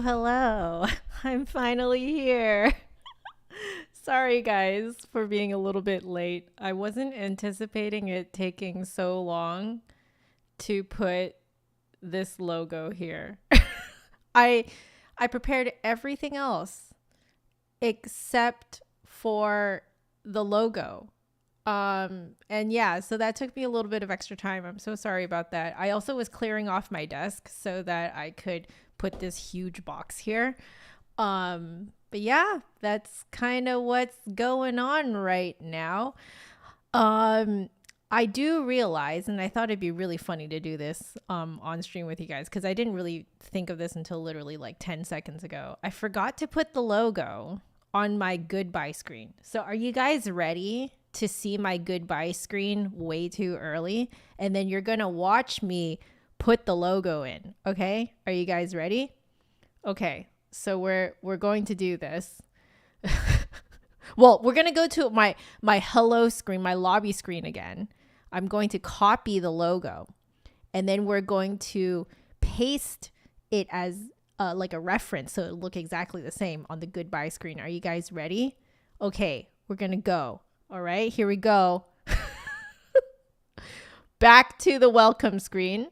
Hello. I'm finally here. Sorry, guys, for being a little bit late. I wasn't anticipating it taking so long to put this logo here. I I prepared everything else except for the logo. And yeah, so that took me a little bit of extra time. I'm so sorry about that. I also was clearing off my desk so that I could put this huge box here. But yeah, that's kind of what's going on right now. I do realize, and I thought it'd be really funny to do this on stream with you guys, because I didn't really think of this until literally like 10 seconds ago. I forgot to put the logo on my goodbye screen. So are you guys ready to see my goodbye screen way too early? And then you're going to watch me put the logo in. Okay? Are you guys ready? Okay. So we're going to do this. Well, we're going to go to my hello screen, my lobby screen again. I'm going to copy the logo, and then we're going to paste it as like a reference so it'll look exactly the same on the goodbye screen. Are you guys ready? Okay, we're going to go. All right, here we go. Back to the welcome screen.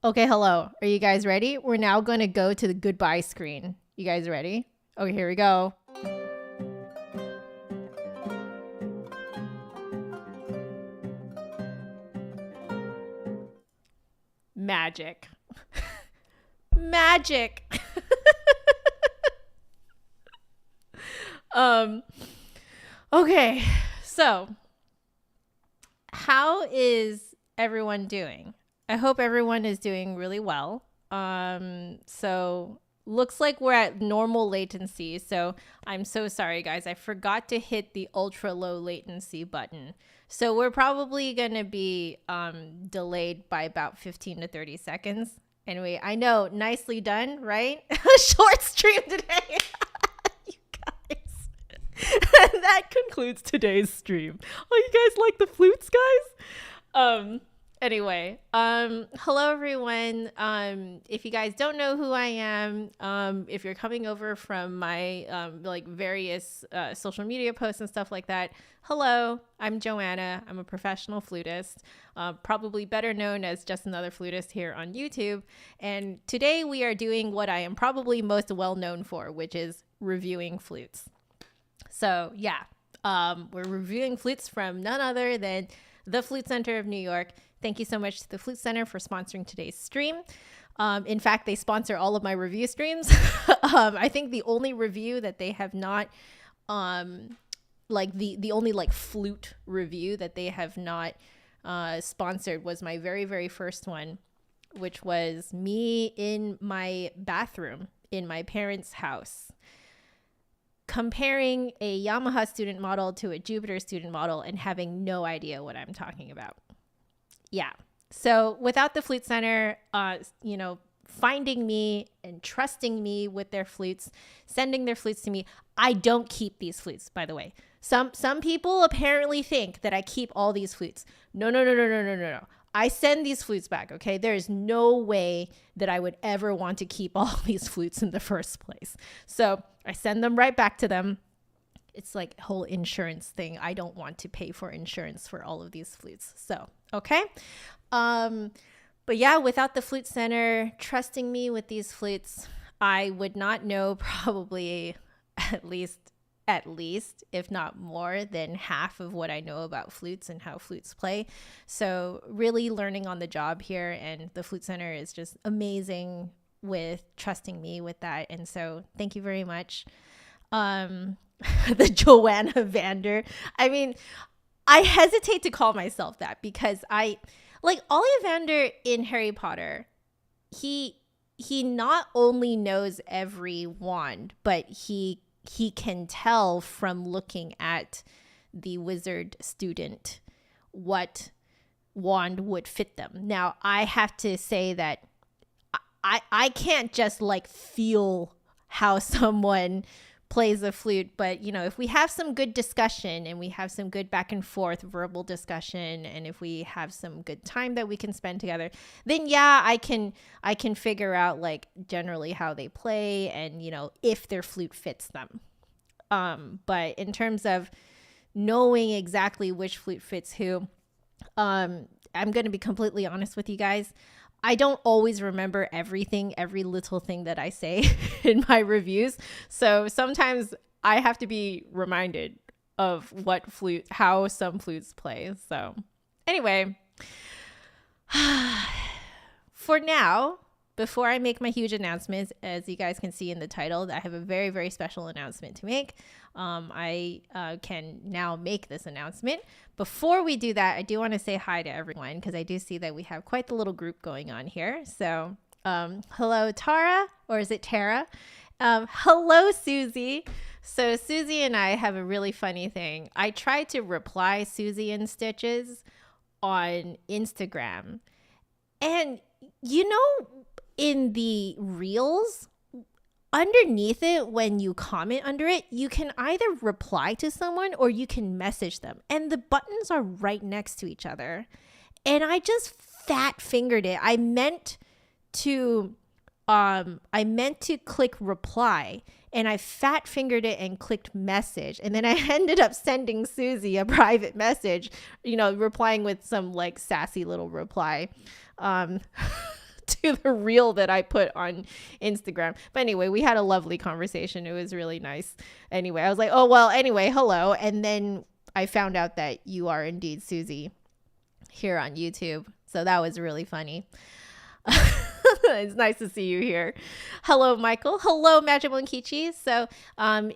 Okay, hello. Are you guys ready? We're now going to go to the goodbye screen. You guys ready? Okay, here we go. Magic. Magic. Okay, so how is everyone doing? I hope everyone is doing really well. So looks like we're at normal latency. So I'm so sorry, guys. I forgot to hit the ultra low latency button. So we're probably going to be delayed by about 15 to 30 seconds. Anyway, I know, nicely done, right? Short stream today. You guys. And that concludes today's stream. Oh, you guys like the flutes, guys? Anyway, hello everyone. If you guys don't know who I am, if you're coming over from my like various social media posts and stuff like that, hello, I'm Joanna. I'm a professional flutist, probably better known as just another flutist here on YouTube. And today we are doing what I am probably most well known for, which is reviewing flutes. So yeah, we're reviewing flutes from none other than the Flute Center of New York. Thank you so much to the Flute Center for sponsoring today's stream. In fact, they sponsor all of my review streams. I think the only review that they have not, like the only like flute review that they have not sponsored was my very, very first one, which was me in my bathroom in my parents' house, comparing a Yamaha student model to a Jupiter student model and having no idea what I'm talking about. Yeah. So without the Flute Center, finding me and trusting me with their flutes, sending their flutes to me, I don't keep these flutes, by the way. Some people apparently think that I keep all these flutes. No. I send these flutes back, okay? There is no way that I would ever want to keep all these flutes in the first place. So I send them right back to them. It's like a whole insurance thing. I don't want to pay for insurance for all of these flutes. So, okay. But yeah, without the Flute Center trusting me with these flutes, I would not know probably at least, if not more than half of what I know about flutes and how flutes play. So really learning on the job here, and the Flute Center is just amazing with trusting me with that. And so thank you very much. The Joanna Vander. I mean, I hesitate to call myself that because I like Ollivander in Harry Potter. He not only knows every wand, but he can tell from looking at the wizard student what wand would fit them. Now, I have to say that I can't just like feel how someone plays the flute. But, you know, if we have some good discussion and we have some good back and forth verbal discussion, and if we have some good time that we can spend together, then yeah, I can figure out like generally how they play and, you know, if their flute fits them. But in terms of knowing exactly which flute fits who, I'm going to be completely honest with you guys. I don't always remember everything, every little thing that I say in my reviews. So sometimes I have to be reminded of how some flutes play. So anyway, for now, before I make my huge announcements, as you guys can see in the title, I have a very, very special announcement to make. I can now make this announcement. Before we do that, I do want to say hi to everyone because I do see that we have quite the little group going on here. So hello, Tara, or is it Tara? Hello, Susie. So Susie and I have a really funny thing. I tried to reply Susie in Stitches on Instagram. And you know, in the reels, underneath it, when you comment under it, you can either reply to someone or you can message them. And the buttons are right next to each other. And I just fat fingered it. I meant to click reply, and I fat fingered it and clicked message. And then I ended up sending Susie a private message, you know, replying with some like sassy little reply. To the reel that I put on Instagram. But anyway, we had a lovely conversation. It was really nice. Anyway, I was like, oh, well, anyway, hello. And then I found out that you are indeed Susie here on YouTube. So that was really funny. It's nice to see you here. Hello, Michael. Hello, Majimon Kichi. So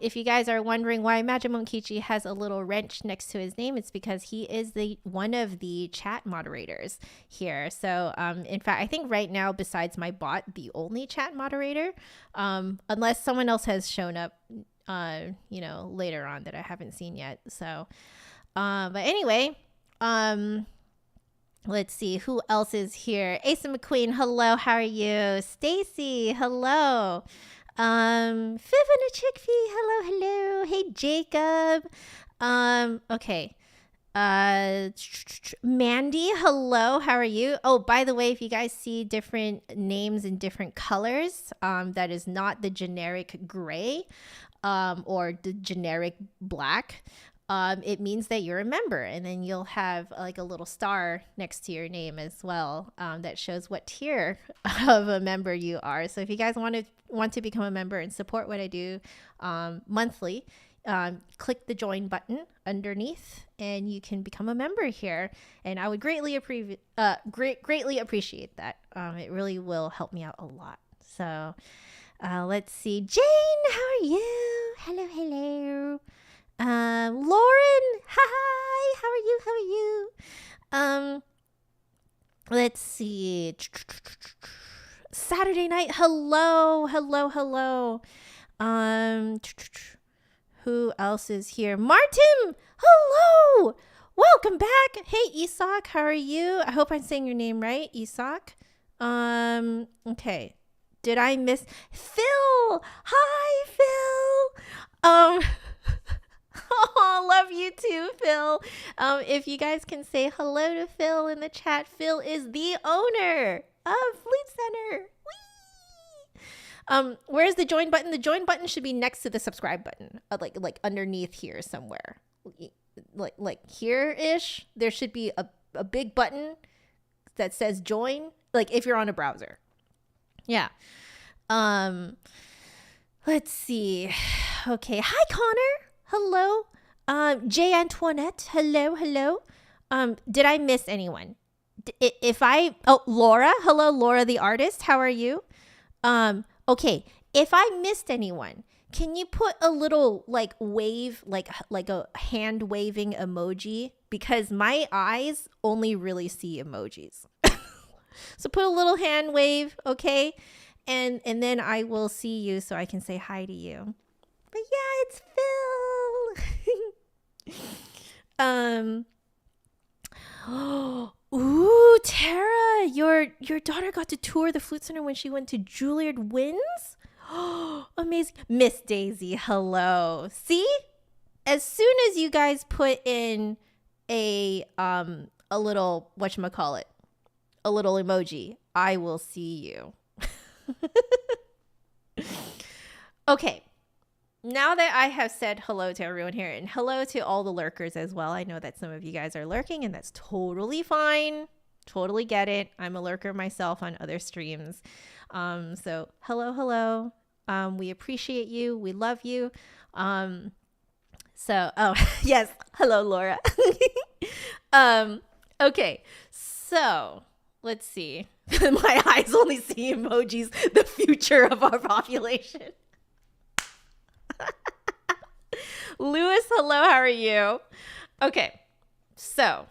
if you guys are wondering why Majimon Kichi has a little wrench next to his name, it's because he is one of the chat moderators here. So in fact, I think right now, besides my bot, the only chat moderator, unless someone else has shown up, you know, later on that I haven't seen yet. So, but anyway, let's see who else is here. Asa McQueen, hello, how are you? Stacy, hello. Fivana Chickpea, hello. Hey, Jacob. Okay. Mandy, hello, how are you? Oh, by the way, if you guys see different names in different colors, that is not the generic gray, or the generic black. It means that you're a member, and then you'll have like a little star next to your name as well, that shows what tier of a member you are. So if you guys want to become a member and support what I do monthly, click the join button underneath and you can become a member here, and I would greatly appreciate that. It really will help me out a lot. So let's see. Jane, how are you? Hello. Lauren, hi, how are you? Let's see. Saturday night, hello. Who else is here? Martin, hello. Welcome back. Hey, Isak, how are you? I hope I'm saying your name right, Isak. Okay. Did I miss Phil? Hi, Phil. Oh, love you too, Phil. If you guys can say hello to Phil in the chat, Phil is the owner of Flute Center. Whee! Where's the join button? The join button should be next to the subscribe button, like underneath here somewhere, like here-ish. There should be a big button that says join, like if you're on a browser. Yeah. Let's see. Okay. Hi, Connor. Hello. J. Antoinette. Hello. Did I miss anyone? Laura. Hello, Laura the artist. How are you? Okay. If I missed anyone, can you put a little like wave, like a hand waving emoji? Because my eyes only really see emojis. So put a little hand wave, okay? And then I will see you so I can say hi to you. But yeah, it's Phil. Ooh, Tara, your daughter got to tour the Flute Center when she went to Juilliard Winds? Amazing. Miss Daisy, hello. See? As soon as you guys put in a little, whatchamacallit, a little emoji, I will see you. Okay. Now that I have said hello to everyone here and hello to all the lurkers as well, I know that some of you guys are lurking and that's totally fine. Totally get it. I'm a lurker myself on other streams. So hello. We appreciate you. We love you. Yes. Hello, Laura. Okay. So let's see. My eyes only see emojis, the future of our population. Lewis, hello, how are you? Okay, so,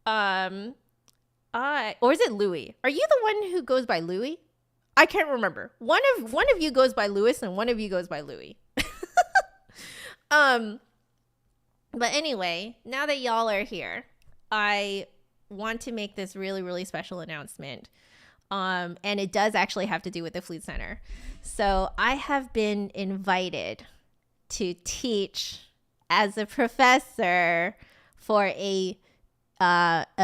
or is it Louis? Are you the one who goes by Louis? I can't remember. One of you goes by Lewis and one of you goes by Louis. But anyway, now that y'all are here, I want to make this really, really special announcement. And it does actually have to do with the Flute Center. So I have been invited to teach as a professor for a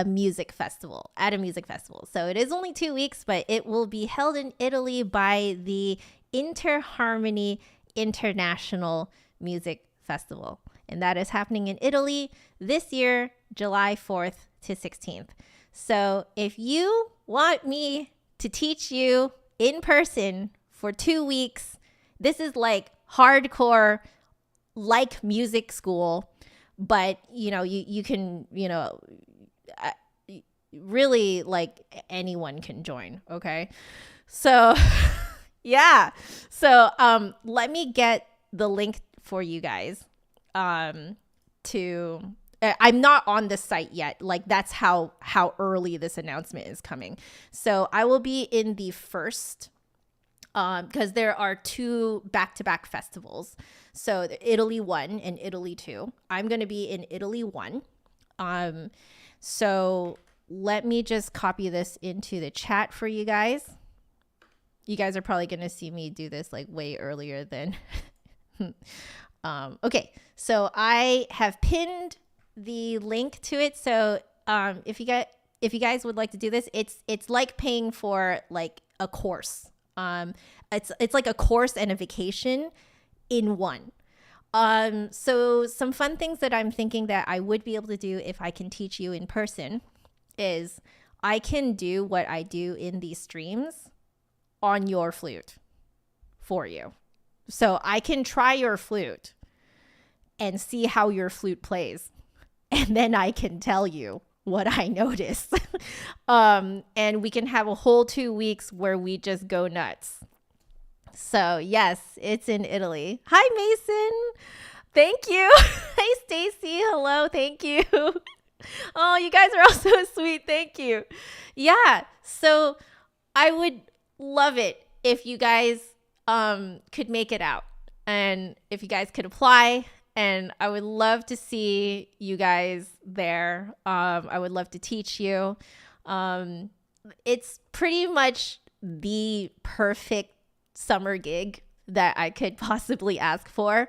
music festival, at a music festival. So it is only 2 weeks, but it will be held in Italy by the Interharmony International Music Festival. And that is happening in Italy this year, July 4th to 16th. So if you want me to teach you in person for 2 weeks, this is like hardcore, like music school, but you can, really like anyone can join. Okay. So yeah. So, let me get the link for you guys, I'm not on the site yet. Like that's how early this announcement is coming. So I will be in the first, because there are 2 back-to-back festivals. So Italy 1 and Italy 2. I'm going to be in Italy 1. So let me just copy this into the chat for you guys. You guys are probably going to see me do this like way earlier than okay. So I have pinned the link to it. So if you guys would like to do this, it's like paying for like a course. It's like a course and a vacation in one. So some fun things that I'm thinking that I would be able to do if I can teach you in person is I can do what I do in these streams on your flute for you. So I can try your flute and see how your flute plays. And then I can tell you what I noticed. And we can have a whole 2 weeks where we just go nuts. So yes, it's in Italy. Hi, Mason. Thank you. Hey, Stacy. Hello. Thank you. Oh, you guys are all so sweet. Thank you. Yeah. So I would love it if you guys could make it out and if you guys could apply. And I would love to see you guys there. I would love to teach you. It's pretty much the perfect summer gig that I could possibly ask for.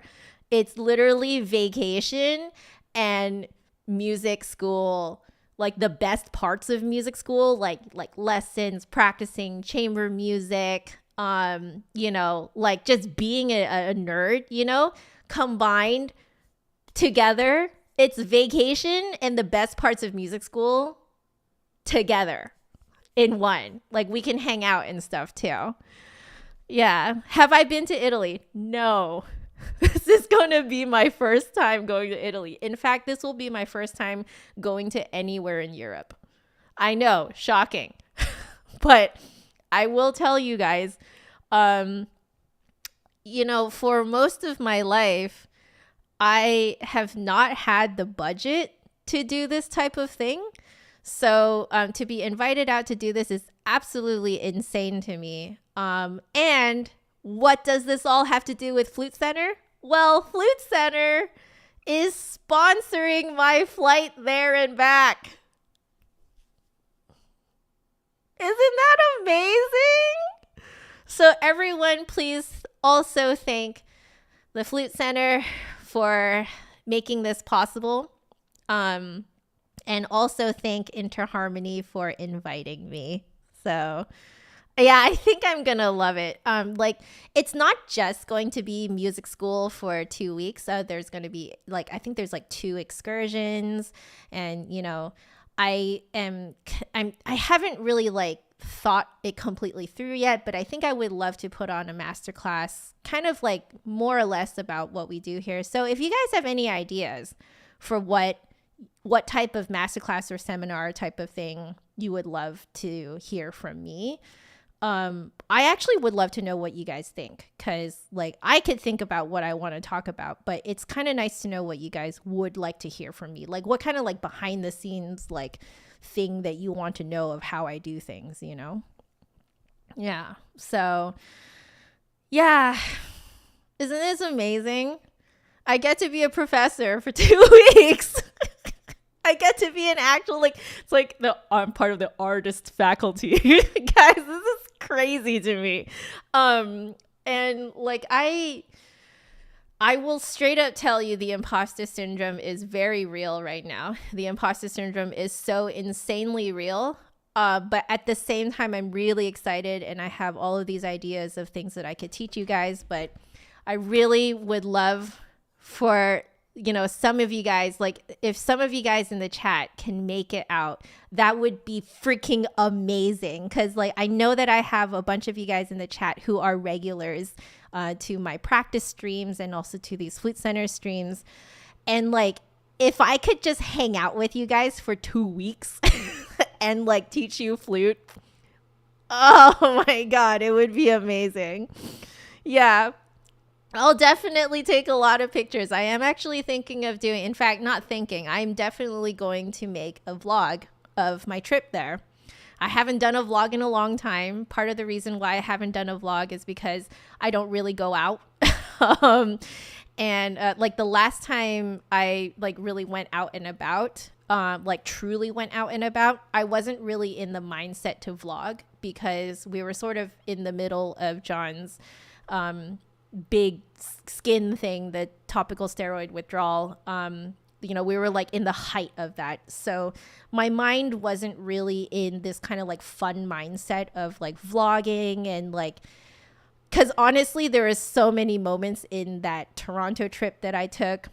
It's literally vacation and music school, like the best parts of music school, like lessons, practicing chamber music, like just being a nerd, combined together. It's vacation and the best parts of music school together in one. Like we can hang out and stuff too. Yeah. Have I been to Italy? No. This is going to be my first time going to Italy. In fact, this will be my first time going to anywhere in Europe. I know, shocking. But I will tell you guys, for most of my life, I have not had the budget to do this type of thing. So to be invited out to do this is absolutely insane to me. And what does this all have to do with Flute Center? Well, Flute Center is sponsoring my flight there and back. Isn't that amazing? So everyone, please also thank the Flute Center for making this possible. And also thank Interharmony for inviting me. So yeah, I think I'm going to love it. Like, it's not just going to be music school for 2 weeks. There's going to be I think there's 2 excursions, and, I haven't really thought it completely through yet, but I think I would love to put on a masterclass kind of more or less about what we do here. So if you guys have any ideas for what type of masterclass or seminar type of thing you would love to hear from me, I actually would love to know what you guys think, because I could think about what I want to talk about, but it's kind of nice to know what you guys would like to hear from me. What kind of behind the scenes thing that you want to know of how I do things, Yeah. So yeah. Isn't this amazing? I get to be a professor for 2 weeks. I get to be an actual, it's I'm part of the artist faculty. Guys, this is crazy to me. And I will straight up tell you, the imposter syndrome is very real right now. The imposter syndrome is so insanely real. But at the same time, I'm really excited, and I have all of these ideas of things that I could teach you guys. But I really would love for some of you guys, if some of you guys in the chat can make it out, that would be freaking amazing. Because I know that I have a bunch of you guys in the chat who are regulars to my practice streams and also to these Flute Center streams. And if I could just hang out with you guys for 2 weeks and teach you flute, oh my God, it would be amazing. Yeah. I'll definitely take a lot of pictures. I am actually thinking of doing, in fact, not thinking, I'm definitely going to make a vlog of my trip there. I haven't done a vlog in a long time. Part of the reason why I haven't done a vlog is because I don't really go out. And the last time I really went out and about, truly went out and about, I wasn't really in the mindset to vlog, because we were sort of in the middle of John's big skin thing, the topical steroid withdrawal. We were in the height of that. So my mind wasn't really in this kind of fun mindset of vlogging, and because honestly, there is so many moments in that Toronto trip that I took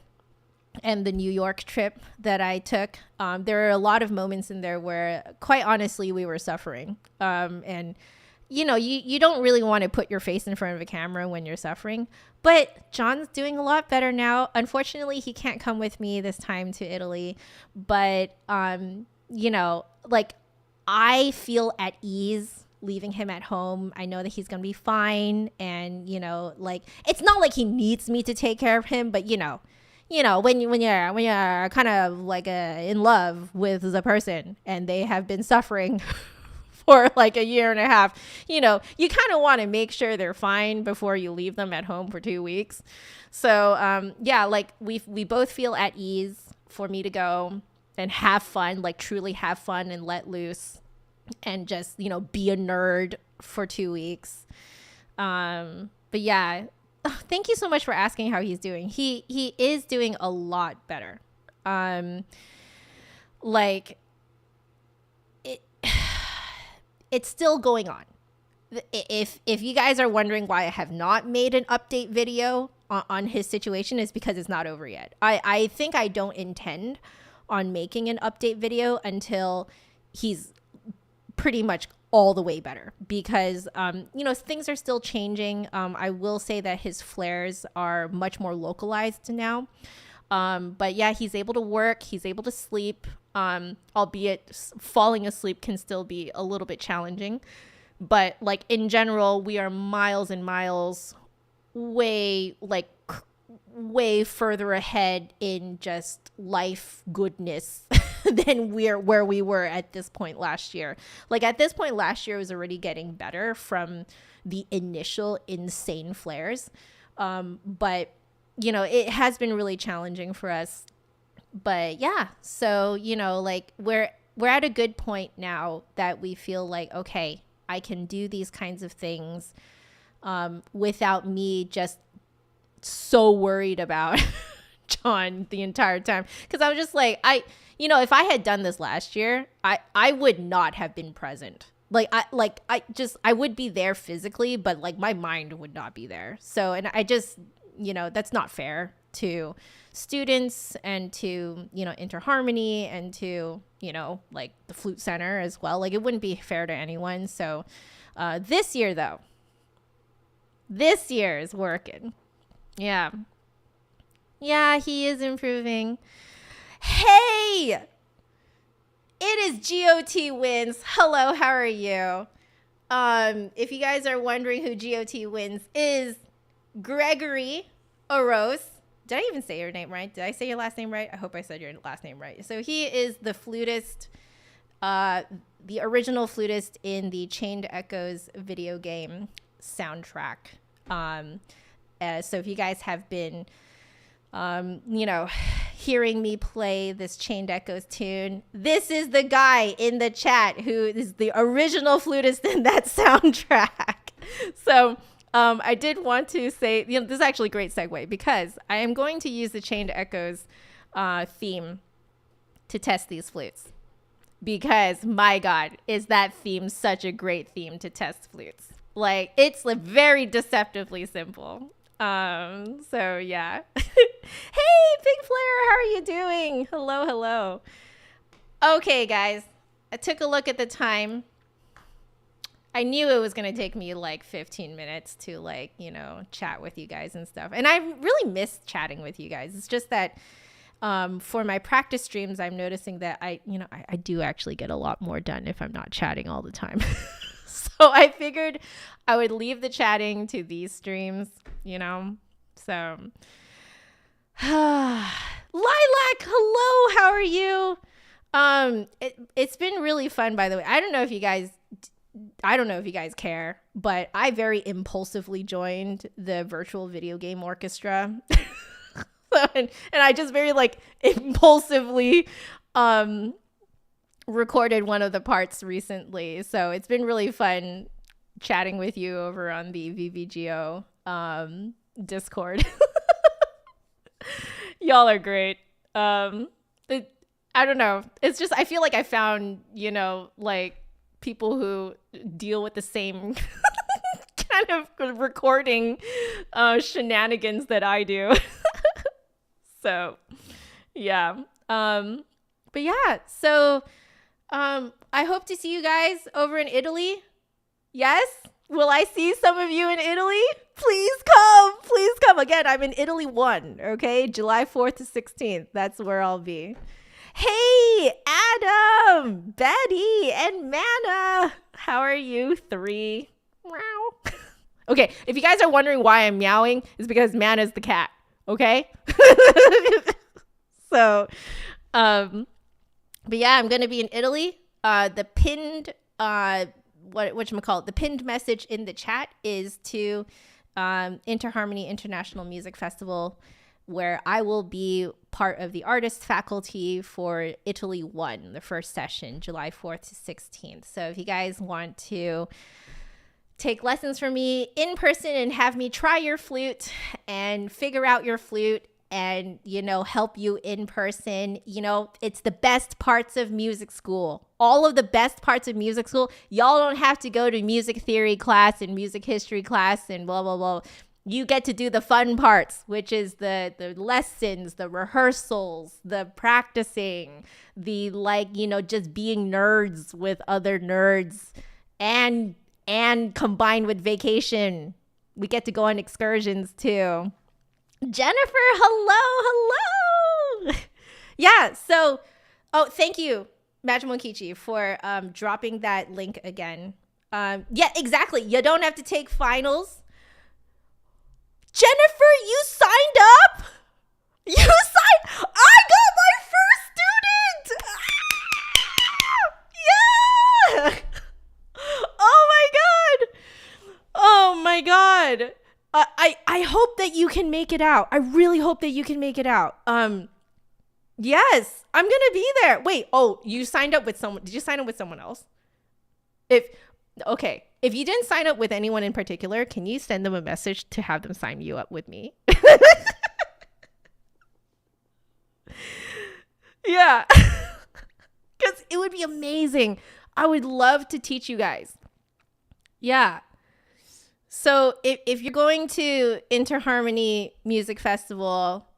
and the New York trip that I took. There are a lot of moments in there where, quite honestly, we were suffering. And you don't really want to put your face in front of a camera when you're suffering, but John's doing a lot better now. Unfortunately, he can't come with me this time to Italy, but, I feel at ease leaving him at home. I know that he's going to be fine. And, it's not like he needs me to take care of him, but when you're kind of in love with the person and they have been suffering for a year and a half, you kind of want to make sure they're fine before you leave them at home for 2 weeks. So, we both feel at ease for me to go and have fun, truly have fun and let loose and just, be a nerd for 2 weeks. But yeah, thank you so much for asking how he's doing. He is doing a lot better. It's still going on. If you guys are wondering why I have not made an update video on his situation, is because it's not over yet. I think I don't intend on making an update video until he's pretty much all the way better, because things are still changing. I will say that his flares are much more localized now. But yeah, he's able to work, he's able to sleep, albeit falling asleep can still be a little bit challenging. But in general, we are miles and miles way further ahead in just life goodness than where we were at this point last year. At this point last year was already getting better from the initial insane flares. But it has been really challenging for us. But yeah, so, we're at a good point now that we feel okay, I can do these kinds of things without me just so worried about John the entire time. Because I was just like, if I had done this last year, I would not have been present. I would be there physically, but like my mind would not be there. So, and I just, that's not fair to students and to, Interharmony and to, like the Flute Center as well. Like it wouldn't be fair to anyone. So this year is working. Yeah. Yeah, he is improving. Hey! It is GOT Wins. Hello, how are you? If you guys are wondering who GOT Wins is, Gregory Oros. Did I even say your name right? Did I say your last name right? I hope I said your last name right. So he is the flutist, the original flutist in the Chained Echoes video game soundtrack. So if you guys have been hearing me play this Chained Echoes tune, this is the guy in the chat who is the original flutist in that soundtrack. So I did want to say, this is actually a great segue because I am going to use the Chained Echoes theme to test these flutes. Because my God, is that theme such a great theme to test flutes. Like it's like very deceptively simple. So yeah. Hey, Big Flare, how are you doing? Hello. Okay, guys, I took a look at the time. I knew it was going to take me like 15 minutes to chat with you guys and stuff. And I really miss chatting with you guys. It's just that for my practice streams, I'm noticing that I do actually get a lot more done if I'm not chatting all the time. So I figured I would leave the chatting to these streams, so Lilac, hello, how are you? It's been really fun, by the way. I don't know if you guys care, but I very impulsively joined the virtual video game orchestra. and I just very impulsively recorded one of the parts recently. So it's been really fun chatting with you over on the VVGO Discord. Y'all are great. I don't know. It's just, I feel like I found, people who deal with the same kind of recording shenanigans that I do. So, yeah. But yeah, so I hope to see you guys over in Italy. Yes? Will I see some of you in Italy? Please come. Please come. Again, I'm in Italy 1, okay? July 4th to 16th. That's where I'll be. Hey, Adam, Betty, and Manna. How are you? 3. Meow. Okay, if you guys are wondering why I'm meowing, it's because Manna's the cat, okay? So, but yeah, I'm going to be in Italy. The pinned, the pinned message in the chat is to Interharmony International Music Festival, where I will be part of the artist faculty for Italy 1, the first session, July 4th to 16th. So if you guys want to take lessons from me in person and have me try your flute and figure out your flute and, help you in person, it's the best parts of music school. All of the best parts of music school. Y'all don't have to go to music theory class and music history class and blah, blah, blah. You get to do the fun parts, which is the lessons, the rehearsals, the practicing, the just being nerds with other nerds and combined with vacation. We get to go on excursions too. Jennifer, hello. Yeah, so, thank you, Majimonkichi, for dropping that link again. Yeah, exactly. You don't have to take finals. Jennifer, you signed up? I got my first student! Yeah! Oh my God. I hope that you can make it out. I really hope that you can make it out. Yes, I'm going to be there. Wait, you signed up with someone. Did you sign up with someone else? Okay. If you didn't sign up with anyone in particular, can you send them a message to have them sign you up with me? Yeah. Because it would be amazing. I would love to teach you guys. Yeah. So if you're going to Interharmony Music Festival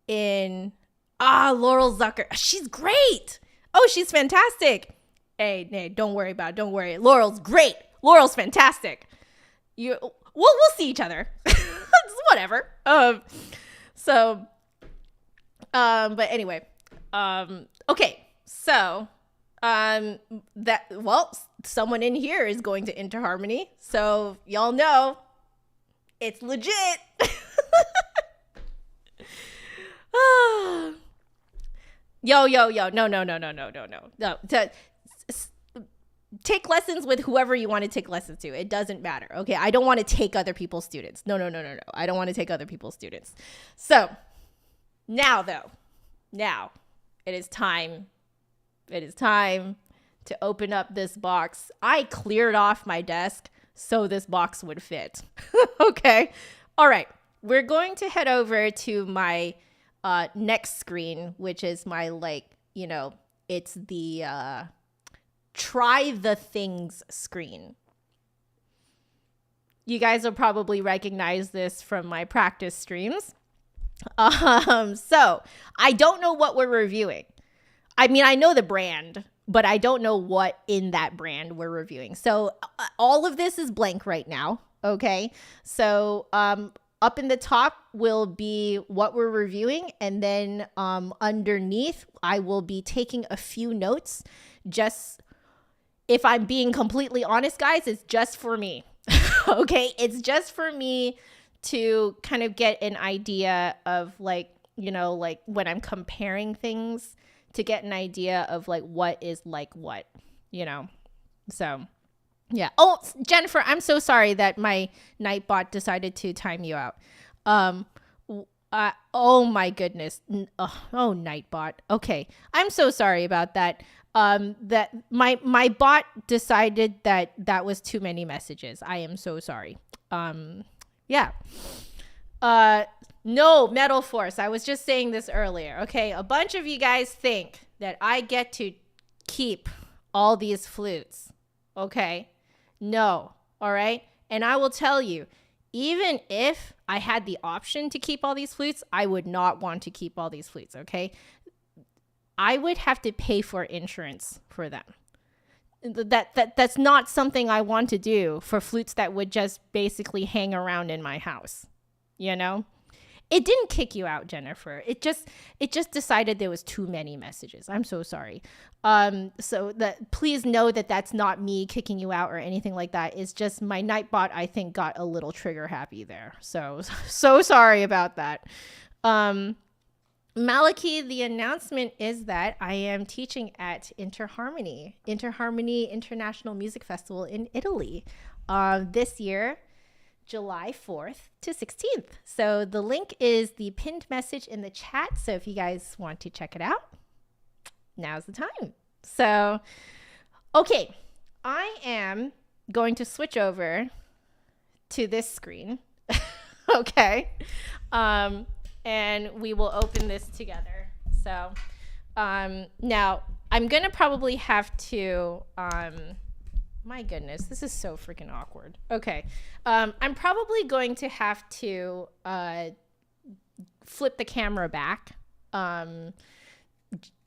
in Laurel Zucker, she's great. Oh, she's fantastic. Hey, don't worry about it. Don't worry. Laurel's great. Laurel's fantastic. We'll see each other. Whatever. But anyway, okay. So, someone in here is going to Interharmony. So y'all know it's legit. Yo. No. Take lessons with whoever you want to take lessons to. It doesn't matter. Okay. I don't want to take other people's students. No. I don't want to take other people's students. So now it is time. It is time to open up this box. I cleared off my desk so this box would fit. Okay. All right. We're going to head over to my next screen, which is my it's the try the things screen. You guys will probably recognize this from my practice streams. So I don't know what we're reviewing. I mean, I know the brand, but I don't know what in that brand we're reviewing. So all of this is blank right now. Okay. So, up in the top will be what we're reviewing. And then, underneath, I will be taking a few notes. Just, if I'm being completely honest, guys, it's just for me. Okay. It's just for me to kind of get an idea of when I'm comparing things, to get an idea of what is what. So yeah. Oh, Jennifer, I'm so sorry that my Nightbot decided to time you out. Oh my goodness. Oh, Nightbot. Okay. I'm so sorry about that. That my bot decided that was too many messages. I am so sorry. Yeah. No, Metal Force. I was just saying this earlier. Okay. A bunch of you guys think that I get to keep all these flutes. Okay. No. All right. And I will tell you, even if I had the option to keep all these flutes, I would not want to keep all these flutes. Okay. I would have to pay for insurance for them. That's not something I want to do for flutes that would just basically hang around in my house. It didn't kick you out, Jennifer. It just decided there was too many messages. I'm so sorry. So please know that that's not me kicking you out or anything like that. It's just my Nightbot, I think, got a little trigger happy there. So sorry about that. Maliki, the announcement is that I am teaching at Interharmony International Music Festival in Italy this year, July 4th to 16th. So the link is the pinned message in the chat. So if you guys want to check it out, now's the time. So, okay, I am going to switch over to this screen. Okay. And we will open this together. So now I'm going to probably have to, my goodness, this is so freaking awkward. Okay. I'm probably going to have to flip the camera back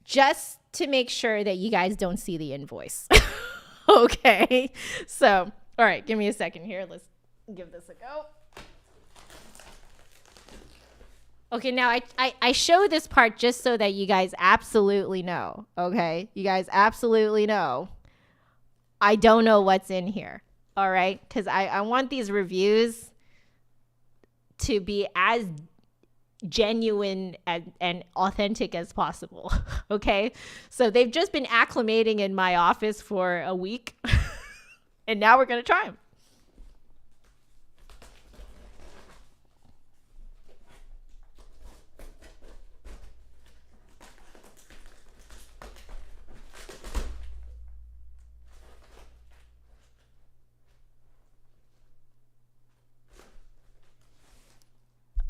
just to make sure that you guys don't see the invoice. Okay. So, all right, give me a second here. Let's give this a go. Okay, now I show this part just so that you guys absolutely know, okay? You guys absolutely know. I don't know what's in here, all right? Because I want these reviews to be as genuine and authentic as possible, okay? So they've just been acclimating in my office for a week, and now we're going to try them.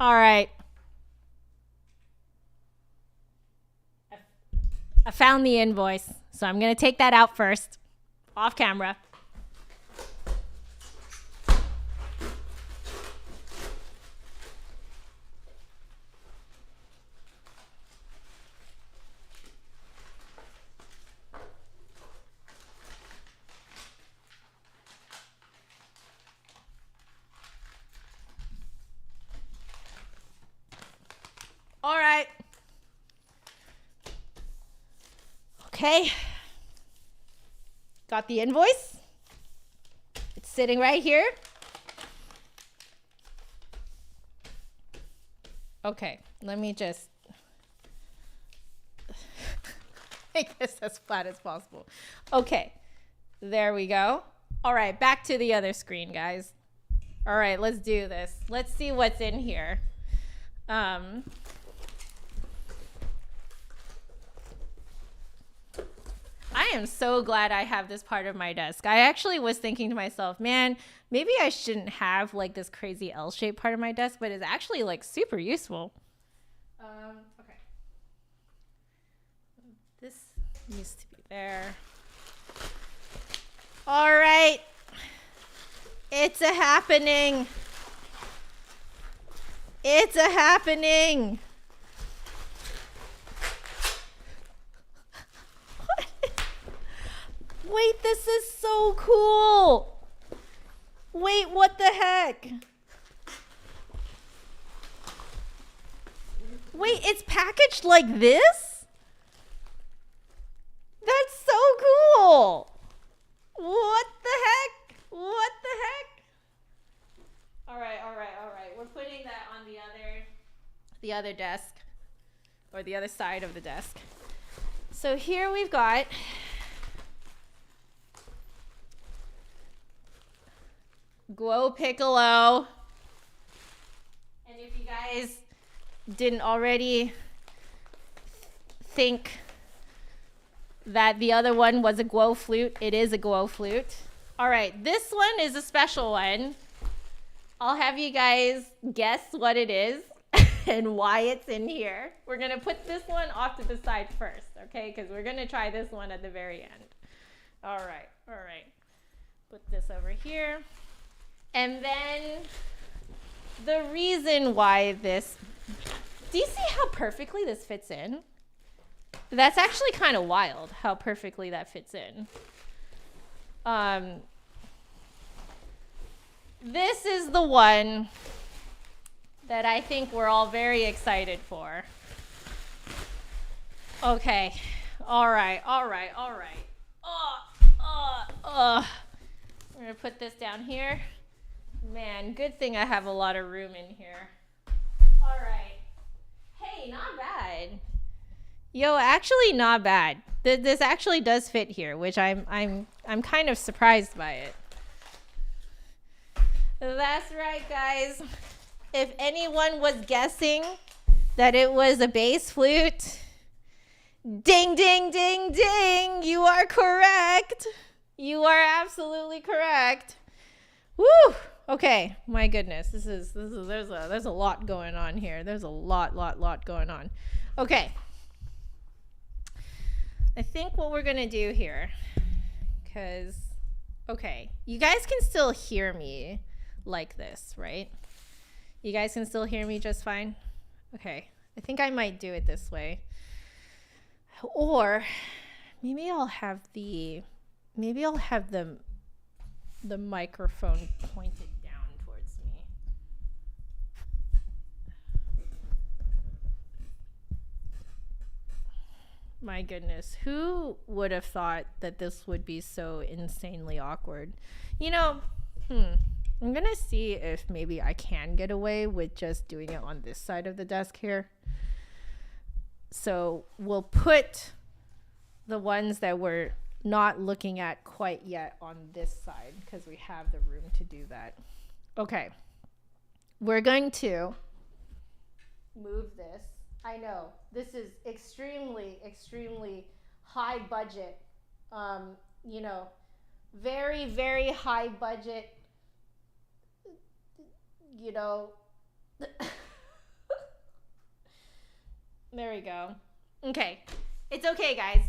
All right. I found the invoice, so I'm going to take that out first, off camera. All right. Okay. Got the invoice. It's sitting right here. Okay, let me just make this as flat as possible. Okay, there we go. All right, back to the other screen, guys. All right, let's do this. Let's see what's in here. I am so glad I have this part of my desk. I actually was thinking to myself, man, maybe I shouldn't have like this crazy L-shaped part of my desk, but it's actually like super useful. Okay. This used to be there. All right. It's a happening. It's a happening. Wait, this is so cool. Wait, what the heck? Wait, it's packaged like this? That's so cool. What the heck? What the heck? All right. We're putting that on the other desk, or the other side of the desk. So here we've got Guo Piccolo. And if you guys didn't already think that the other one was a Guo Flute, it is a Guo Flute. All right, this one is a special one. I'll have you guys guess what it is and why it's in here. We're going to put this one off to the side first, okay? Because we're going to try this one at the very end. All right. Put this over here. And then the reason why this, do you see how perfectly this fits in? That's actually kind of wild how perfectly that fits in. This is the one that I think we're all very excited for. Okay. All right. We're going to put this down here. Man, good thing I have a lot of room in here. All right. Hey, not bad. Yo, actually not bad. This actually does fit here, which I'm kind of surprised by it. That's right, guys. If anyone was guessing that it was a bass flute, ding, ding, ding, ding, you are correct. You are absolutely correct. Woo! Okay, my goodness. There's a lot going on here. There's a lot going on. Okay. I think what we're going to do here, because, okay, you guys can still hear me like this, right? You guys can still hear me just fine? Okay, I think I might do it this way. Or maybe I'll have the microphone pointed down towards me. My goodness, who would have thought that this would be so insanely awkward? You know, I'm gonna see if maybe I can get away with just doing it on this side of the desk here. So we'll put the ones that we're not looking at quite yet on this side because we have the room to do that. Okay, we're going to move this. I know this is extremely high budget, you know, very high budget, you know. There we go. Okay. It's okay, guys.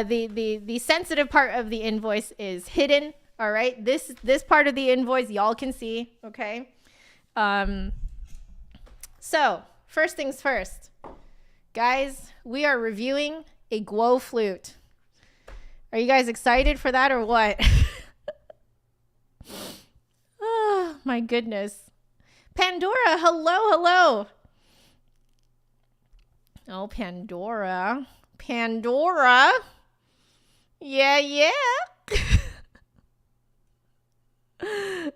The sensitive part of the invoice is hidden. All right. This part of the invoice y'all can see. Okay. So first things first, guys, we are reviewing a Guo flute. Are you guys excited for that or what? Oh my goodness. Pandora, hello. Oh, Pandora. Yeah. I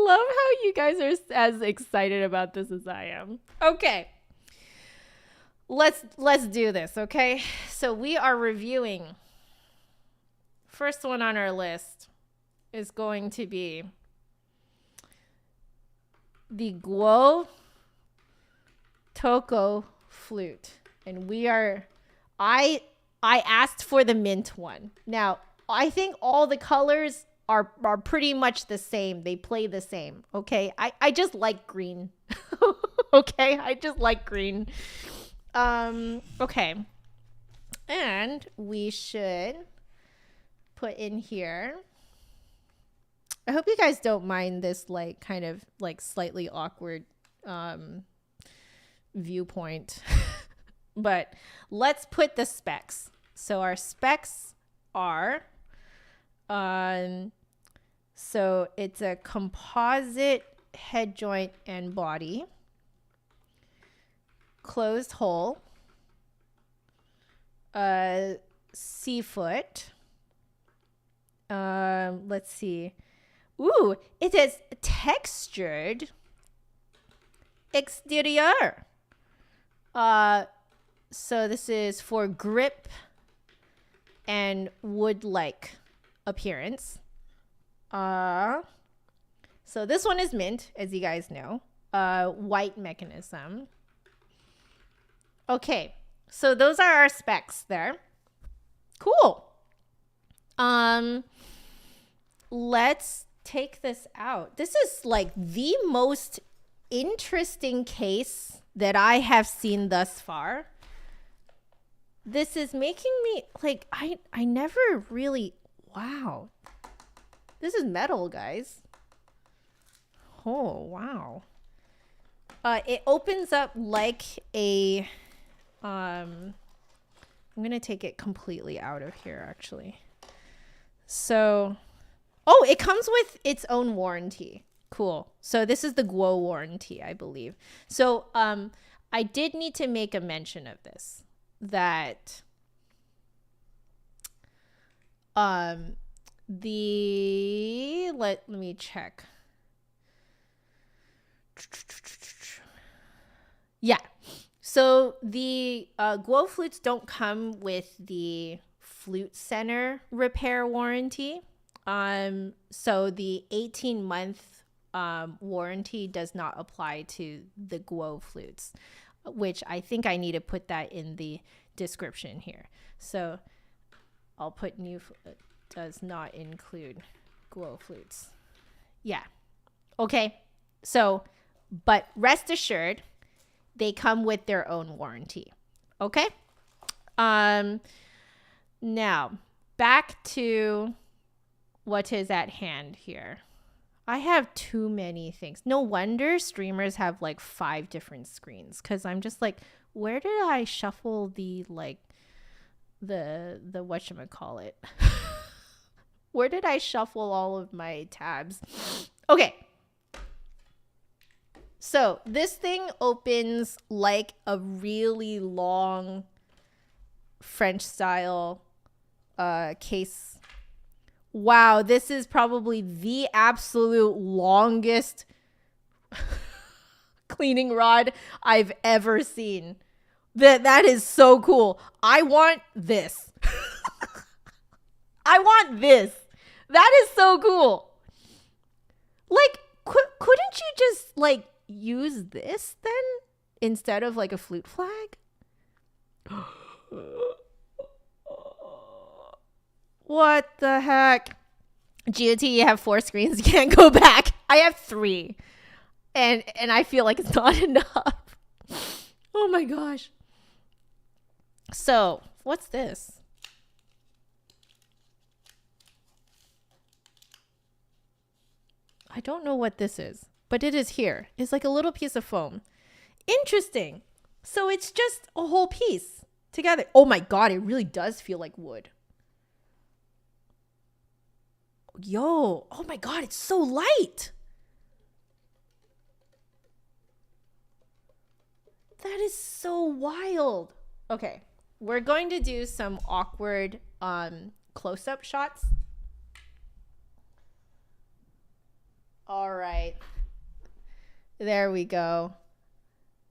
love how you guys are as excited about this as I am. Okay. Let's do this, okay? So we are reviewing. First one on our list is going to be the Guo Toko flute. And I asked for the mint one. Now, I think all the colors are pretty much the same. They play the same, okay? I just like green. Okay? I just like green. Okay. And we should put in here. I hope you guys don't mind this like kind of like slightly awkward viewpoint. But let's put the specs. So our specs are so it's a composite head joint and body, closed hole, C-foot. Let's see. Ooh, it is textured exterior. So this is for grip and wood-like appearance. So this one is mint, as you guys know. White mechanism. Okay, so those are our specs there. Cool. Let's take this out. This is like the most interesting case that I have seen thus far. This is making me like, I never really, wow. This is metal, guys. Oh, wow. It opens up like a, I'm going to take it completely out of here, actually. So, oh, it comes with its own warranty. Cool. So this is the Guo warranty, I believe. So, I did need to make a mention of this, that, let me check. Yeah. So the Guo flutes don't come with the flute center repair warranty. So the 18-month warranty does not apply to the Guo flutes, which I think I need to put that in the description here. So I'll put new does not include Guo flutes. Yeah. Okay. So, but rest assured, they come with their own warranty. Okay. Now back to what is at hand here. I have too many things. No wonder streamers have like 5 different screens, because I'm just like, where did I shuffle the like the whatchamacallit? Where did I shuffle all of my tabs? Okay. So this thing opens like a really long French style case. Wow, this is probably the absolute longest cleaning rod I've ever seen. That is so cool. I want this. I want this. That is so cool. Like, couldn't you just like use this then instead of like a flute flag? What the heck? GOT, you have 4 screens. You can't go back. I have 3. And I feel like it's not enough. Oh my gosh. So, what's this? I don't know what this is, but it is here. It's like a little piece of foam. Interesting. So it's just a whole piece together. Oh my God, it really does feel like wood. Yo, oh my God, it's so light. That is so wild. Okay, we're going to do some awkward close-up shots. All right. There we go.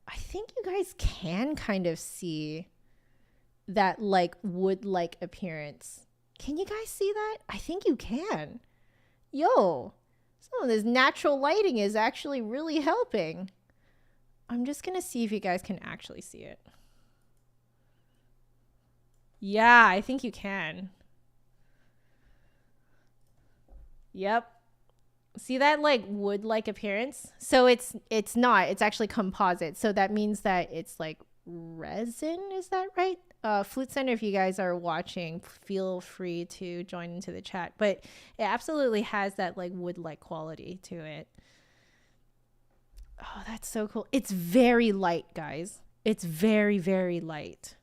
I think you guys can kind of see that like wood-like appearance. Can you guys see that? I think you can. Yo, some of this natural lighting is actually really helping. I'm just going to see if you guys can actually see it. Yeah, I think you can. Yep. See that like wood-like appearance? So it's not. It's actually composite. So that means that it's like resin. Is that right? Flute Center, if you guys are watching, feel free to join into the chat. But it absolutely has that like wood-like quality to it. Oh, that's so cool. It's very light, guys. It's very, very light.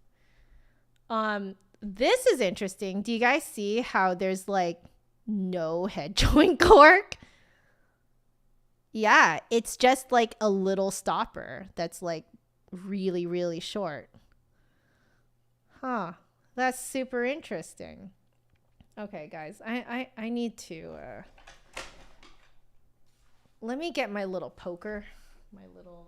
This is interesting. Do you guys see how there's like no head joint cork? Yeah, it's just like a little stopper that's like really, really short. Huh. That's super interesting. Okay, guys, I need to let me get my little poker. My little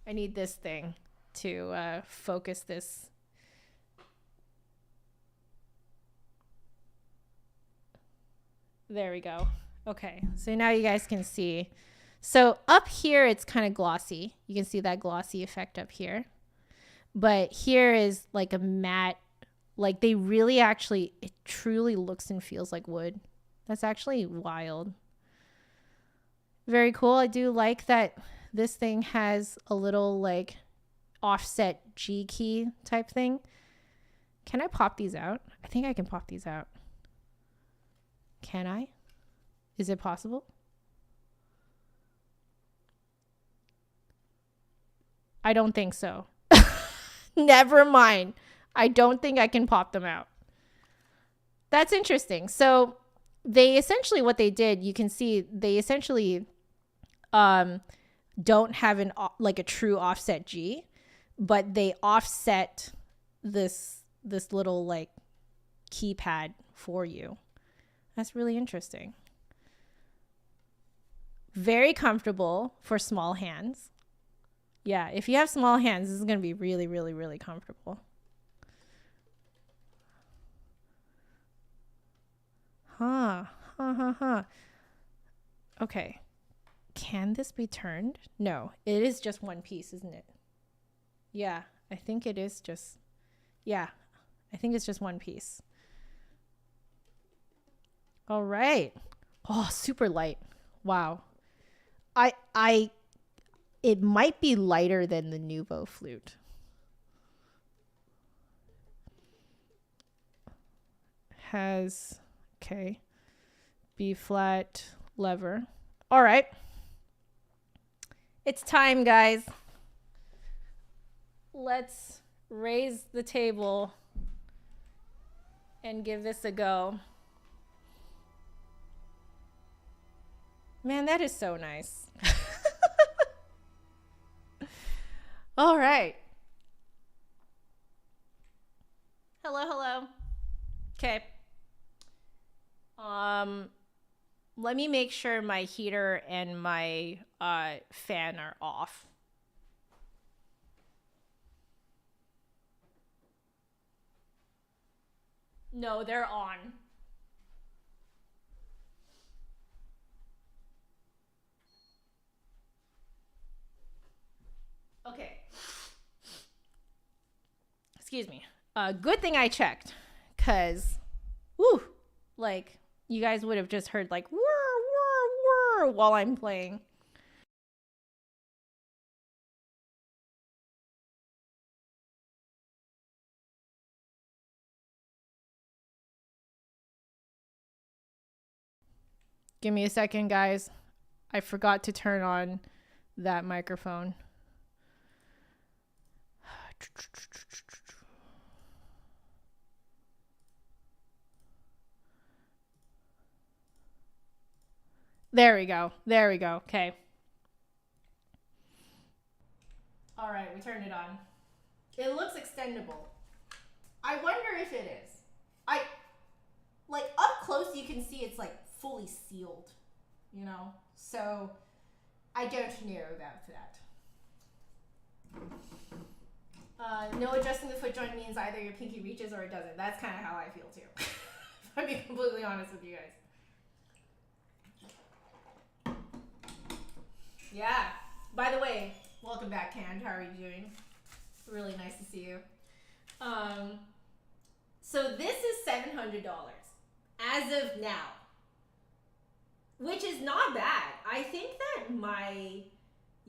I need this thing to focus this. There we go. Okay, so now you guys can see. So up here, it's kind of glossy. You can see that glossy effect up here. But here is like a matte, like they really actually, it truly looks and feels like wood. That's actually wild. Very cool. I do like that this thing has a little like offset G key type thing. Can I pop these out? I think I can pop these out. Can I? Is it possible? I don't think so. Never mind. I don't think I can pop them out. That's interesting. So they essentially, what they did, you can see they essentially don't have an like a true offset G, but they offset this little like keypad for you. That's really interesting. Very comfortable for small hands. Yeah, if you have small hands, this is going to be really, really, really comfortable. Huh. Okay. Can this be turned? No, it is just one piece, isn't it? Yeah, I think it is just, yeah, I think it's just one piece. All right. Oh, super light. Wow. It might be lighter than the Nuvo flute. Has, okay, B flat lever. All right. It's time, guys. Let's raise the table and give this a go. Man, that is so nice. All right. Hello. Okay. Let me make sure my heater and my fan are off. No, they're on. Okay. Excuse me. Good thing I checked, cause, woo, like you guys would have just heard like whir whir whir while I'm playing. Give me a second, guys. I forgot to turn on that microphone. There we go. There we go. Okay. All right, we turned it on. It looks extendable. I wonder if it is. Like up close you can see it's like fully sealed, you know? So I don't know about that. No adjusting the foot joint means either your pinky reaches or it doesn't. That's kind of how I feel too. If I'm being completely honest with you guys. Yeah. By the way, welcome back, Cand. How are you doing? Really nice to see you. So this is $700 as of now, which is not bad. I think that my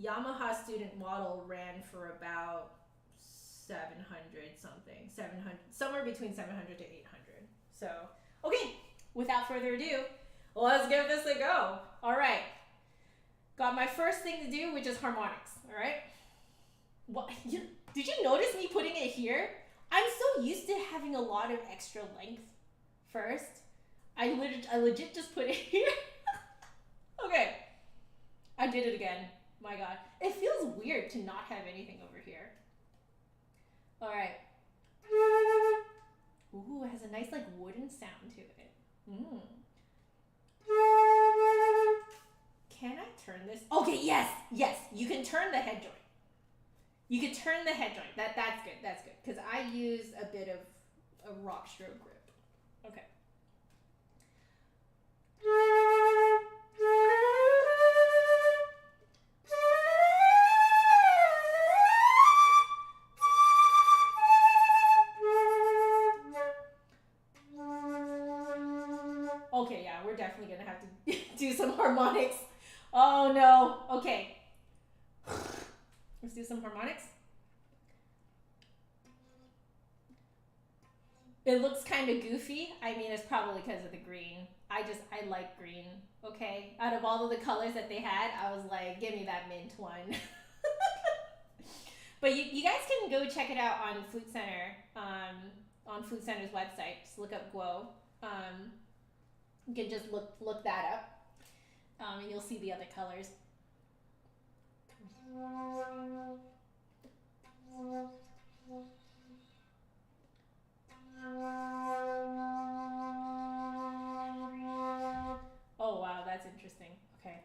Yamaha student model ran for about 700 something, 700, somewhere between 700 to 800. So, okay, without further ado, let's give this a go. All right, got my first thing to do, which is harmonics. All right. What? Did you notice me putting it here? I'm so used to having a lot of extra length first. I legit just put it here. Okay. I did it again. My God. It feels weird to not have anything over here. All right. Ooh, it has a nice like wooden sound to it. Can I turn this? Okay, yes. You can turn the head joint. You can turn the head joint. That's good. That's good. Because I use a bit of a rock stroke grip. Okay. Okay, yeah, we're definitely gonna have to do some harmonics. Oh no. Okay. Let's do some harmonics. It looks kind of goofy. I mean, it's probably because of the green. I like green, okay? Out of all of the colors that they had, I was like, give me that mint one. But you guys can go check it out on Flute Center, on Flute Center's website. Just look up Guo. You can just look that up, and you'll see the other colors. Oh wow, that's interesting. Okay.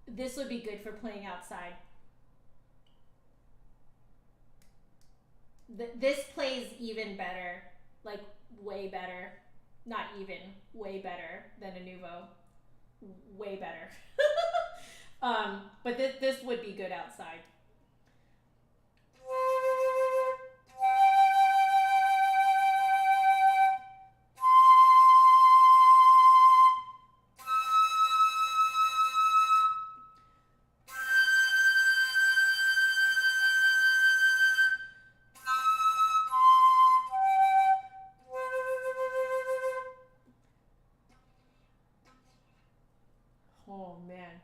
This would be good for playing outside. This plays even better, like way better. Not even, way better than a Nuvo. Way better. But this would be good outside. Oh man.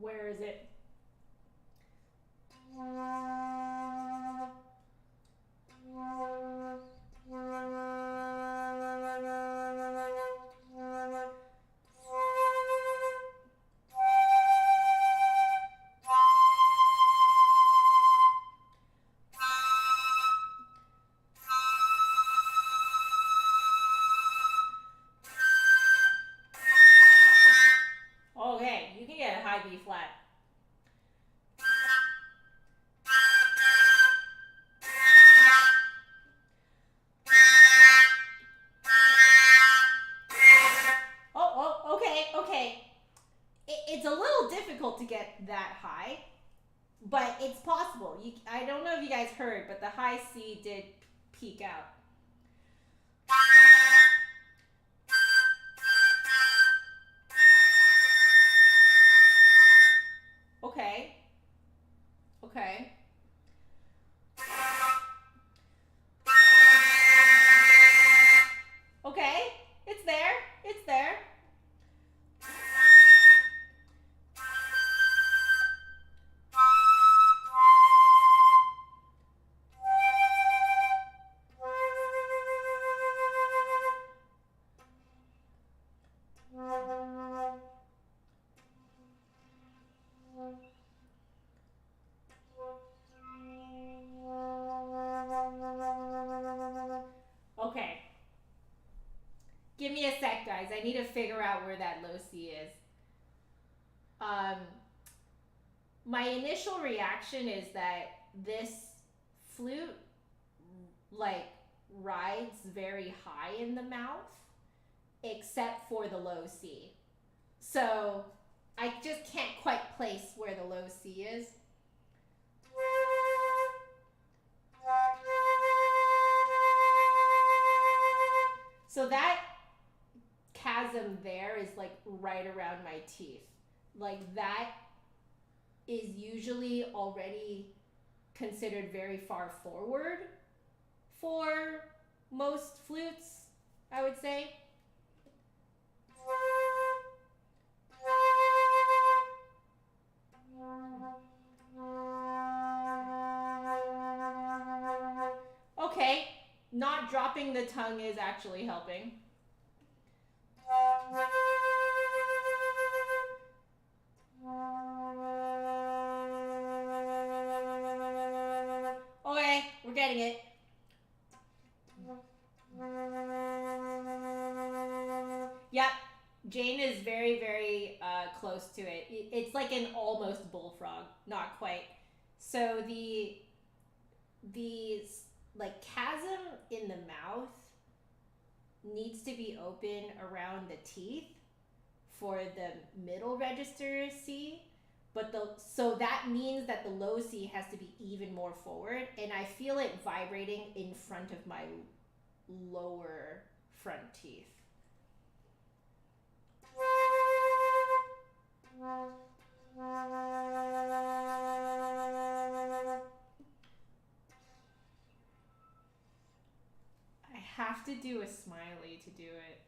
Where is it? it's possible. I don't know if you guys heard, but the high C did peak out. Okay. Okay. Okay. It's there. It's there. Okay. Give me a sec, guys. I need to figure out where that low C is. My initial reaction is that this flute like rides very high in the mouth, except for the low C. So I just can't quite place where the low C is. So that chasm there is like right around my teeth. Like that is usually already considered very far forward for most flutes, I would say. Okay, not dropping the tongue is actually helping. Okay, we're getting it. Yep, Jane is very, very close to it. It's like an almost bullfrog, not quite. So the like chasm in the mouth needs to be open around the teeth for the middle register C, but so that means that the low C has to be even more forward, and I feel it vibrating in front of my lower front teeth. I have to do a smiley to do it.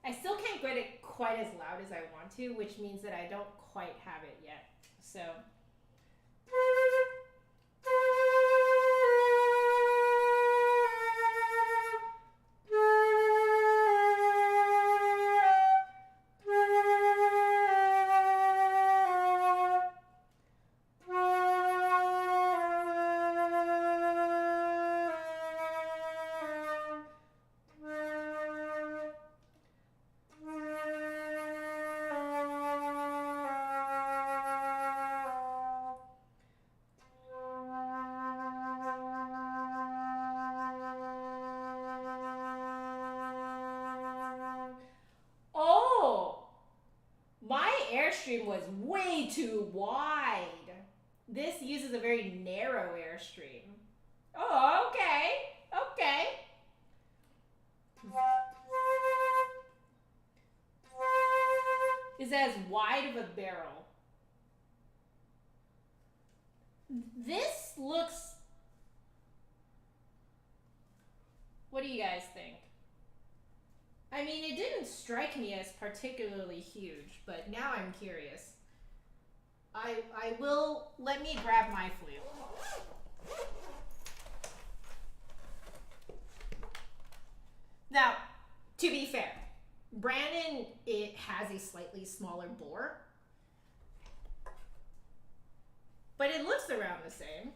I still can't get it quite as loud as I want to, which means that I don't quite have it yet. So airstream was way too wide. This uses a very narrow airstream. Oh, okay. Okay. Is as wide of a barrel. This looks... What do you guys think? I mean, it didn't strike me as particularly huge, but now I'm curious. I will... Let me grab my flute. Now, to be fair, Brandon, it has a slightly smaller bore, but it looks around the same.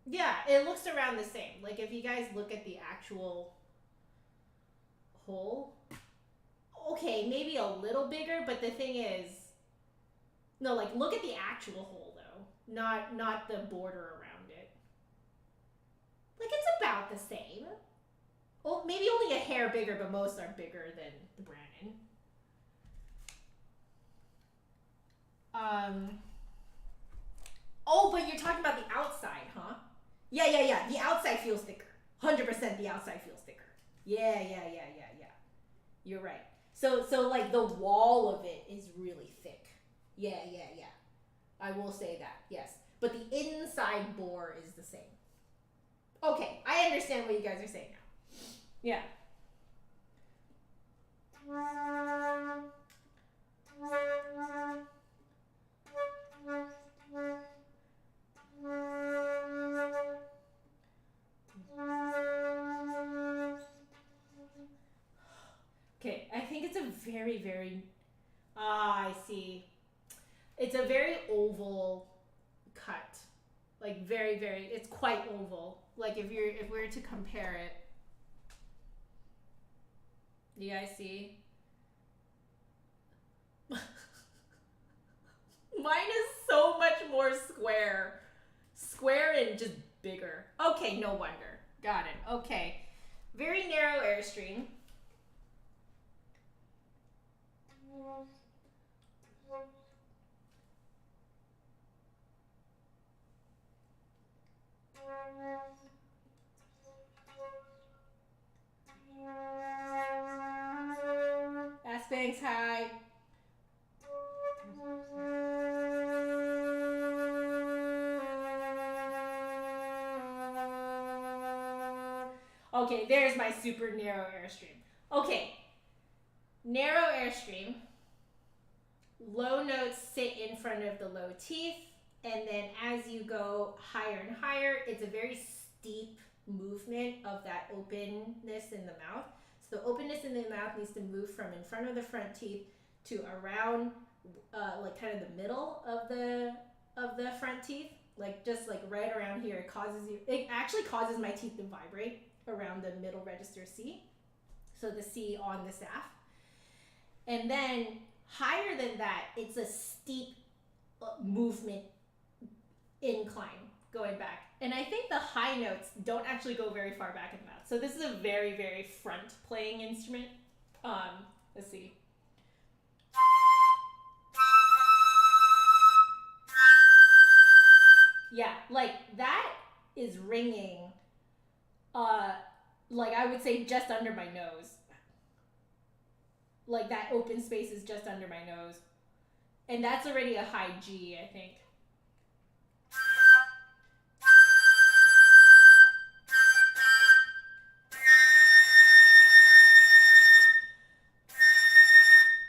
Yeah, it looks around the same. Like if you guys look at the actual hole, okay, maybe a little bigger, but the thing is, no, like look at the actual hole though, not the border around it. Like it's about the same. Well, maybe only a hair bigger, but most are bigger than the Brannon. Oh, but you're talking about the outside, huh? Yeah. The outside feels thicker. 100% the outside feels thicker. Yeah. You're right. So like the wall of it is really thick. Yeah. I will say that, yes. But the inside bore is the same. Okay, I understand what you guys are saying now. Yeah. Okay, I think it's a very, I see. It's a very oval cut. Like very, it's quite oval. Like if we were to compare it. Do you guys see? Mine is so much more square. Square and just bigger. Okay, no wonder. Got it. Okay. Very narrow airstream. Bass banks high. Okay, there's my super narrow airstream. Okay, narrow airstream. Low notes sit in front of the low teeth, and then as you go higher and higher, it's a very steep movement of that openness in the mouth. So the openness in the mouth needs to move from in front of the front teeth to around like kind of the middle of the front teeth, like just like right around here. It actually causes my teeth to vibrate around the middle register C, so the C on the staff. And then higher than that, it's a steep movement incline going back. And I think the high notes don't actually go very far back in the mouth. So this is a very front playing instrument. Let's see. Yeah, like that is ringing, like I would say just under my nose. Like that open space is just under my nose. And that's already a high G, I think.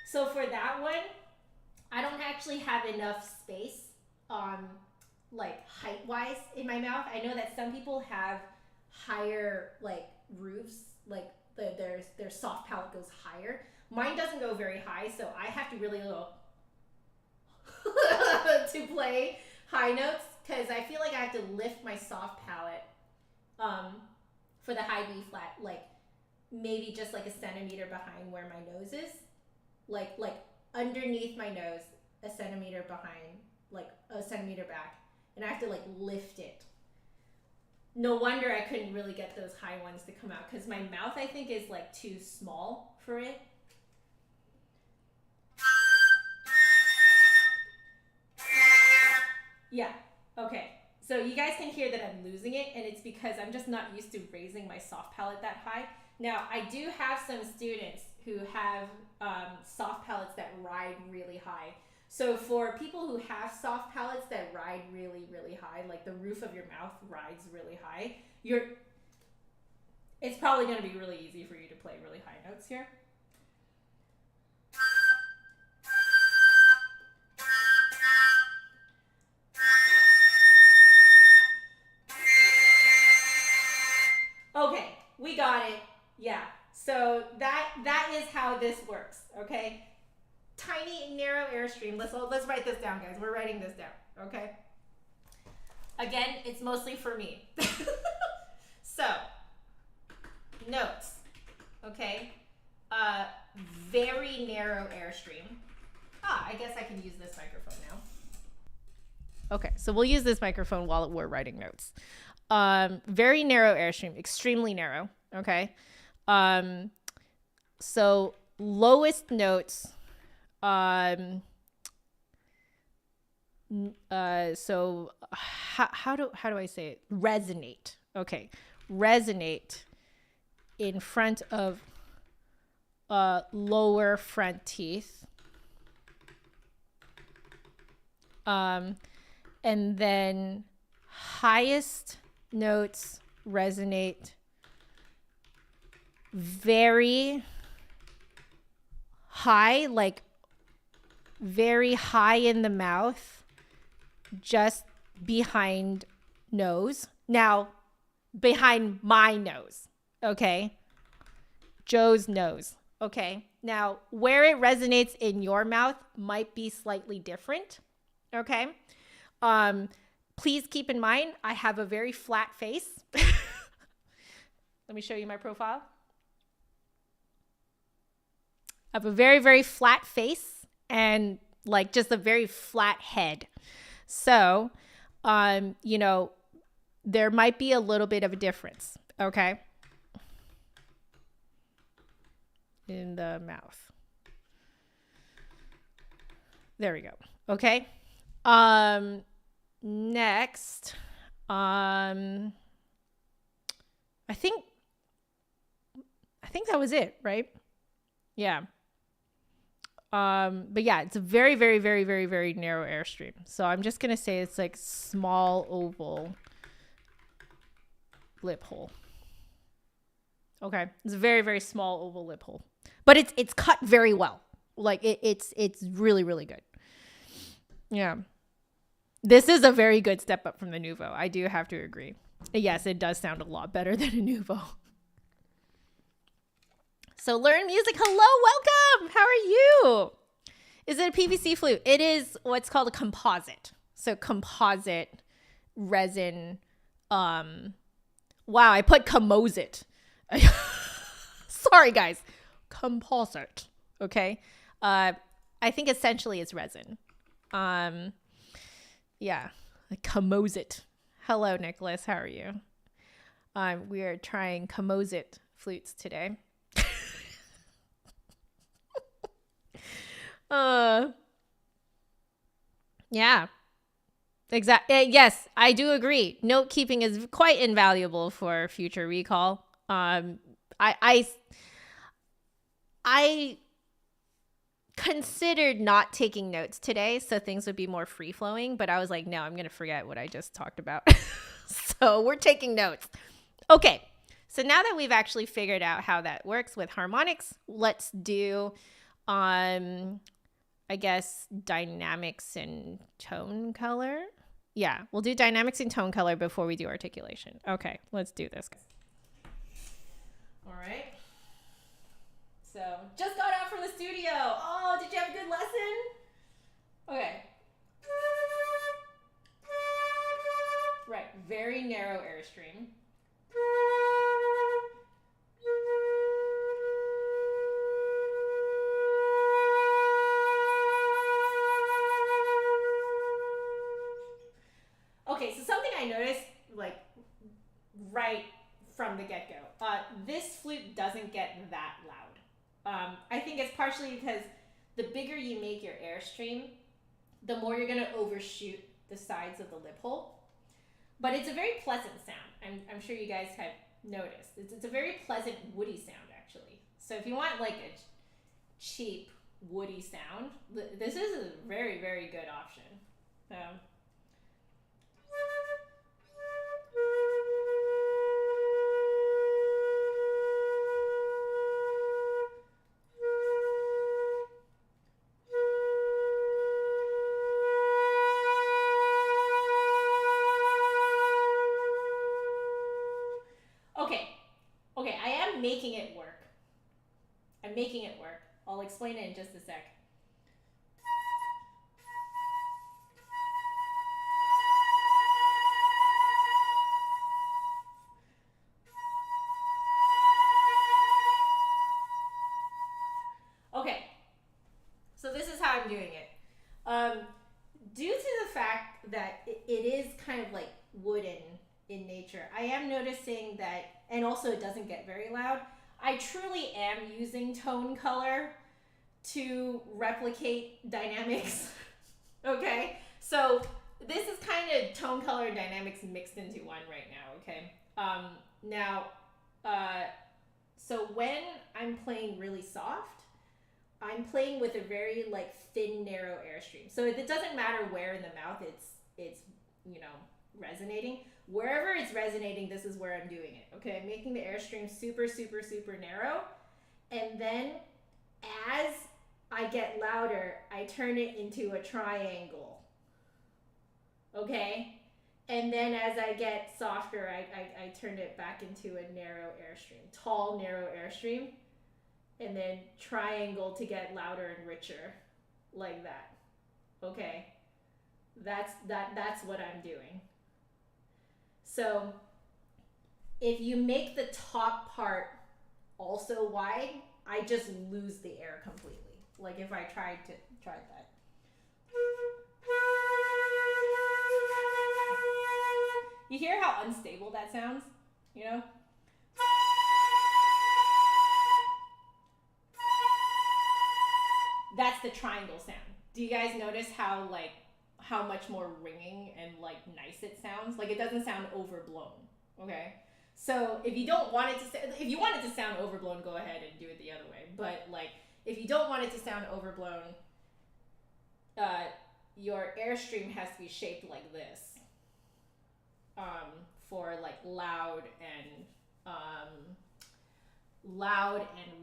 So for that one, I don't actually have enough space, like height-wise in my mouth. I know that some people have higher like roofs, like their soft palate goes higher. Mine doesn't go very high, so I have to really go to play high notes, because I feel like I have to lift my soft palate for the high B flat, like maybe just like a centimeter behind where my nose is, like underneath my nose, a centimeter behind, like a centimeter back, and I have to like lift it. No wonder I couldn't really get those high ones to come out, because my mouth, I think, is like too small for it. Yeah, okay. So you guys can hear that I'm losing it, and it's because I'm just not used to raising my soft palate that high. Now, I do have some students who have soft palates that ride really high. So for people who have soft palates that ride really high, like the roof of your mouth rides really high, it's probably going to be really easy for you to play really high notes here. Okay, we got it. Yeah. So that is how this works, okay? Tiny narrow airstream. Let's write this down, guys. We're writing this down, okay? Again, it's mostly for me. So, notes, okay? Very narrow airstream. I guess I can use this microphone now. Okay, so we'll use this microphone while we're writing notes. Very narrow airstream, extremely narrow, okay? So lowest notes, so how do I say it? Resonate. Okay. Resonate in front of lower front teeth. And then highest notes resonate very high, like very high in the mouth, just behind nose. Now, behind my nose, okay? Joe's nose, okay? Now, where it resonates in your mouth might be slightly different, okay? Please keep in mind, I have a very flat face. Let me show you my profile. I have a very, very flat face and like just a very flat head. So, you know, there might be a little bit of a difference, okay? In the mouth. There we go. Okay. Next, I think that was it, right? Yeah. But yeah, it's a very, very, very, very, very narrow airstream. So I'm just going to say it's like small oval lip hole. Okay. It's a very, very small oval lip hole, but it's cut very well. Like it's really, really good. Yeah. This is a very good step up from the Nuvo. I do have to agree. Yes, it does sound a lot better than a Nuvo. So Learn Music, hello, welcome. How are you? Is it a PVC flute? It is what's called a composite. So composite resin. Wow, I put composite. Sorry, guys. Composite. Okay. I think essentially it's resin. Yeah, like composite. Hello, Nicholas. How are you? We are trying composite flutes today. Yeah, exactly. Yes, I do agree. Note keeping is quite invaluable for future recall. I considered not taking notes today so things would be more free flowing, but I was like, no, I'm gonna forget what I just talked about. So we're taking notes. Okay, so now that we've actually figured out how that works with harmonics, let's do I guess dynamics and tone color. Yeah, we'll do dynamics and tone color before we do articulation. Okay, let's do this. All right. So, just got out from the studio. Oh, did you have a good lesson? Okay. Right, very narrow airstream. Okay, so something I noticed, like, right from the get-go, this flute doesn't get that loud. I think it's partially because the bigger you make your airstream, the more you're going to overshoot the sides of the lip hole. But it's a very pleasant sound. I'm sure you guys have noticed. It's a very pleasant woody sound, actually. So if you want like a cheap woody sound, this is a very, very good option. Okay, I am making it work. I'm making it work. I'll explain it in just a sec. I'm doing it. Due to the fact that it is kind of like wooden in nature, I am noticing that, and also it doesn't get very loud. I truly am using tone color to replicate dynamics. Okay, so this is kind of tone color and dynamics mixed into one right now. Okay, so when I'm playing really soft, I'm playing with a very like thin, narrow airstream. So it doesn't matter where in the mouth it's resonating. Wherever it's resonating, this is where I'm doing it. Okay, I'm making the airstream super, super, super narrow, and then as I get louder, I turn it into a triangle. Okay, and then as I get softer, I turn it back into a narrow airstream, tall, narrow airstream, and then triangle to get louder and richer, like that. Okay, that's what I'm doing. So if you make the top part also wide, I just lose the air completely. Like if I tried that. You hear how unstable that sounds? You know? That's the triangle sound. Do you guys notice how much more ringing and like nice it sounds? Like it doesn't sound overblown. Okay? So if you don't want it to, if you want it to sound overblown, go ahead and do it the other way. But like if you don't want it to sound overblown, your airstream has to be shaped like this, for like loud and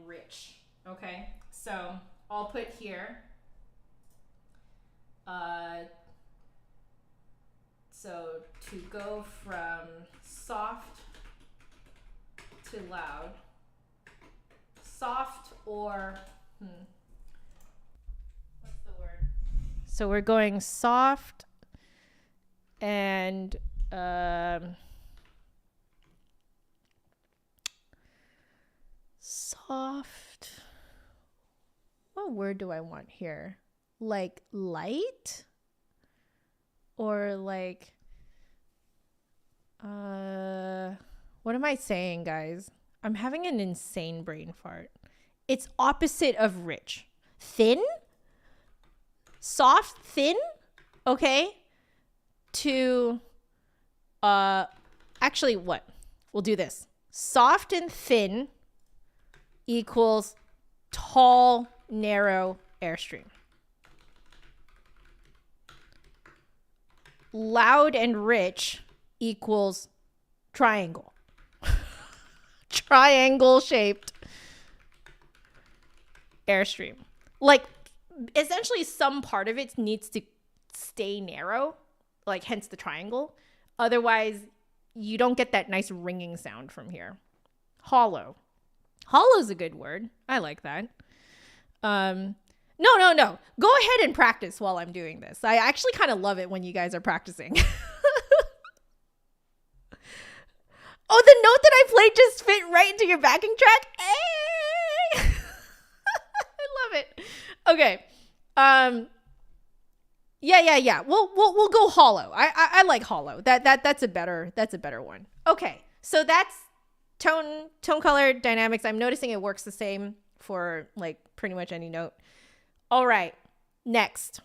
rich. Okay, so I'll put here. So to go from soft to loud, soft or what's the word? So we're going soft and soft. What word do I want here? Like light? Or like what am I saying, guys? I'm having an insane brain fart. It's opposite of rich. Thin? Soft, thin? Okay? To actually what? We'll do this. Soft and thin equals tall, narrow airstream. Loud and rich equals triangle. Triangle shaped airstream. Like essentially some part of it needs to stay narrow, like hence the triangle. Otherwise you don't get that nice ringing sound from here. Hollow. Hollow is a good word. I like that. No. Go ahead and practice while I'm doing this. I actually kind of love it when you guys are practicing. Oh, the note that I played just fit right into your backing track. Hey! I love it. Okay. Yeah. We'll go hollow. I like hollow. That's a better one. Okay. So that's tone color dynamics. I'm noticing it works the same for like pretty much any note. All right. Next.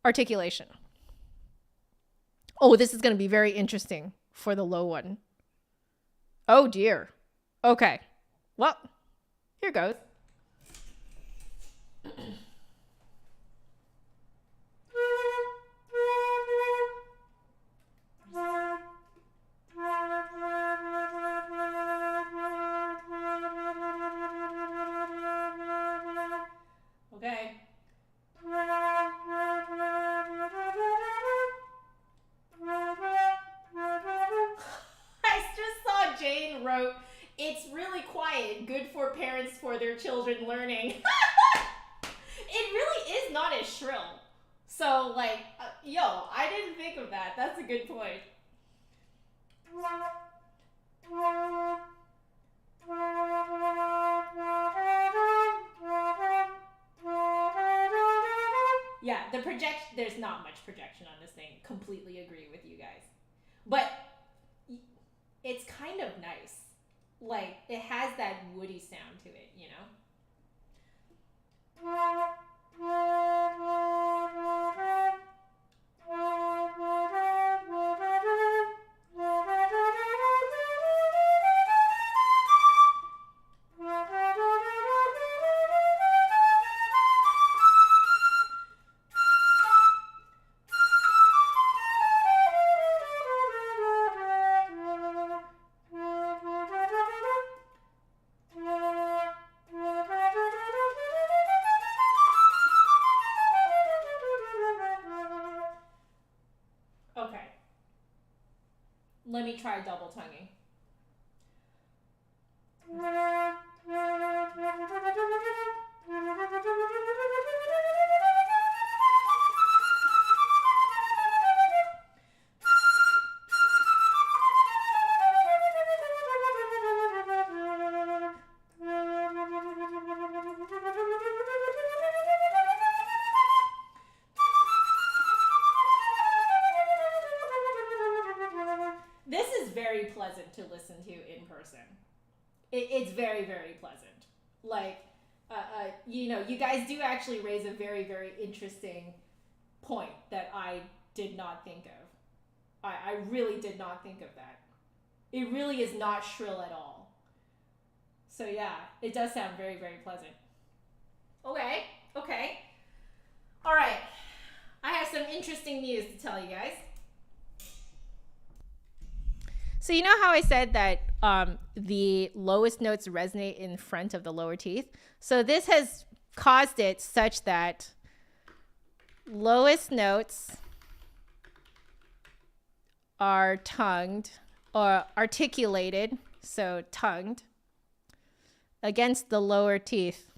Articulation. Oh, this is going to be very interesting for the low one. Oh dear. Okay. Well, here goes. Okay. I just saw Jane wrote, "It's really quiet, good for parents for their children learning." It really is not as shrill. So like, I didn't think of that. That's a good point. Yeah, the projection, there's not much projection on this thing. Completely agree with you guys. But it's kind of nice. Like, it has that woody sound to it, you know? Okay. Let me try double tonguing. This is very pleasant to listen to in person. It's very, very pleasant. Like, you know, you guys do actually raise a very, very interesting point that I did not think of. I really did not think of that. It really is not shrill at all. So yeah, it does sound very, very pleasant. Okay, okay. All right. I have some interesting news to tell you guys. So you know how I said that the lowest notes resonate in front of the lower teeth? So this has caused it such that lowest notes are tongued or articulated, so tongued, against the lower teeth.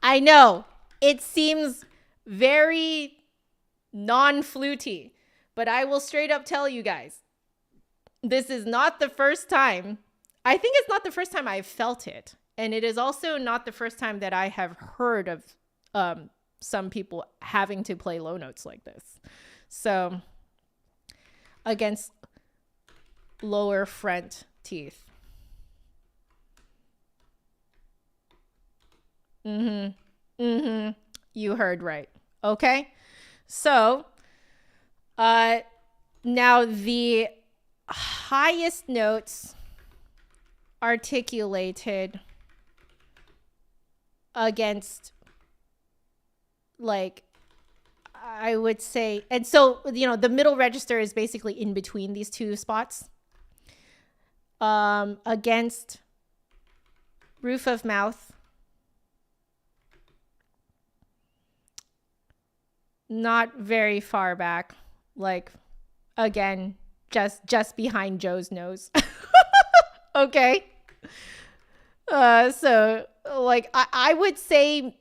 I know, it seems very non-flutey. But I will straight up tell you guys, this is not the first time. I think it's not the first time I've felt it. And it is also not the first time that I have heard of some people having to play low notes like this. So, against lower front teeth. You heard right. Okay? So, now the highest notes articulated against, like, I would say, and so, you know, the middle register is basically in between these two spots, against roof of mouth, not very far back. Like, again, just behind Joe's nose. Okay. So, like, I would say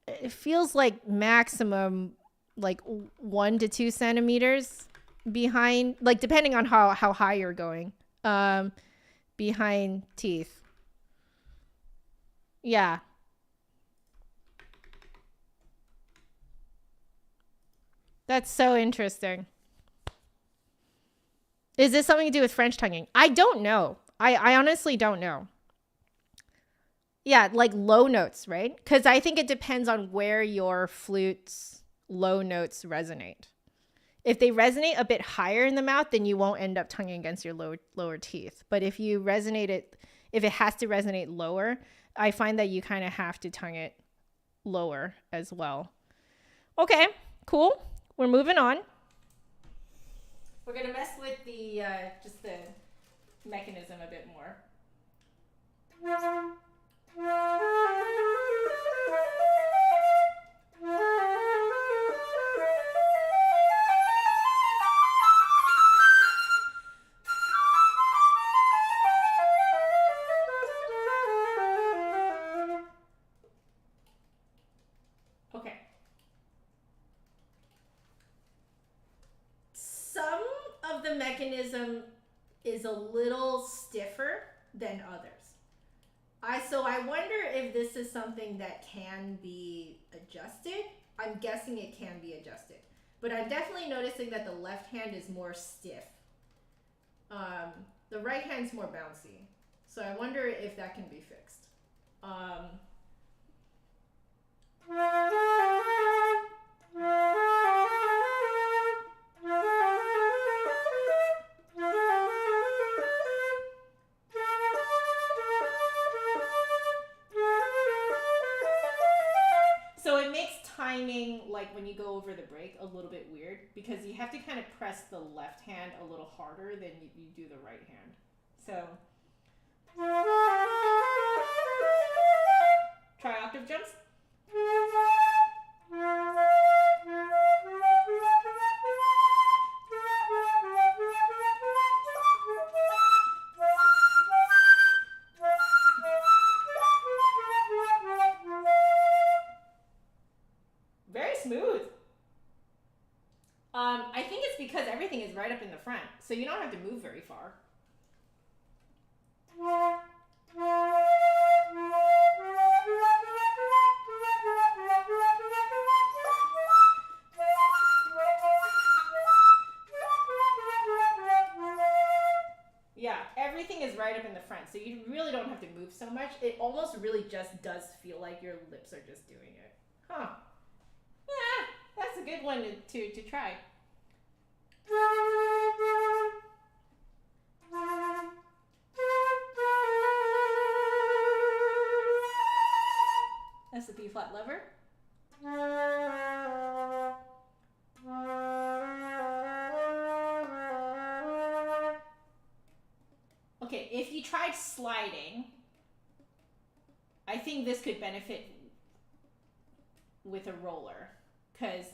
it feels like maximum like 1 to 2 centimeters behind, like, depending on how high you're going, behind teeth. Yeah. That's so interesting. Is this something to do with French tonguing? I don't know. I honestly don't know. Yeah, like low notes, right? Because I think it depends on where your flute's low notes resonate. If they resonate a bit higher in the mouth, then you won't end up tonguing against your lower teeth. But if you resonate it, if it has to resonate lower, I find that you kind of have to tongue it lower as well. Okay, cool. We're moving on. We're going to mess with the just the mechanism a bit more. Okay. Some of the mechanism is a little stiffer than others. So I wonder if this is something that can be adjusted. I'm guessing it can be adjusted, but I'm definitely noticing that the left hand is more stiff. The right hand's more bouncy. So I wonder if that can be fixed. So it makes timing, like when you go over the break, a little bit weird because you have to kind of press the left hand a little harder than you do the right hand. So try octave jumps. Very smooth. I think it's because everything is right up in the front, so you don't have to move very far. Yeah, everything is right up in the front, so you really don't have to move so much. It almost really just does feel like your lips are just doing it. Huh. Yeah, that's a good one to try. That's the B flat lever. Okay, if you tried sliding, I think this could benefit with a roller because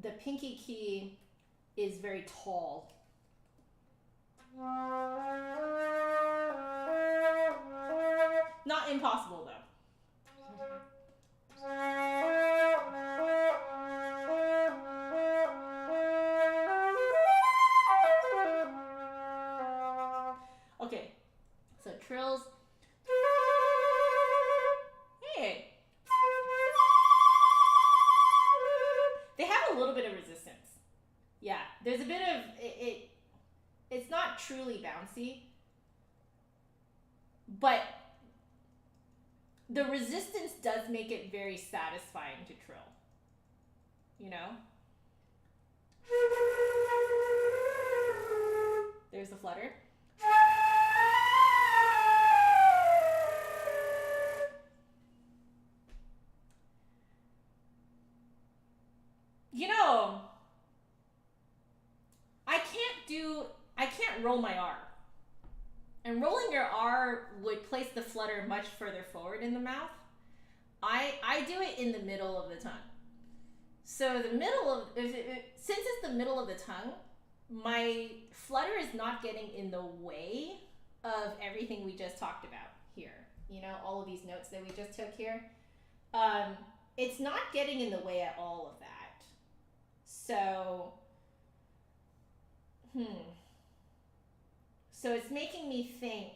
the pinky key is very tall. Not impossible though. Okay, so trills. Hey. They have a little bit of resistance. Yeah, there's a bit of it. It's not truly bouncy, but the resistance does make it very satisfying to trill. You know? There's the flutter. You know, I can't roll my R. And rolling your R would place the flutter much further forward in the mouth. I do it in the middle of the tongue. So since it's the middle of the tongue, my flutter is not getting in the way of everything we just talked about here. You know, all of these notes that we just took here. It's not getting in the way at all of that. So, So it's making me think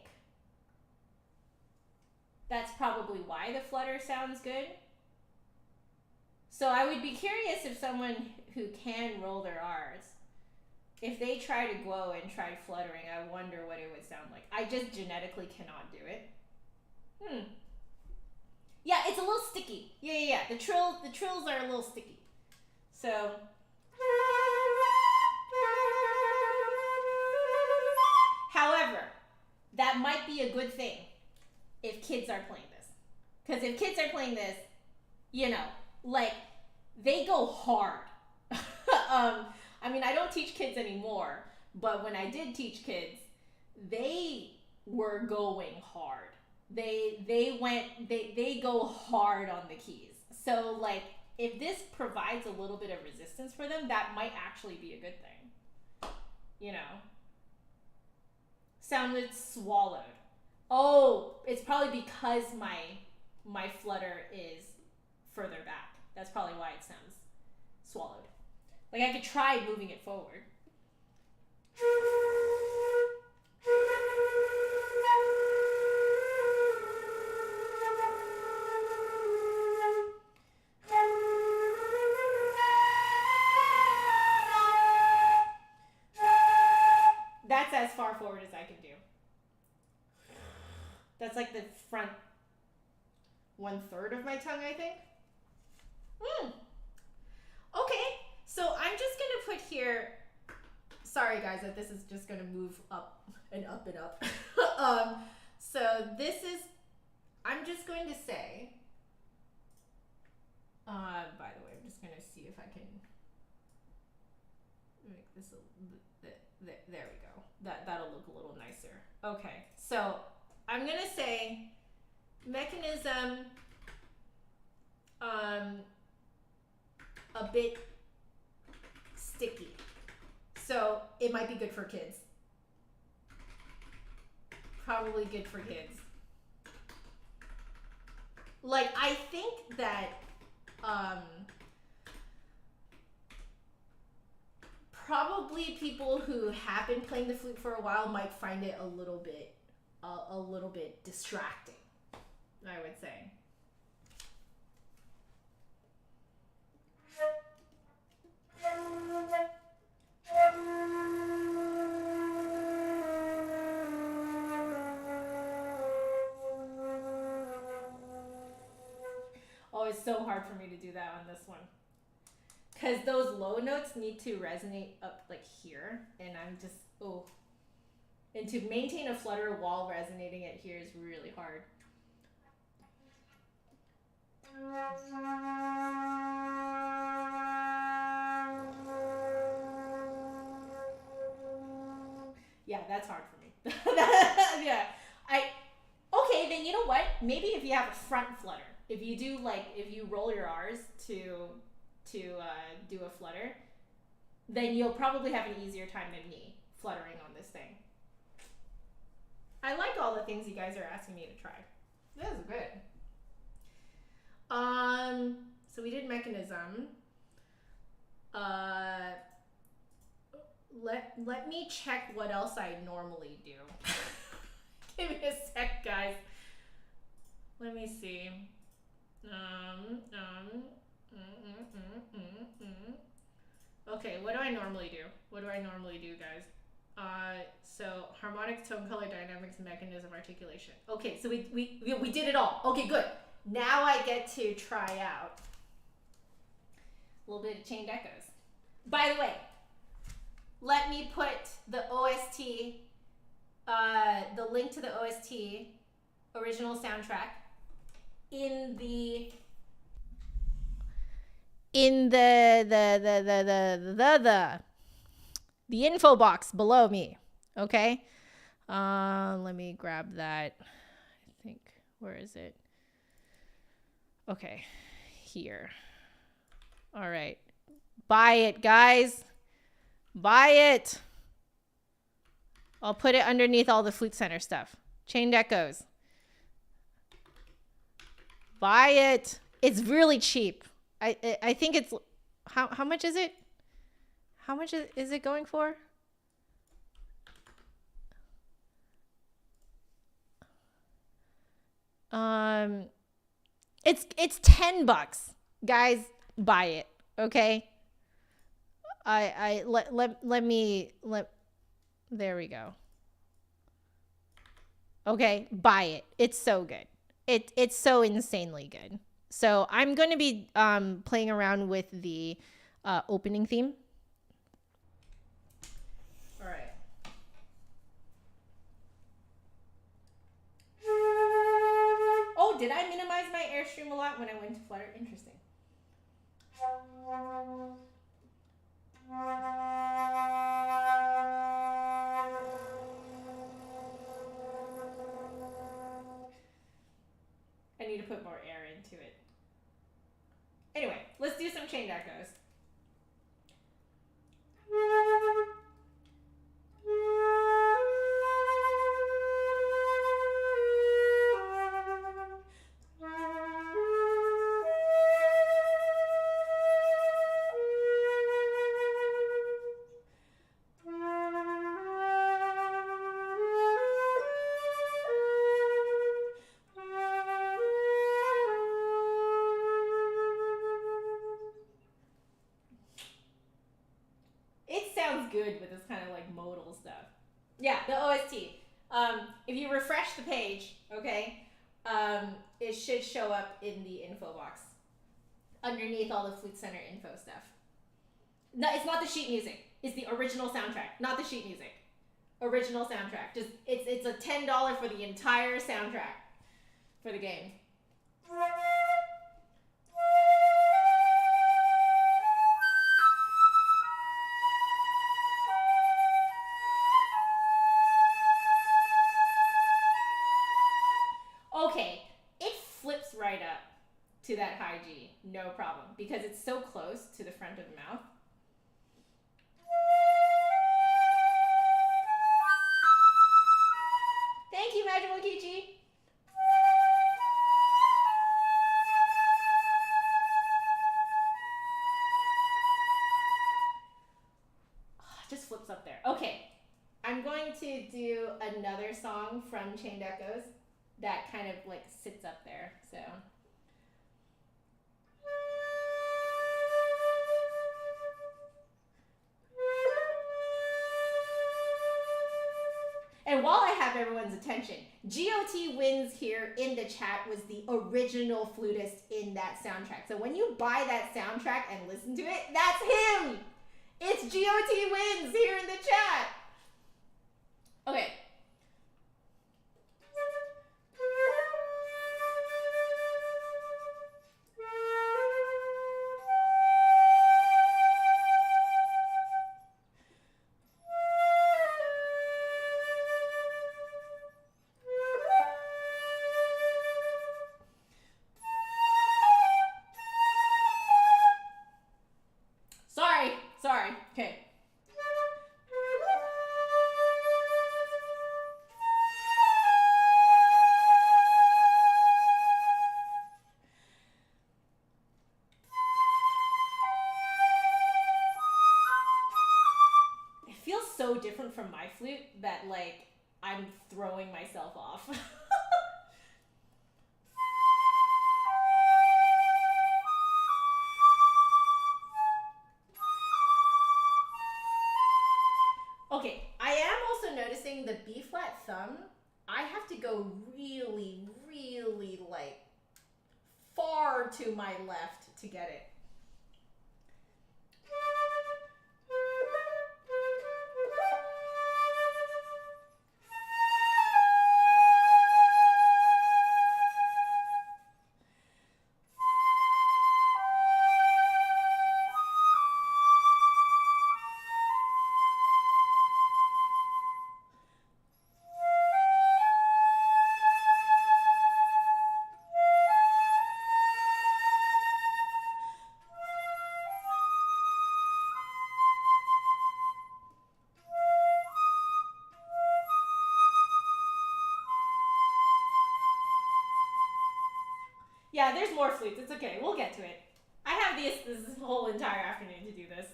that's probably why the flutter sounds good. So I would be curious if someone who can roll their R's, if they try to Guo and tried fluttering, I wonder what it would sound like. I just genetically cannot do it. Yeah, it's a little sticky. Yeah. The trills are a little sticky. So however, that might be a good thing if kids are playing this. Because if kids are playing this, you know, like, they go hard. I mean, I don't teach kids anymore, but when I did teach kids, they were going hard. They go hard on the keys. So, like, if this provides a little bit of resistance for them, that might actually be a good thing. You know? Sounded swallowed. Oh, it's probably because my flutter is further back. That's probably why it sounds swallowed. Like, I could try moving it forward. forward as I can do. That's like the front 1/3 of my tongue, I think. Okay, so I'm just gonna put here, sorry guys that this is just gonna move up and up and up. So this is, I'm just going to say, by the way, I'm just gonna see if I can make this, there we go. That'll look a little nicer. Okay, so I'm gonna say mechanism, a bit sticky. So it might be good for kids. Probably good for kids. Like, I think that probably people who have been playing the flute for a while might find it a little bit distracting, I would say. Oh, it's so hard for me to do that on this one. Because those low notes need to resonate up like here. And I'm just, oh. And to maintain a flutter while resonating it here is really hard. Yeah, that's hard for me. Yeah. Okay, then you know what? Maybe if you have a front flutter, if you do like, if you roll your R's to do a flutter, then you'll probably have an easier time than me fluttering on this thing. I like all the things you guys are asking me to try. This is good. So we did mechanism. Let me check what else I normally do. Give me a sec, guys. Let me see. Okay, what do I normally do? What do I normally do, guys? So harmonics, tone color, dynamics, mechanism, articulation. Okay, so we did it all. Okay, good. Now I get to try out a little bit of chained echoes. By the way, let me put the OST, the link to the OST original soundtrack in the info box below me. Okay. Let me grab that. I think, where is it? Okay, here. All right. Buy it, guys. Buy it. I'll put it underneath all the Flute Center stuff. Chained echoes. Buy it. It's really cheap. I think it's, how much is it? How much is it going for? It's $10, guys. Buy it, okay? There we go. Okay, buy it. It's so good. It's so insanely good. So I'm going to be playing around with the opening theme. All right. Oh, did I minimize my Airstream a lot when I went to Flutter? Interesting. I need to put more air into it. Anyway, let's do some chained echoes. Yeah, the OST. If you refresh the page, okay, it should show up in the info box underneath all the Flute Center info stuff. No, it's not the sheet music. It's the original soundtrack, not the sheet music. Original soundtrack. Just it's a $10 for the entire soundtrack for the game. Okay, it flips right up to that high G, no problem, because it's so close to the front of the mouth. Thank you, Magical Kichi. Just flips up there. Okay, I'm going to do another song from Chained Echoes that kind of like sits up there. So. And while I have everyone's attention, GOT Wins here in the chat was the original flutist in that soundtrack. So when you buy that soundtrack and listen to it, that's him! It's GOT Wins here in the chat! Okay. Sorry. Okay. It feels so different from my flute that like I'm throwing myself off. Okay, I am also noticing the B flat thumb. I have to go really, really like far to my left to get it. Yeah, there's more flutes. It's okay. We'll get to it. I have this whole entire afternoon to do this.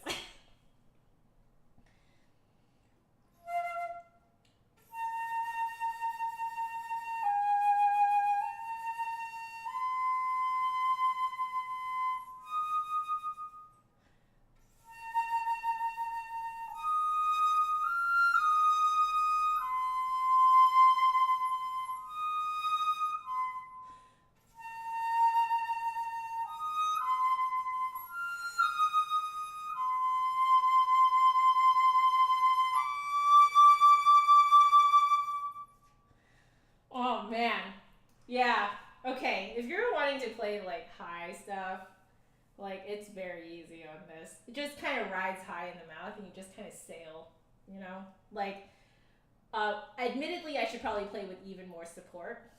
Oh man. Yeah. Okay. If you're wanting to play like high stuff, like it's very easy on this. It just kind of rides high in the mouth and you just kind of sail, you know? Like, admittedly, I should probably play with even more support.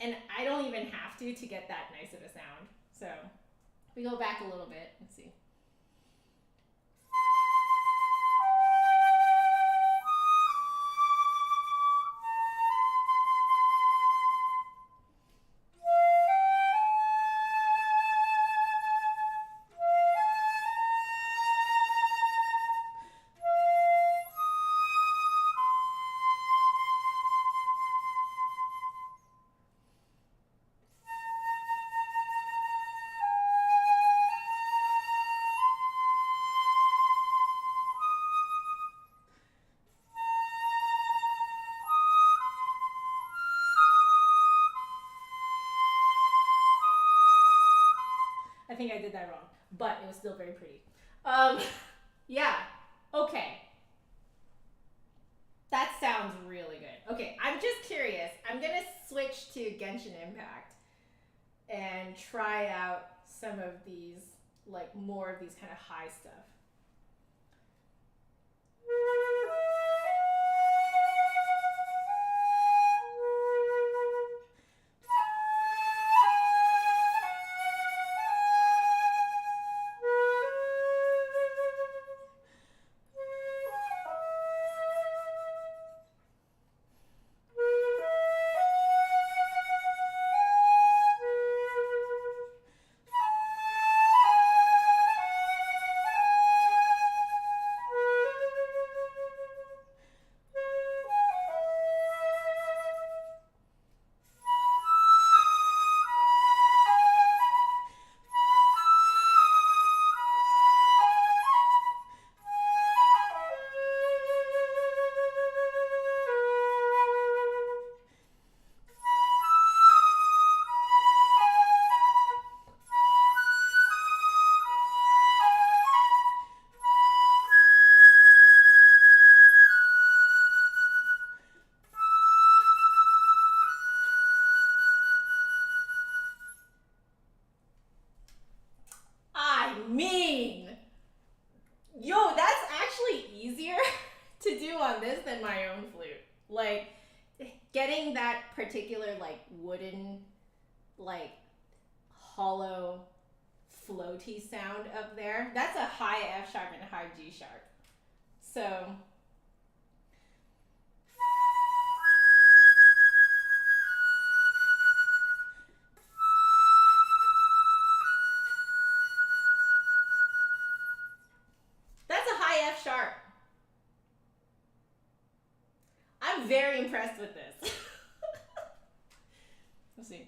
And I don't even have to get that nice of a sound. So, we go back a little bit. Let's see. think I did that wrong, but it was still very pretty. Yeah. Okay. That sounds really good. Okay, I'm just curious. I'm gonna switch to Genshin Impact and try out some of these, like more of these kind of high stuff. Yo, that's actually easier to do on this than my own flute. Like, getting that particular, like, wooden, like, hollow, floaty sound up there, that's a high F sharp and a high G sharp. So... that's a high F sharp. I'm very impressed with this. Let's see.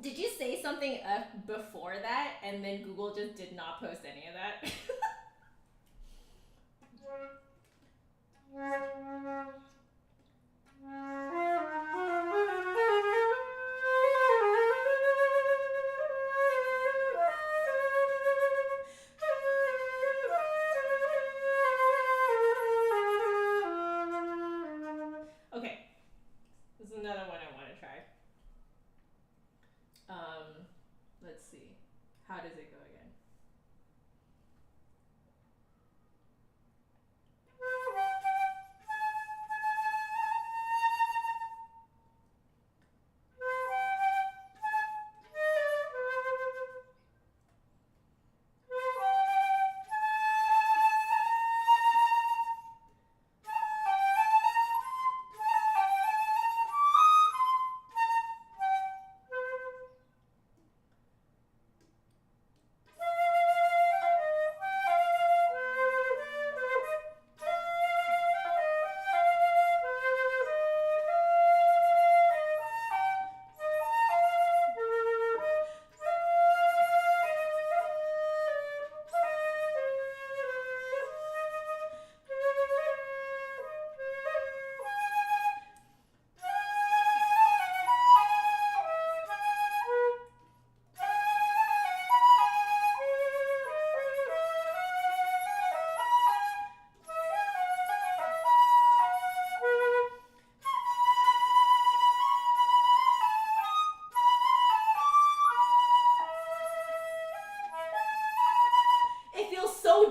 Did you say something before that and then Google just did not post any of that? Okay, this is another one I want to try. Let's see. How does it go again?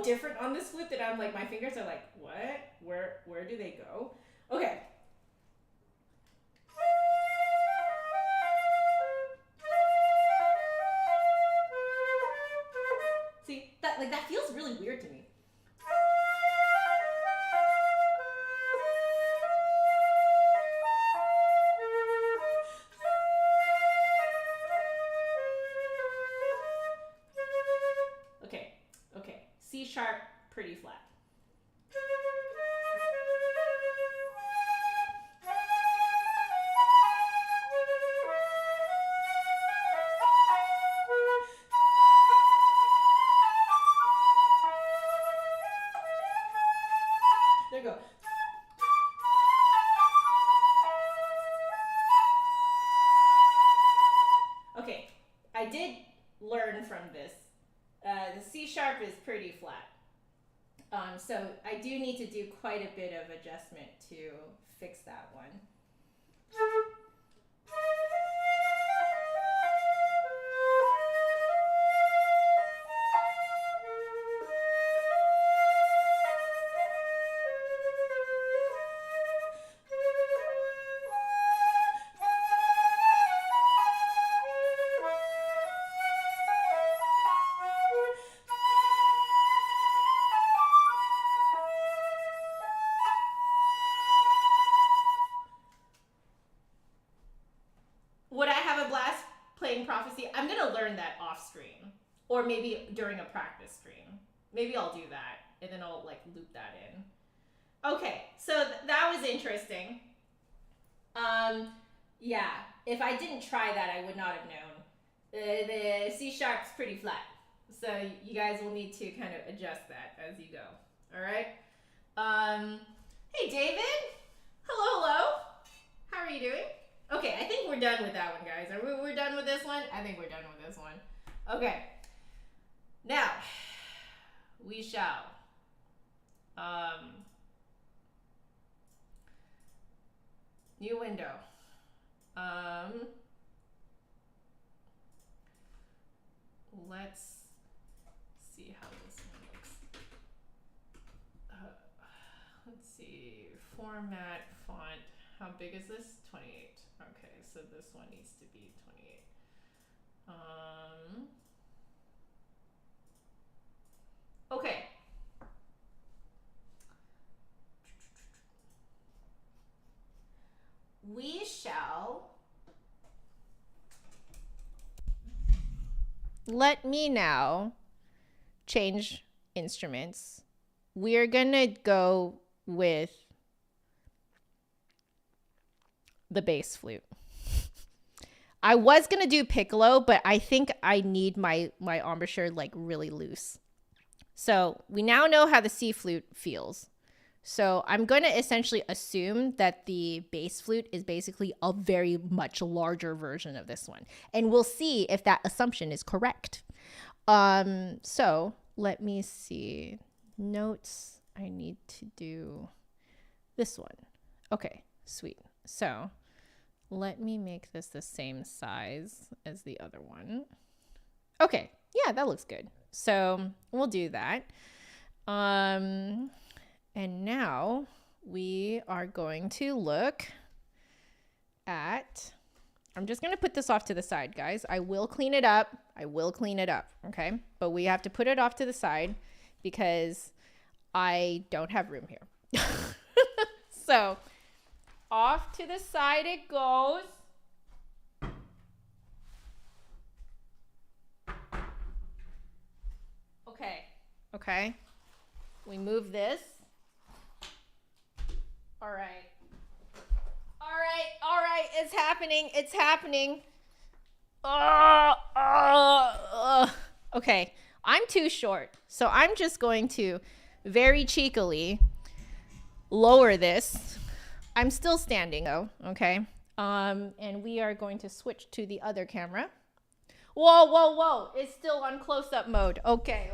so different on this flute that I'm like, my fingers are like, what? Where do they go? Okay. See, that feels really weird to me. Okay. C sharp, pretty flat. There you go. Okay, I did learn from this. The C sharp is pretty flat. So I do need to do quite a bit of adjustment to fix that one. Would I have a blast playing Prophecy? I'm gonna learn that off stream, or maybe during a practice stream. Maybe I'll do that, and then I'll like loop that in. Okay, so that was interesting. Yeah, if I didn't try that, I would not have known. The C sharp's pretty flat, so you guys will need to kind of adjust that as you go. All right. Hey David. Hello. How are you doing? Okay, I think we're done with that one, guys. We're done with this one? I think we're done with this one. Okay. Now, we shall new window. Let's see how this one looks. Let's see, format, font. How big is this? 28. Okay, so this one needs to be 28. Okay. We shall let me now change instruments. We're gonna go with the bass flute. I was gonna do piccolo, but I think I need my embouchure like really loose. So we now know how the C flute feels. So I'm going to essentially assume that the bass flute is basically a very much larger version of this one. And we'll see if that assumption is correct. So let me see. Notes, I need to do this one. Okay, sweet. So let me make this the same size as the other one. Okay, yeah, that looks good. So we'll do that. And now we are going to look at, I'm just going to put this off to the side, guys. I will clean it up. Okay? But we have to put it off to the side because I don't have room here. So off to the side it goes. Okay. We move this. All right. It's happening. Okay. I'm too short. So I'm just going to very cheekily lower this. I'm still standing though. Okay. And we are going to switch to the other camera. Whoa. It's still on close-up mode. Okay.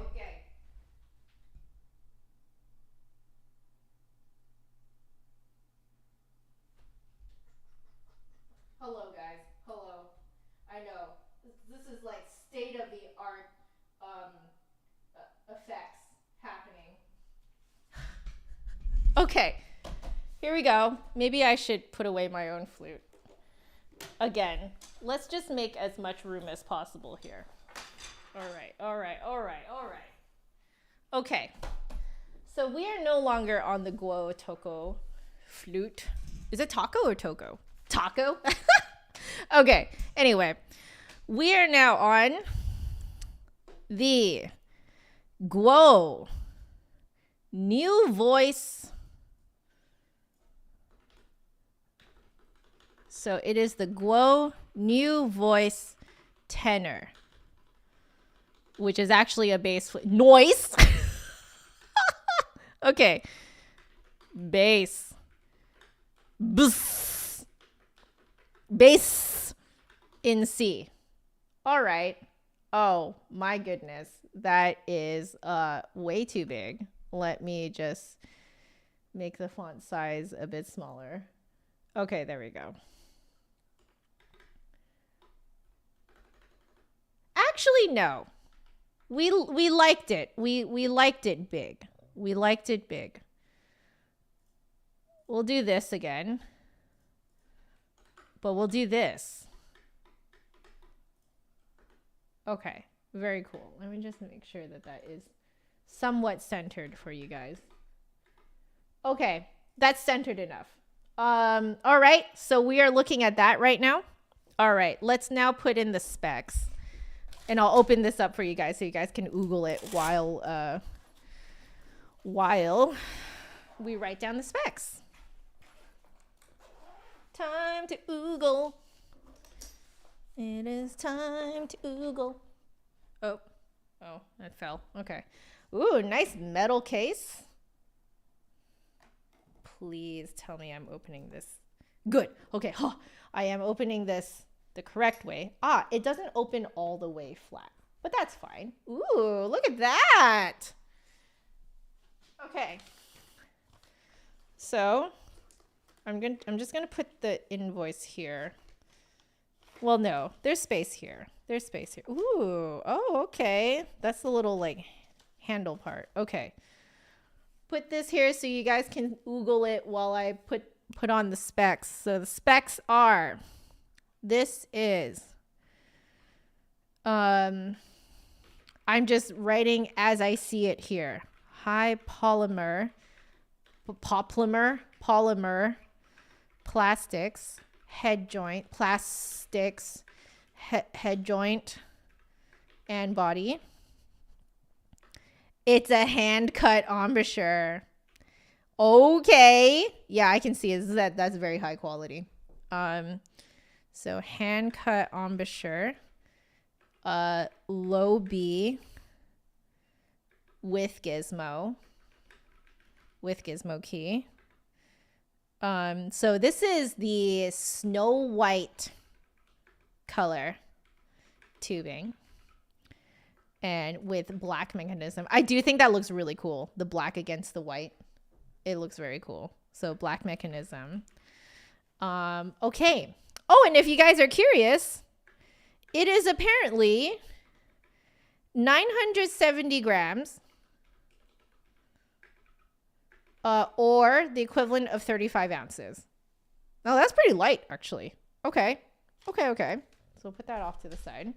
Hello, guys. Hello. I know. This is like state-of-the-art effects happening. Okay, here we go. Maybe I should put away my own flute. Again, let's just make as much room as possible here. All right, all right, all right, all right. Okay, so we are no longer on the Guo Toko flute. Is it taco or toko? Taco? Okay, anyway, we are now on the Guo New Voice. So it is the Guo New Voice Tenor, which is actually a bass noise. Okay, bass, bass in C. All right. Oh my goodness, that is way too big. Let me just make the font size a bit smaller. Okay, there we go. Actually, no. We liked it. We liked it big. We liked it big. We'll do this again. But we'll do this. Okay, very cool. Let me just make sure that that is somewhat centered for you guys. Okay, that's centered enough. All right, so we are looking at that right now. All right, let's now put in the specs. And I'll open this up for you guys so you guys can oogle it while we write down the specs. Time to oogle. It is time to oogle. Oh, that fell. Okay. Ooh, nice metal case. Please tell me I'm opening this. Good. Okay. Oh, I am opening this the correct way. Ah, it doesn't open all the way flat, but that's fine. Ooh, look at that. Okay. So I'm just gonna put the invoice here. Well, no, there's space here. There's space here. Ooh, oh, okay. That's the little like handle part. Okay. Put this here so you guys can oogle it while I put on the specs. So the specs are, this is, I'm just writing as I see it here. High polymer, plastics, head joint, head joint and body. It's a hand cut embouchure. Okay. Yeah, I can see that's very high quality. So hand cut embouchure, low B with gizmo key. So this is the Snow White color tubing and with black mechanism. I do think that looks really cool. The black against the white. It looks very cool. So black mechanism. Okay. Oh, and if you guys are curious, it is apparently 970 grams or the equivalent of 35 ounces. Oh, that's pretty light, actually. Okay. Okay. So we'll put that off to the side.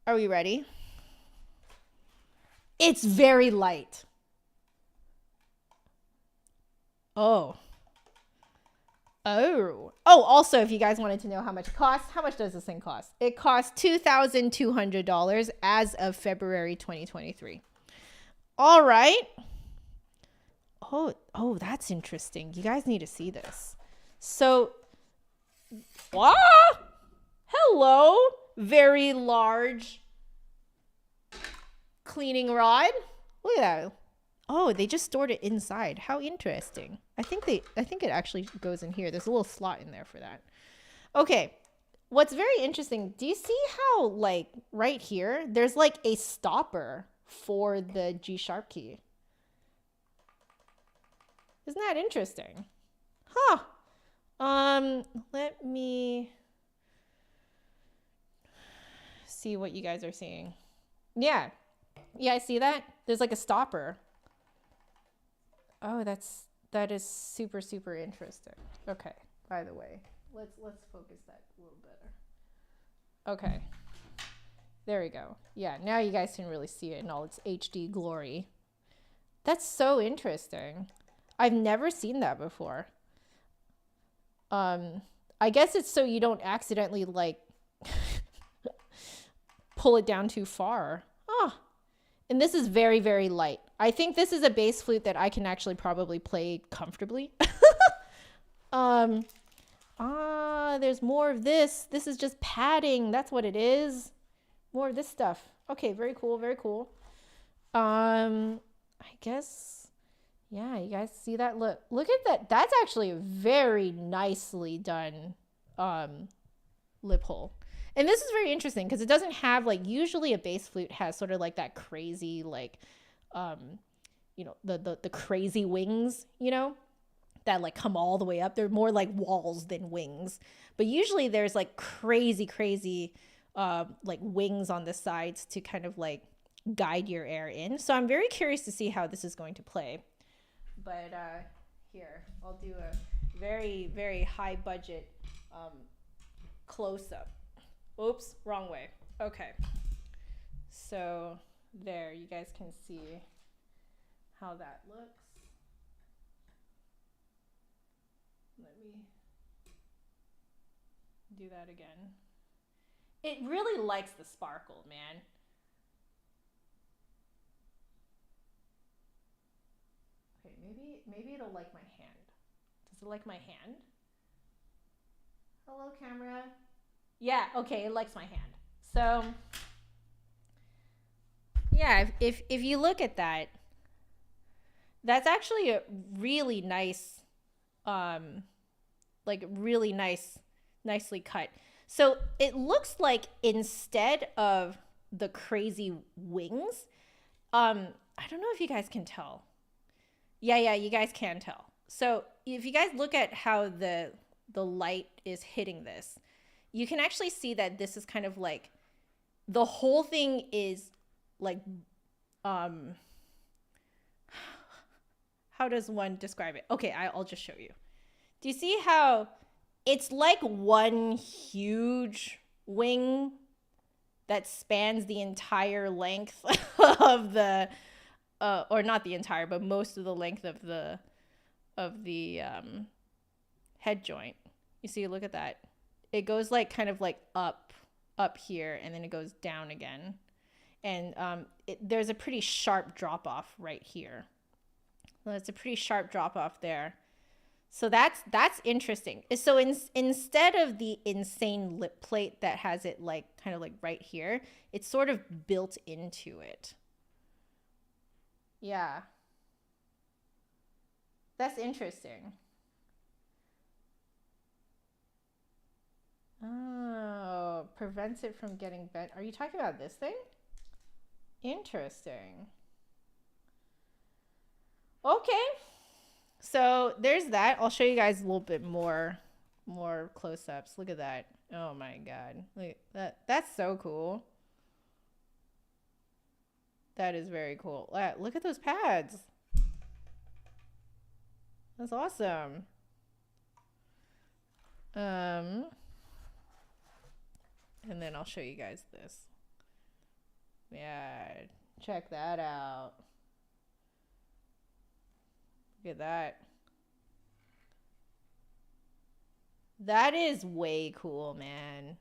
Are we ready? It's very light. Oh, also, if you guys wanted to know how much it costs, how much does this thing cost? It costs $2,200 as of February 2023. All right. Oh, that's interesting. You guys need to see this. So, hello, very large cleaning rod. Look at that. Oh, they just stored it inside. How interesting. I think it actually goes in here. There's a little slot in there for that. Okay. What's very interesting, do you see how like right here, there's like a stopper for the G sharp key? Isn't that interesting? Huh. Let me see what you guys are seeing. Yeah, I see that. There's like a stopper. Oh, that is super, super interesting. Okay, by the way, let's focus that a little better. Okay, there we go. Yeah, now you guys can really see it in all its HD glory. That's so interesting. I've never seen that before. I guess it's so you don't accidentally like pull it down too far. Oh, and this is very, very light. I think this is a bass flute that I can actually probably play comfortably. There's more of this. This is just padding. That's what it is. More of this stuff. Okay, very cool, very cool. I guess, yeah, you guys see that? Look at that. That's actually a very nicely done lip hole. And this is very interesting because it doesn't have, like, usually a bass flute has sort of like that crazy, like, you know, the crazy wings, you know, that like come all the way up. They're more like walls than wings. But usually there's like crazy like wings on the sides to kind of like guide your air in. So I'm very curious to see how this is going to play. But here, I'll do a very, very high budget close up. Oops, wrong way. Okay. So there, you guys can see how that looks. Let me do that again. It really likes the sparkle, man. Okay, maybe it'll like my hand. Does it like my hand? Hello, camera. Yeah, okay, it likes my hand. So yeah, if you look at that, that's actually a really nice like really nicely cut. So it looks like instead of the crazy wings, I don't know if you guys can tell. Yeah, you guys can tell. So if you guys look at how the light is hitting this, you can actually see that this is kind of like the whole thing is like how does one describe it? Okay, I'll just show you. Do you see how it's like one huge wing that spans the entire length of the or not the entire, but most of the length of the head joint. You see, look at that. It goes like kind of like up here, and then it goes down again. And there's a pretty sharp drop off right here. Well, it's a pretty sharp drop off there. So that's interesting. So instead of the insane lip plate that has it like kind of like right here, it's sort of built into it. Yeah. That's interesting. Oh, prevents it from getting bent. Are you talking about this thing? Interesting. Okay. So there's that. I'll show you guys a little bit more close-ups. Look at that. Oh my God. Look at that. That's so cool. That is very cool. Look at those pads. That's awesome. And then I'll show you guys this. Yeah, check that out. Look at that. That is way cool, man.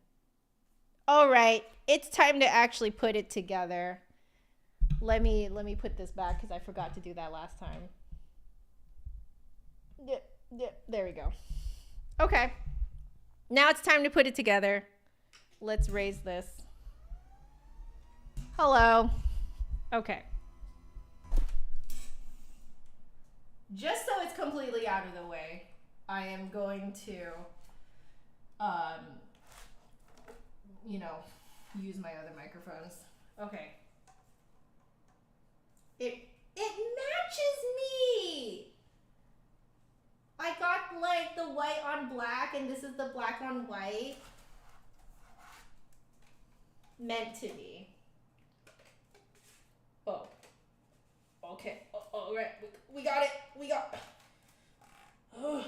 All right, it's time to actually put it together. Let me put this back because I forgot to do that last time. Yeah, there we go. Okay, now it's time to put it together. Let's raise this. Hello. Okay. Just so it's completely out of the way, I am going to, you know, use my other microphones. Okay. It matches me. I got like the white on black, and this is the black on white. Meant to be. Oh. Okay. All right. We got it. we got. Ugh.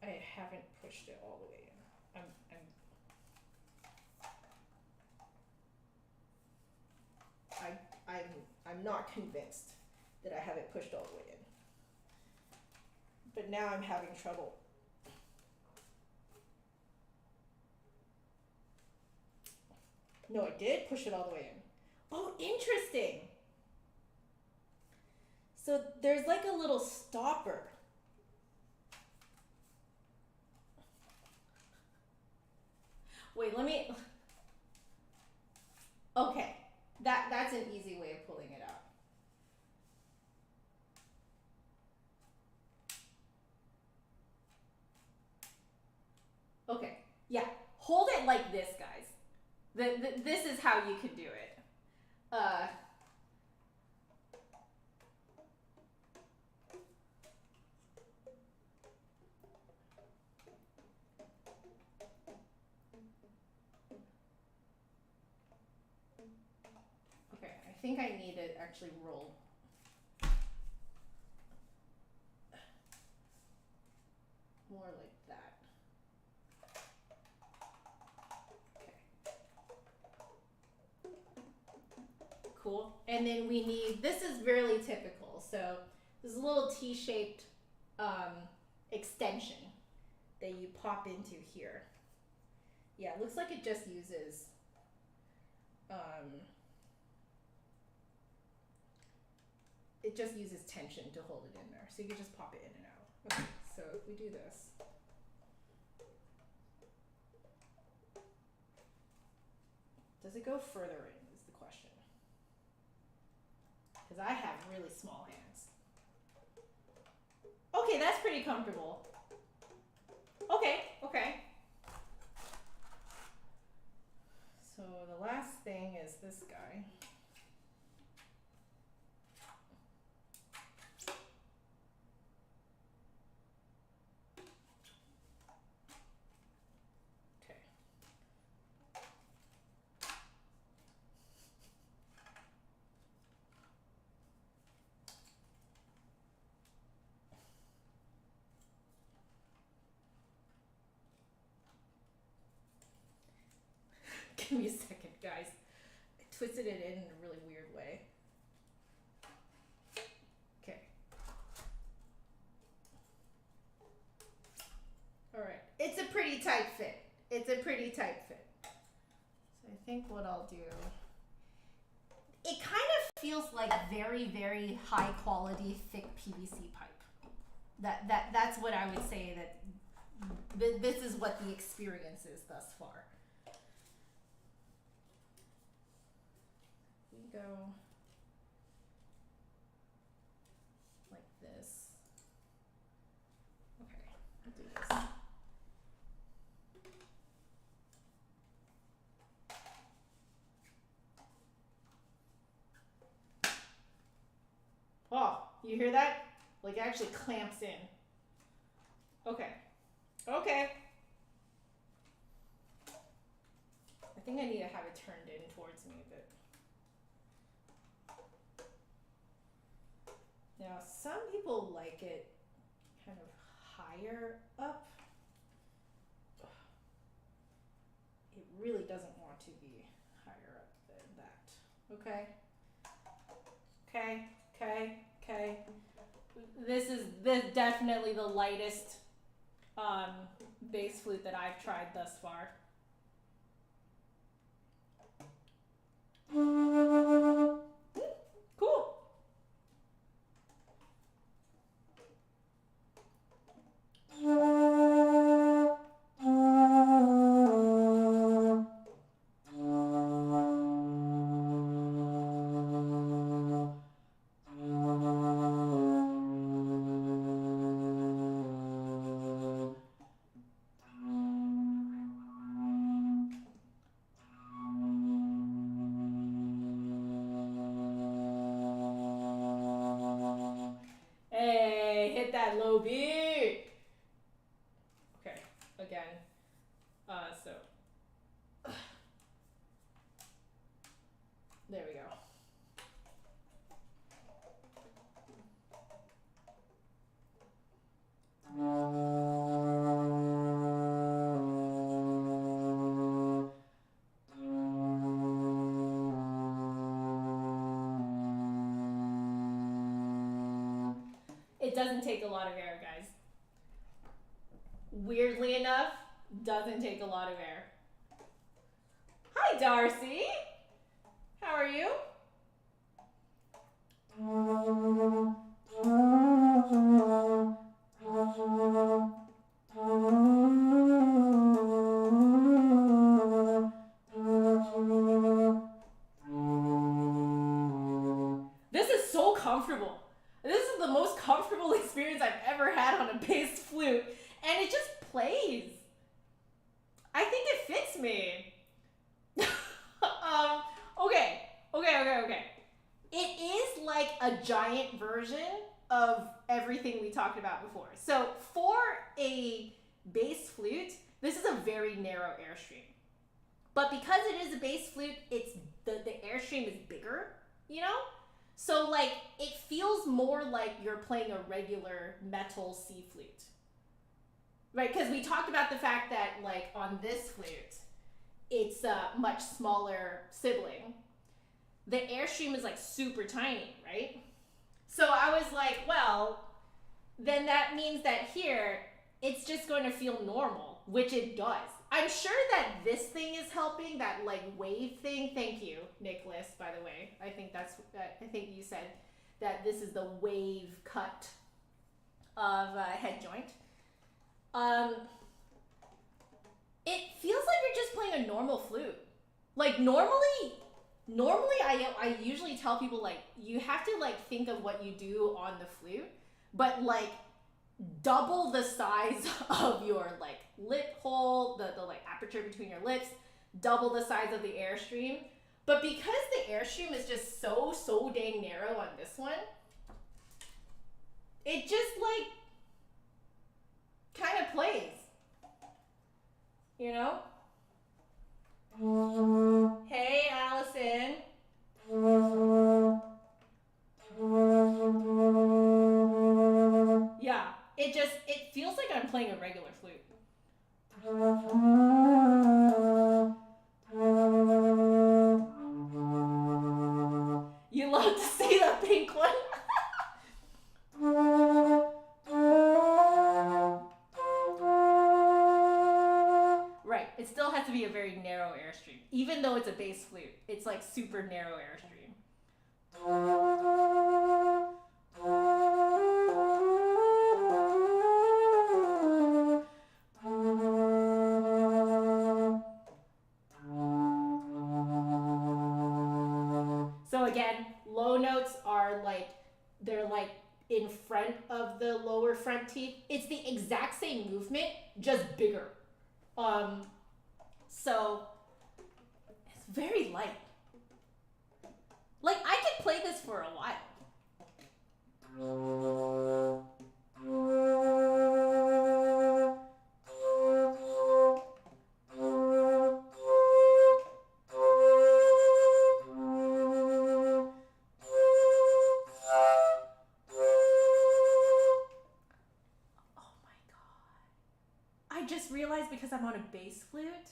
I haven't pushed it all the way in. I'm not convinced that I have it pushed all the way in. But now I'm having trouble. No, I did push it all the way in. Oh, interesting. So there's like a little stopper. Wait, let me. Okay, that's an easy way of pulling it out. Okay, yeah, hold it like this, guys. This is how you can do it. Okay, I think I need to actually roll. More like that. Cool. And then we need, this is really typical. So this little T-shaped extension that you pop into here. Yeah, it looks like it just uses tension to hold it in there. So you can just pop it in and out. Okay, so if we do this. Does it go further in is the question. Because I have really small hands. Okay, that's pretty comfortable. Okay, okay. So the last thing is this guy. Okay. Give me a second, guys. I twisted it in a really weird way. Okay. All right. It's a pretty tight fit. It's a pretty tight fit. So I think what I'll do, it kind of feels like very, very high quality, thick PVC pipe. That's what I would say that this is what the experience is thus far. We go like this. Okay, I'll do this. Oh, you hear that? Like it actually clamps in. Okay. Okay. I think I need to have it turned in towards me a bit. Now, some people like it kind of higher up. It really doesn't want to be higher up than that. Okay? Okay, okay, okay. This is definitely the lightest bass flute that I've tried thus far. Cool. Hey, hit that low B. Okay, again. So there we go. It doesn't take a lot of air, guys. Weirdly enough, doesn't take a lot of air. Hi, Darcy. How are you? This is so comfortable. This is the most comfortable experience I've ever had on a bass flute, and it just plays. I think it fits me. Okay. It is like a giant version of everything we talked about before. So for a bass flute, this is a very narrow airstream. But because it is a bass flute, it's the airstream is bigger, you know? So like it feels more like you're playing a regular metal C flute. Right? Because we talked about the fact that like on this flute, it's a much smaller sibling. The airstream is like super tiny, right? So I was like, well, then that means that here, it's just going to feel normal, which it does. I'm sure that this thing is helping, that like wave thing. Thank you, Nicholas, by the way. I think you said that this is the wave cut of head joint. It feels like you're just playing a normal flute. Like normally I usually tell people like you have to like think of what you do on the flute, but like double the size of your like lip hole, the like aperture between your lips, double the size of the airstream. But because the airstream is just so dang narrow on this one, it just like kind of plays, you know? Hey, Allison. Yeah, it feels like I'm playing a regular flute. You love to see the pink one? Right, it still has to be a very narrow airstream. Even though it's a bass flute, it's like super narrow airstream. So again, low notes are like, they're like in front of the lower front teeth. It's the exact same movement, just bigger. So it's very light. Like I could play this for a while. I just realized because I'm on a bass flute,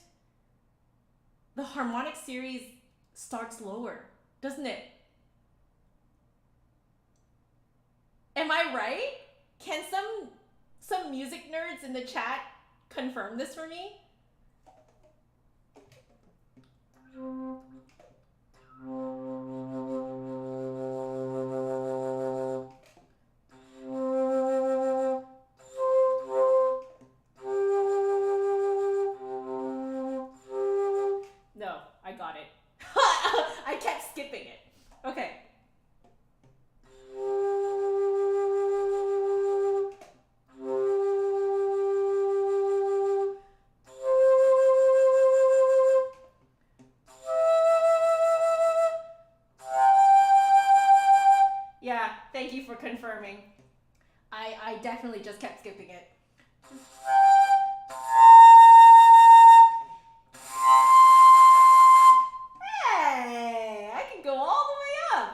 the harmonic series starts lower, doesn't it? Am I right? Can some music nerds in the chat confirm this for me? No, I got it. I kept skipping it. Okay. Yeah, thank you for confirming. I definitely just kept skipping it. Hey, I can go all the way up.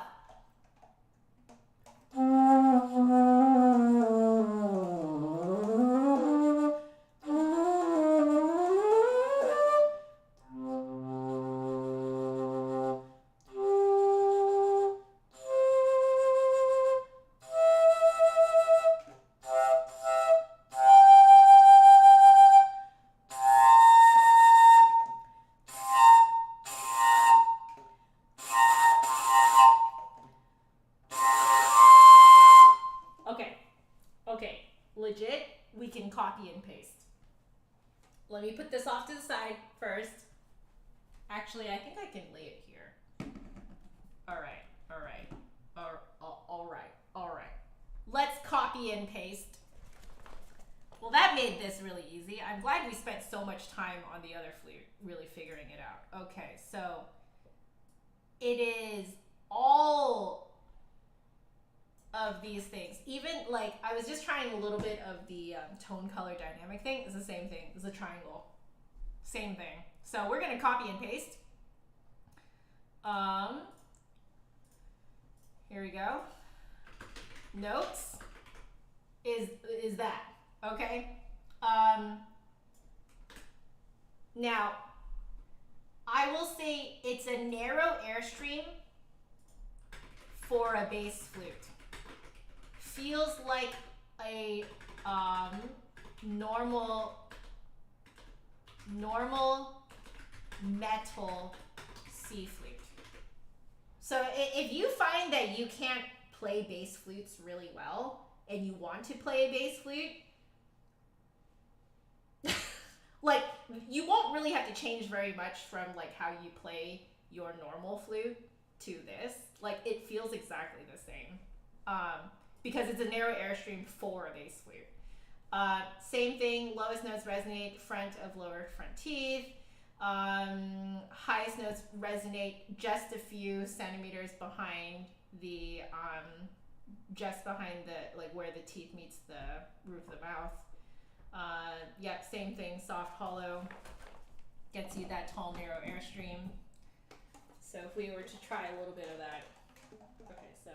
let me put this off to the side first. Actually, I think I can lay it here. All right. Let's copy and paste. Well, that made this really easy. I'm glad we spent so much time on the other flute, really figuring it out. Okay, so it is all of these things. Even like, I was just trying a little bit of the tone color dynamic thing. It's the same thing. It's a triangle. Same thing. So we're gonna copy and paste. Here we go. Notes is that, okay? Now, I will say it's a narrow airstream for a bass flute. Feels like a normal metal C flute. So if you find that you can't play bass flutes really well and you want to play a bass flute, like, you won't really have to change very much from like how you play your normal flute to this. Like, it feels exactly the same, because it's a narrow airstream for a bass flute. Same thing, lowest notes resonate front of lower front teeth. Highest notes resonate just a few centimeters behind the, just behind the, like where the teeth meets the roof of the mouth. Yep, same thing, soft hollow gets you that tall, narrow airstream. So if we were to try a little bit of that, okay, so.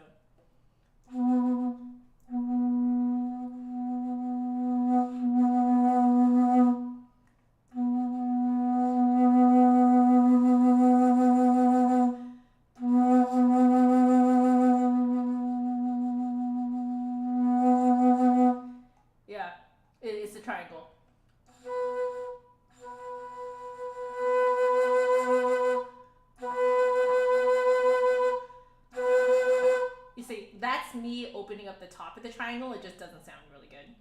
Yeah, it's a triangle. You see, that's me opening up the top of the triangle. It just doesn't sound really good.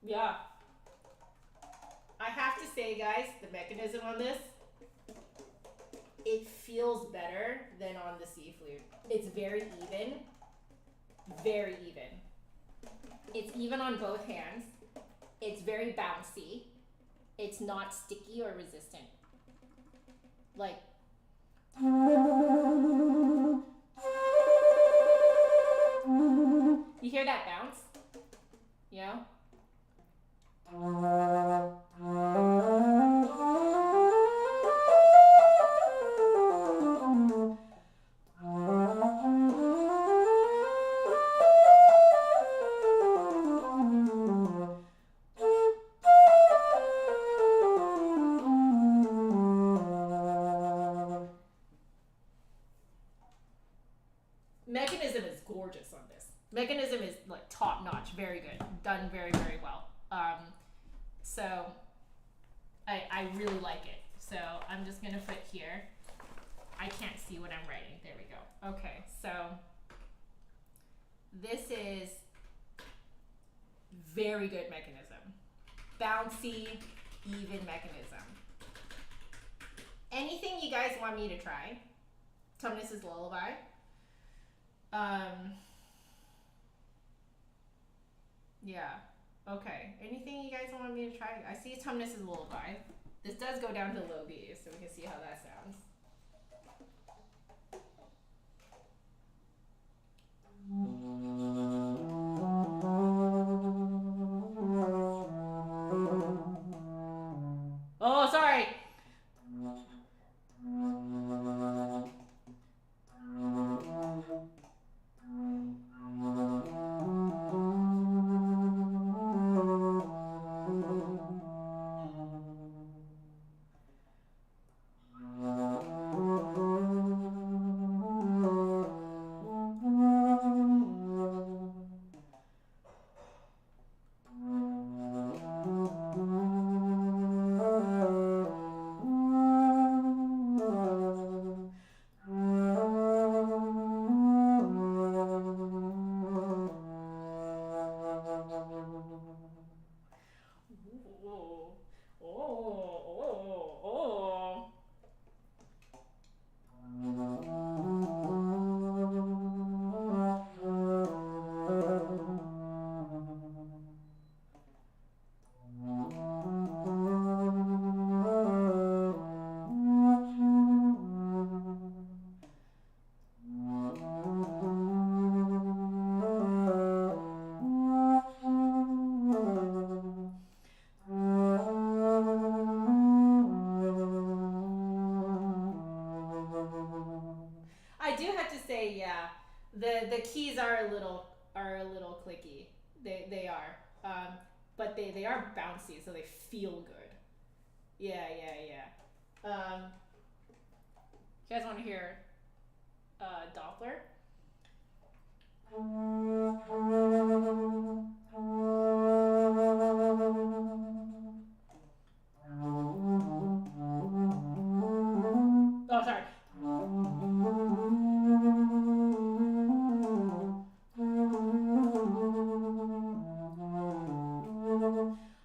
Yeah. I have to say, guys, the mechanism on this, it feels better than on the C flute. It's very even. Very even. It's even on both hands. It's very bouncy. It's not sticky or resistant. Like, you hear that bounce? You know? Mechanism is gorgeous on this. Mechanism is like top notch, very good, done very, very well. So I really like it. So I'm just gonna put here. I can't see what I'm writing. There we go. Okay, so this is very good mechanism. Bouncy, even mechanism. Anything you guys want me to try? Tumnus's Lullaby. Yeah. Okay. Anything you guys want me to try? I see Tumnus's Lullaby. This does go down to low B, so we can see how that sounds. Oh, sorry. Oh. I do have to say, yeah, the keys are a little clicky. They are, but they are bouncy, so they feel good. Yeah. You guys want to hear Doppler? Oh, sorry.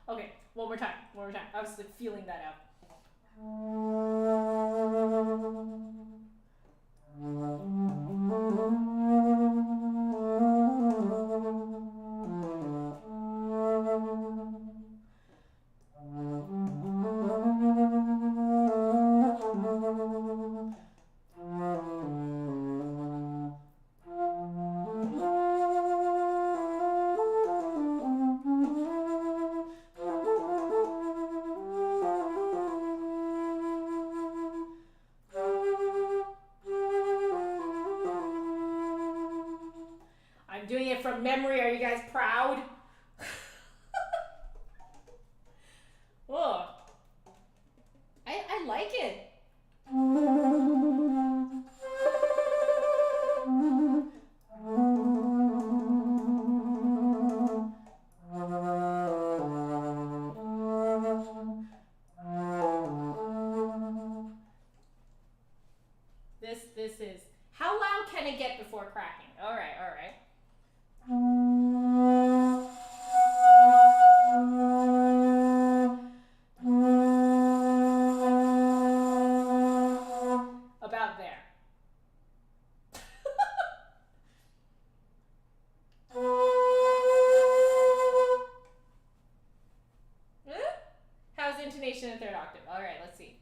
Okay, one more time. I was like, feeling that out. I'm doing it from memory. Are you guys proud? Oh, I like it. This is, how loud can it get before cracking? All right. About there. How's intonation in third octave? All right, let's see.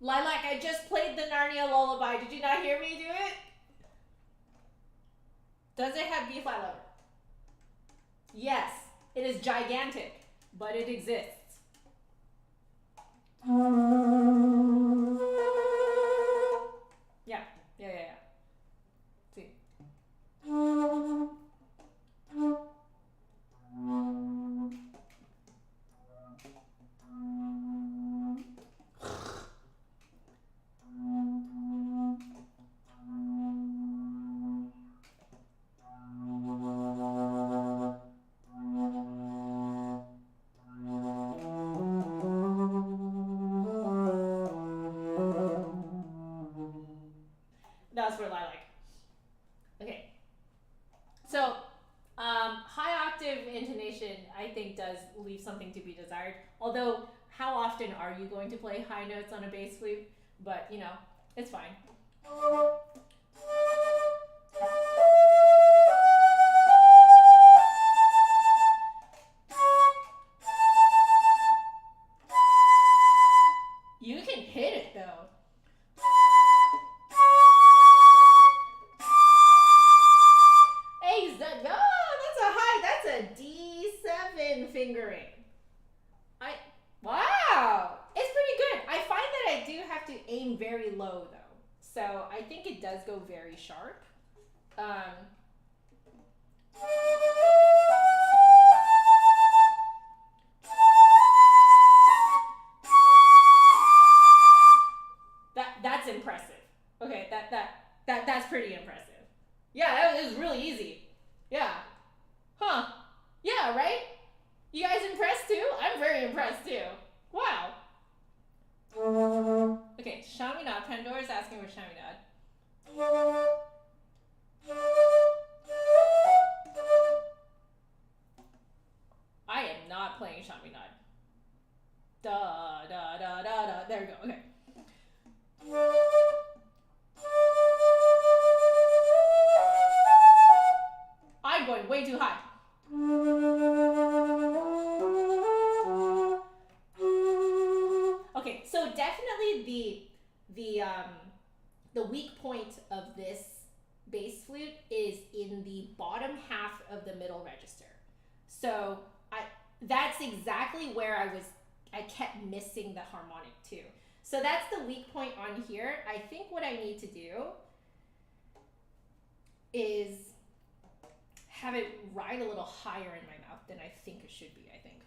Lilac, I just played the Narnia lullaby. Did you not hear me do it? Does it have B flat lower? Yes, it is gigantic, but it exists. Yeah. See. That's for lilac. Okay. So, high octave intonation, I think, does leave something to be desired. Although, how often are you going to play high notes on a bass flute? But, you know, it's fine. You can hit it, though. That's a D7 fingering. Wow, it's pretty good. I find that I do have to aim very low though, so I think it does go very sharp. chaminade. I am not playing chaminade. Da da da da da. There we go. Okay. I'm going way too high. Okay, so definitely the weak point of this bass flute is in the bottom half of the middle register. So that's exactly where I kept missing the harmonic too. So that's the weak point on here. I think what I need to do is have it ride a little higher in my mouth than I think it should be, I think.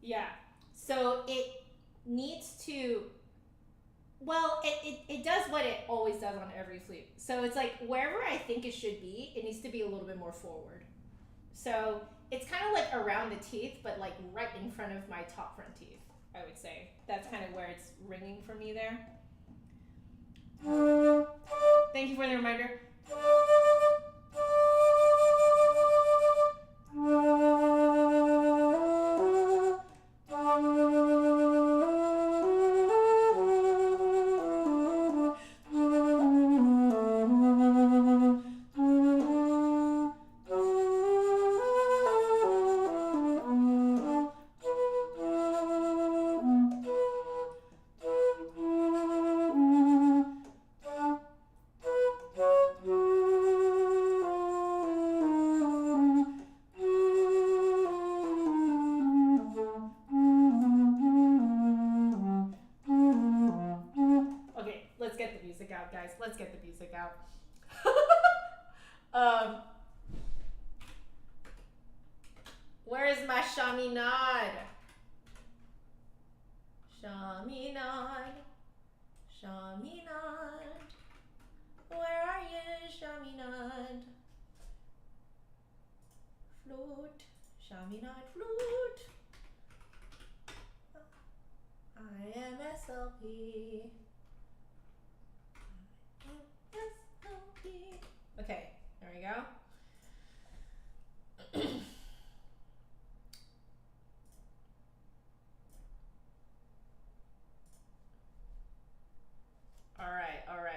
Yeah, so it needs to, well, it does what it always does on every flute. So it's like wherever I think it should be, it needs to be a little bit more forward. So it's kind of like around the teeth, but like right in front of my top front teeth, I would say. That's kind of where it's ringing for me there. Thank you for the reminder. Let's get the music out, guys. Let's get the music out. Where's my chaminade? Chaminade, chaminade. Where are you, chaminade? Flute, chaminade, flute. I am SLP. Okay, there we go.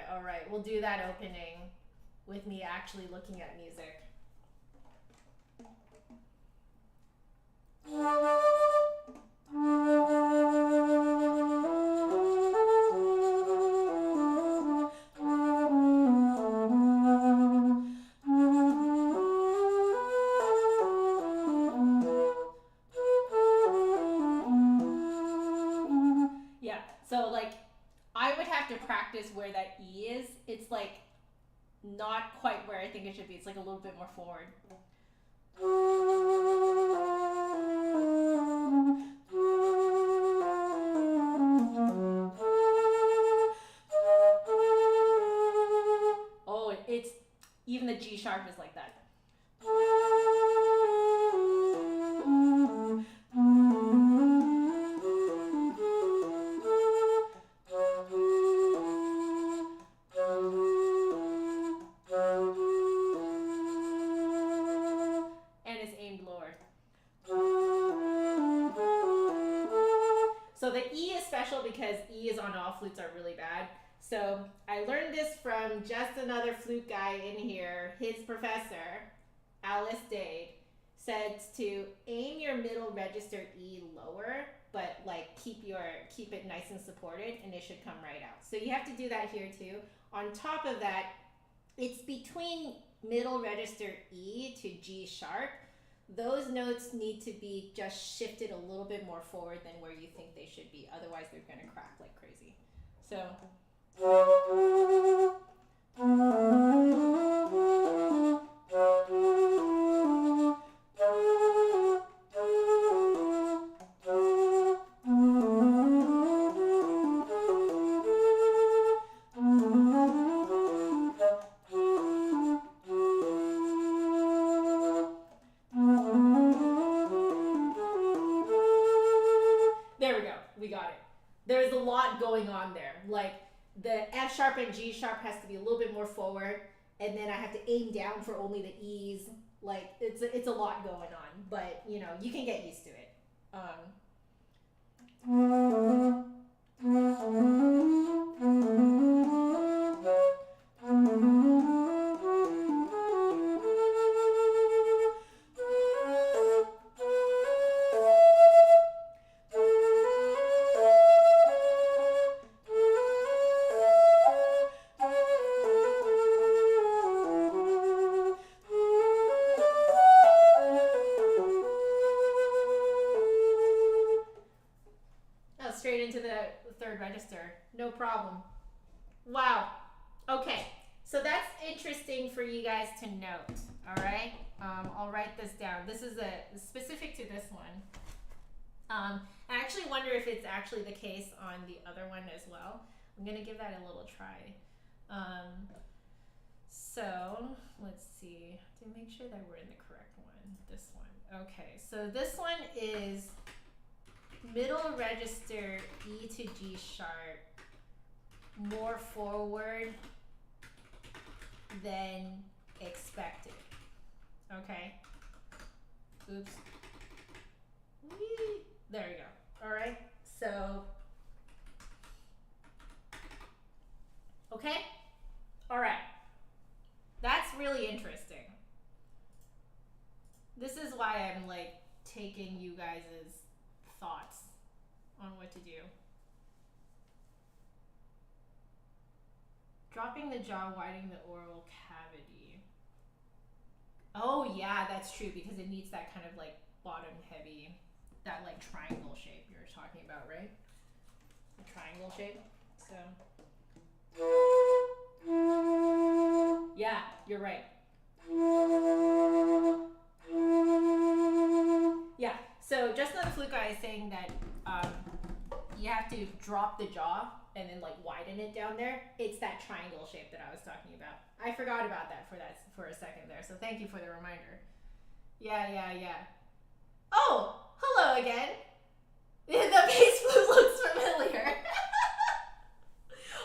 All right. We'll do that opening with me actually looking at music. Yeah, so like I would have to practice where that E is. It's like not quite where I think it should be. It's like a little bit more forward. Oh, it's even the G sharp is like that. So the E is special because E's on all flutes are really bad. So I learned this from just another flute guy in here. His professor, Alice Dade, said to aim your middle register E lower, but like keep it nice and supported, and it should come right out. So you have to do that here too. On top of that, it's between middle register E to G sharp. Those notes need to be just shifted a little bit more forward than where you think they should be. Otherwise, they're going to crack like crazy. So. there's a lot going on there. Like the F sharp and G sharp has to be a little bit more forward, and then I have to aim down for only the E's. Like it's a lot going on, but you know, you can get used to it. Straight into the third register, no problem. Wow. Okay, so that's interesting for you guys to note. All right, I'll write this down. This is specific to this one. I actually wonder if it's actually the case on the other one as well. I'm gonna give that a little try. So let's see to make sure that we're in the correct one. This one. Okay, so this one is middle register E to G sharp, more forward than expected. Okay. Oops. Whee! There you go. All right. So, okay. All right. That's really interesting. This is why I'm like taking you guys' thoughts on what to do. Dropping the jaw, widening the oral cavity. Oh yeah, that's true, because it needs that kind of like bottom heavy, that like triangle shape you're talking about, right? The triangle shape. So yeah, you're right. Yeah, so just the flute guy is saying that you have to drop the jaw and then like widen it down there. It's that triangle shape that I was talking about. I forgot about that for a second there, so thank you for the reminder. Yeah. Oh, hello again. The bass flute looks familiar.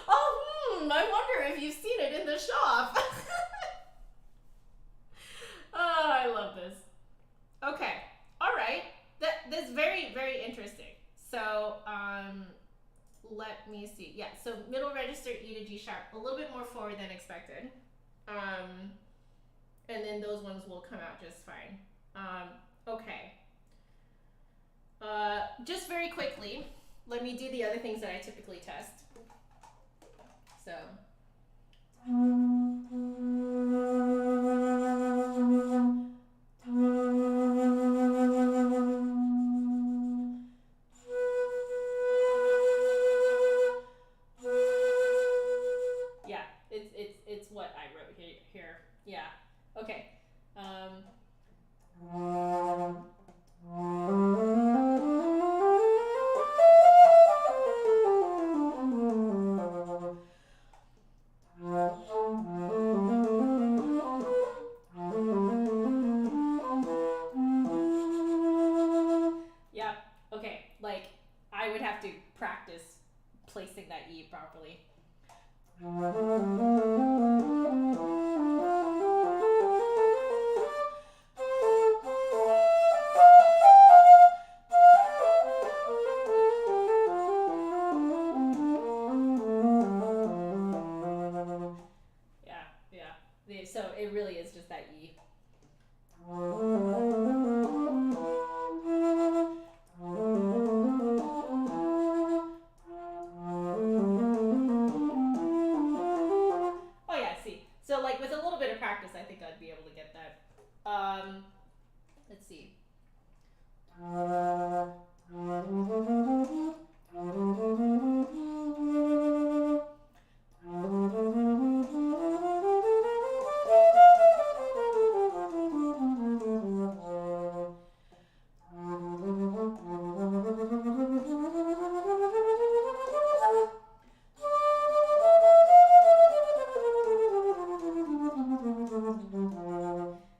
Oh, I wonder if you've seen it in the shop. Oh, I love this. Okay, all right. That's very, very interesting. So, let me see. Yeah, so middle register E to G sharp, a little bit more forward than expected. And then those ones will come out just fine. Okay. Just very quickly, let me do the other things that I typically test. So. Yeah, it's what I wrote here. Yeah. Okay. Yeah. Okay. Like I would have to practice placing that E properly. Yeah. So it really is just that E. Oh yeah, see. So like with a little bit of practice, I think I'd be able to get that. Let's see.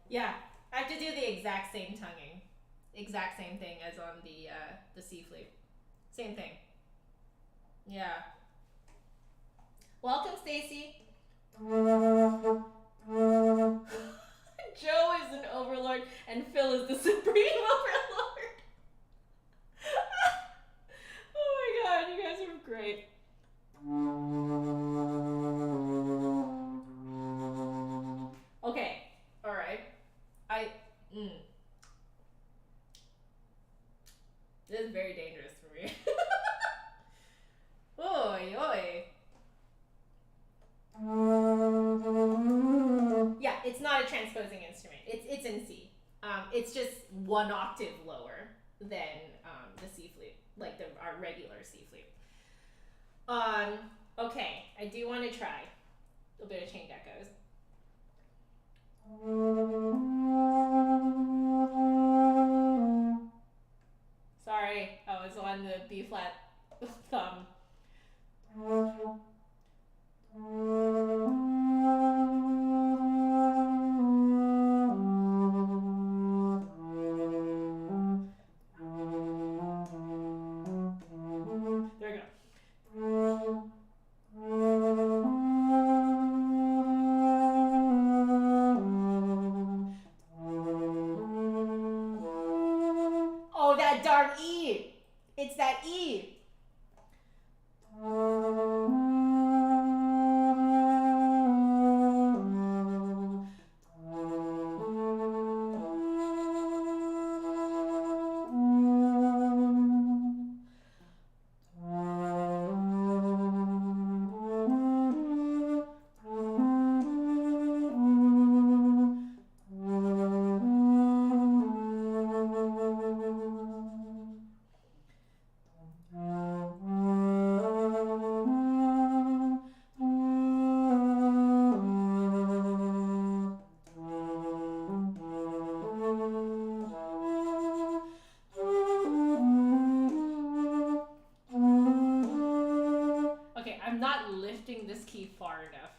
Yeah, I have to do the exact same tonguing, exact same thing as on the C flute, same thing. Yeah. Welcome, Stacy. Joe is an overlord and Phil is the supreme overlord. Oh my god, you guys are great. Okay, all right. This is very dangerous for me. Oi, oi. Yeah, it's not a transposing instrument. It's in C. It's just one octave lower than the C flute, like our regular C flute. Okay, I do want to try a bit of chain echoes. Sorry, I was on the B flat thumb. There we go. Oh, that darn E! It's that E! Not lifting this key far enough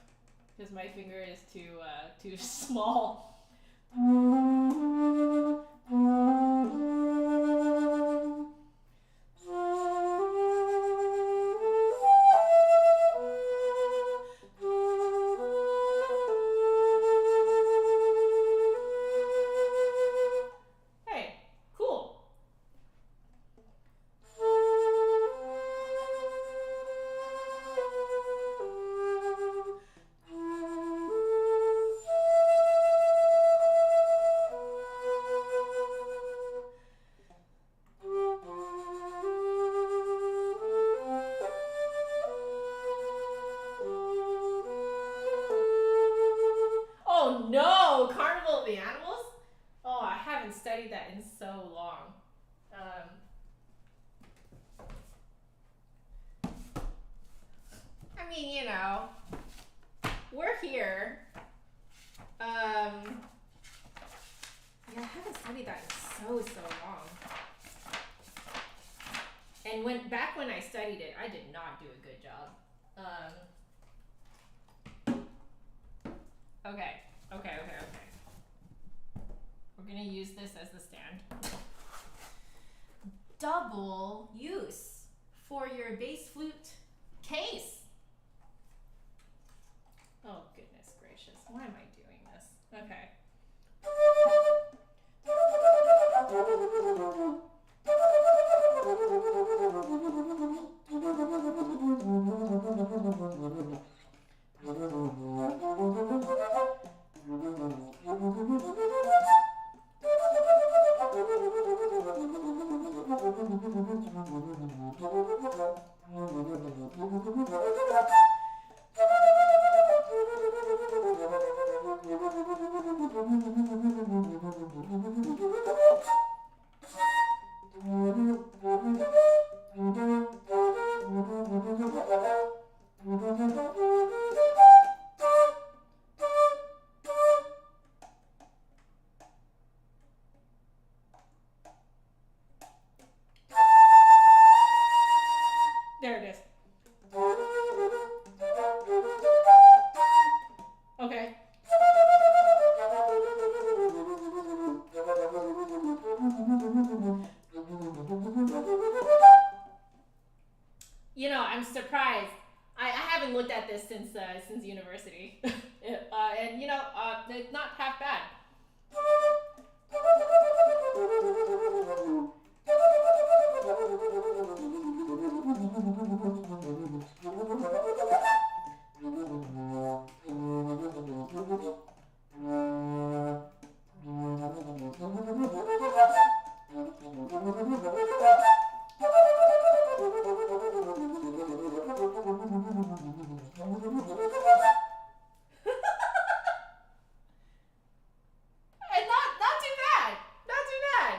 because my finger is too small. Hey, cool. Oh no, Carnival of the Animals? Oh, I haven't studied that in so long. I mean, you know, we're here. Yeah, I haven't studied that in so long. And back when I studied it, I did not do a good job. Okay. We're gonna use this as the stand. Double use for your bass flute case. Oh goodness gracious, why am I doing this? Okay. There it is. I'm surprised. I haven't looked at this since university, and you know, it's not half bad. And not too bad. Not too bad.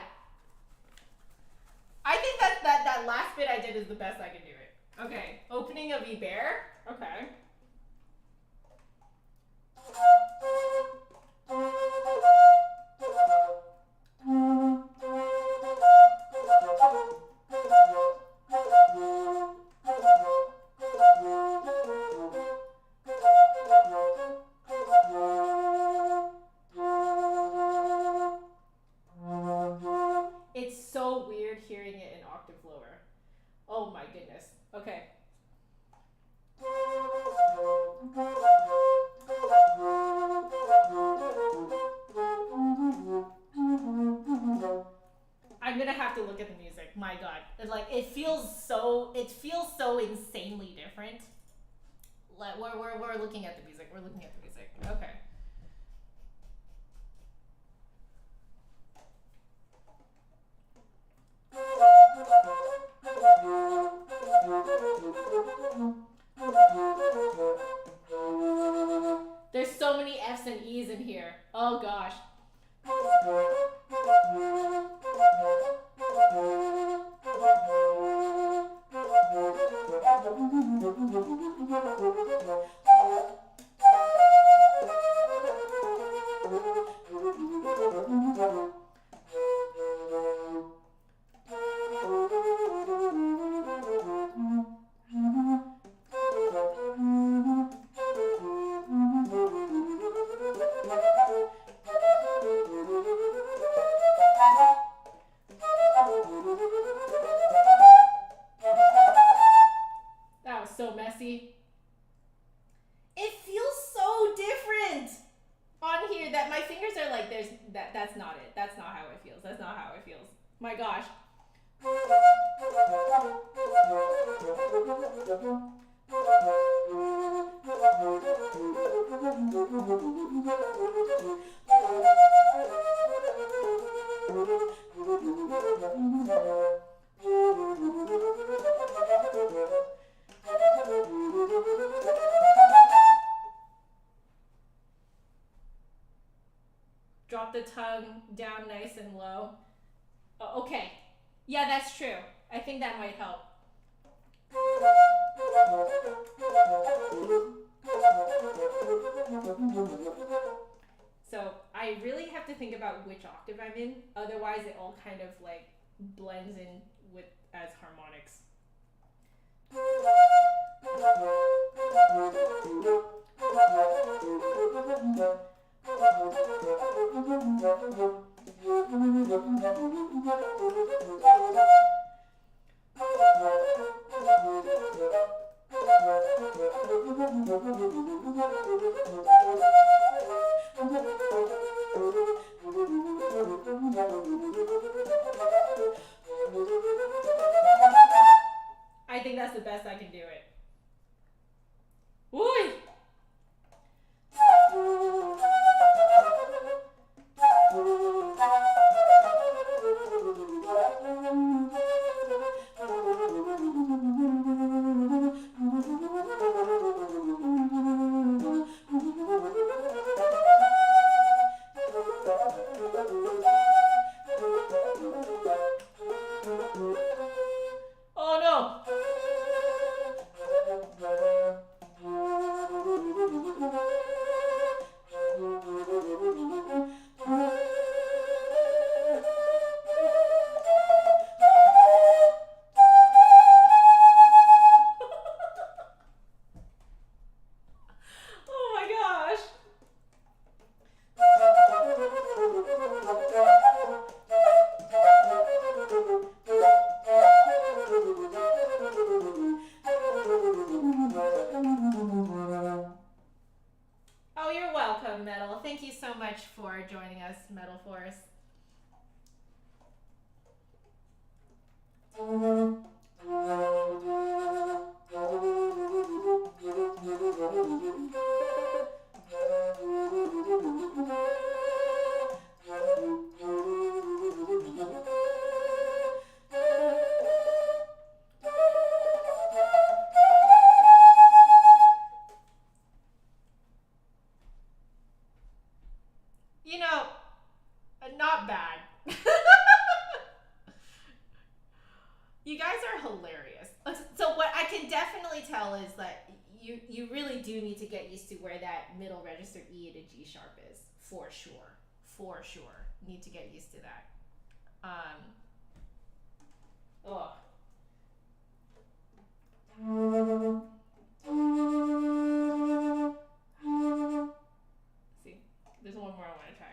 I think that last bit I did is the best I can do it. Okay. Opening of E-Bear. Okay. It's so weird hearing it an octave lower. Oh my goodness. Okay. I'm gonna have to look at the music. My God, it feels so insanely different. We're looking at the music. We're looking at the music. Okay. There's so many F's and E's in here. Oh gosh. That was so messy. It feels so different on here that my fingers are like, that's not it. That's not how it feels. That's not how it feels. My gosh. Drop the tongue down nice and low. Oh, okay. Yeah, that's true. I think that might help. So I really have to think about which octave I'm in. Otherwise, it all kind of like blends in with as harmonics. I think that's the best I can do it. Woo! for joining us, Metal Force. You know, not bad. You guys are hilarious. So what I can definitely tell is that you really do need to get used to where that middle register E to G sharp is, for sure. For sure. Need to get used to that. See, there's one more I want to try.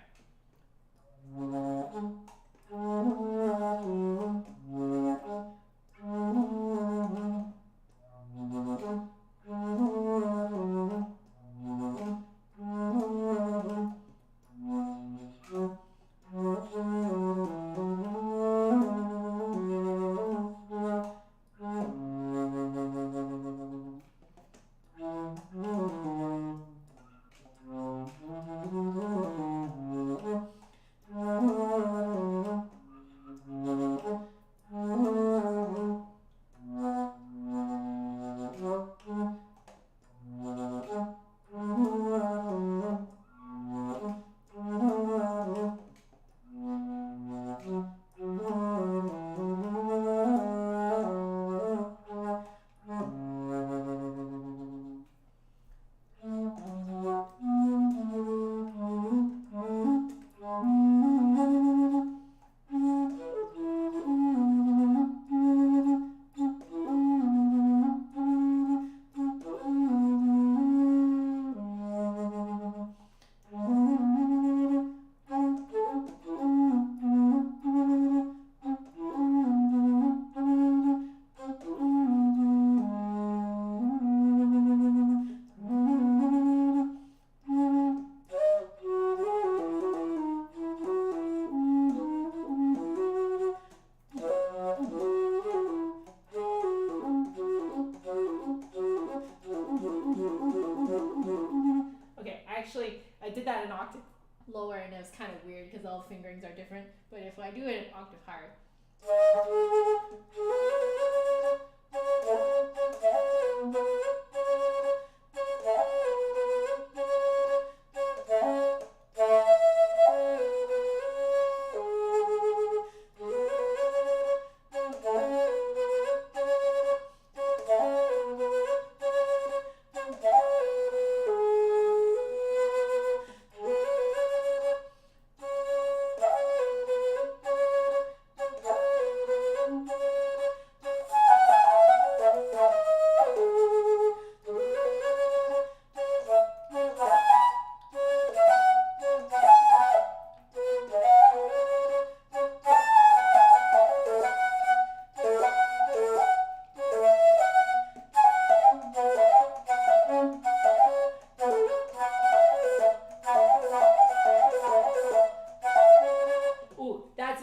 I did that an octave lower and it was kind of weird because all fingerings are different, but if I do it an octave higher.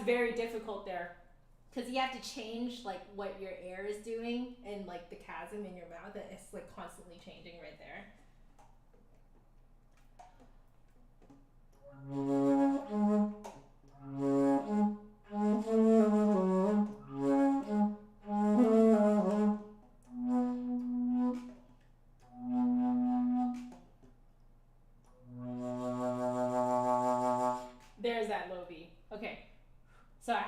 Very difficult there because you have to change like what your air is doing and like the chasm in your mouth, and it's like constantly changing right there. There's that low V. Okay. So I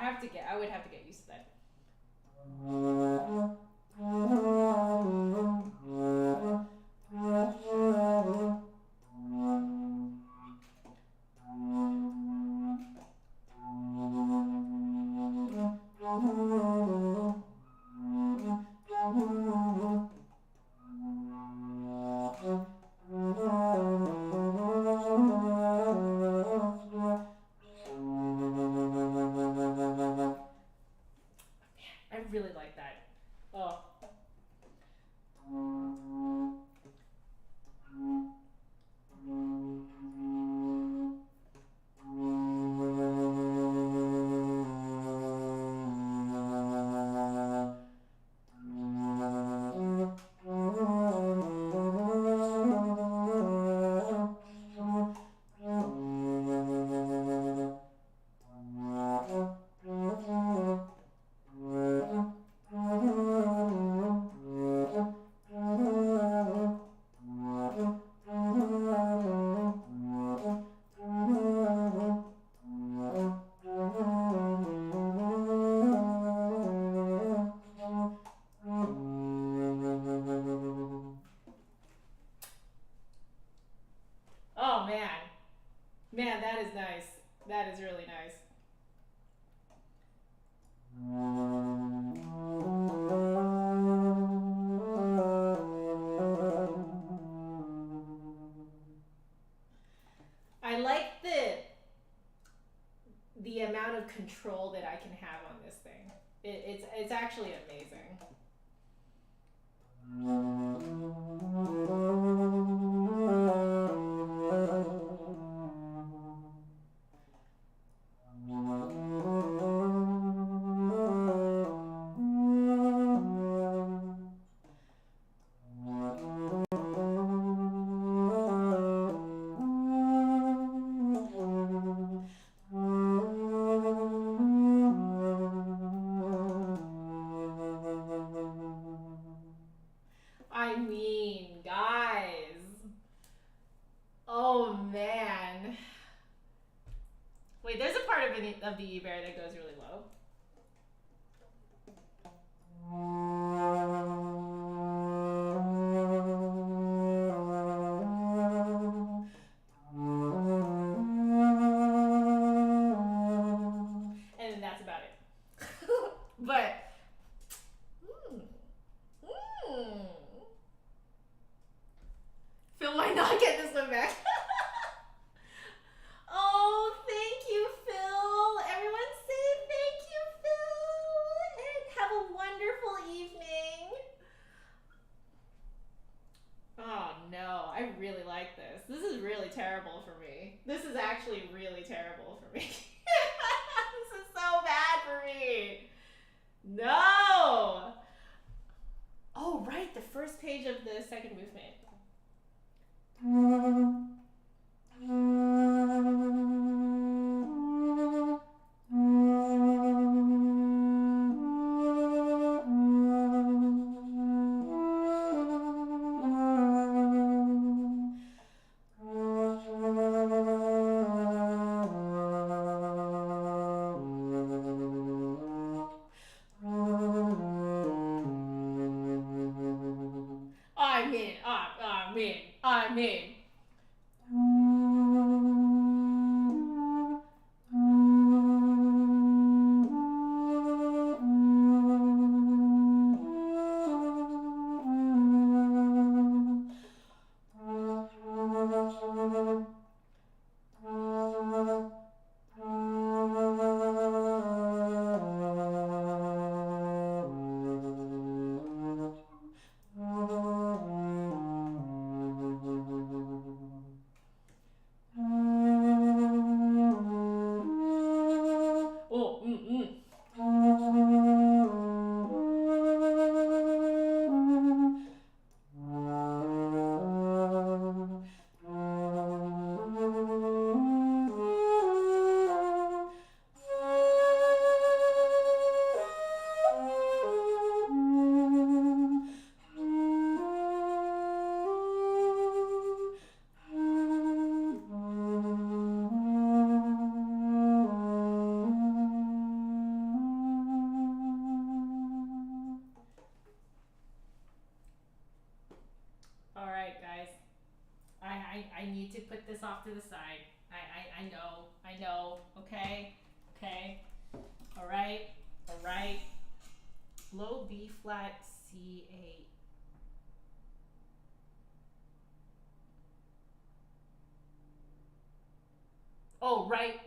would have to get used to that. I really like that. Oh. control that I can have on this thing. It's actually amazing. I mean, guys. Oh man. Wait, there's a part of the E-Bear that goes really low. And then that's about it. But Phil might not get this one back. Oh, thank you, Phil. Everyone say thank you, Phil. And have a wonderful evening. Oh, no. I really like this. This is really terrible for me. This is actually really terrible for me. This is so bad for me. No. Oh, right. The first page of the second movement. I'm in. All right, guys. I need to put this off to the side. I know. Okay. All right. Low B flat C8. Oh, right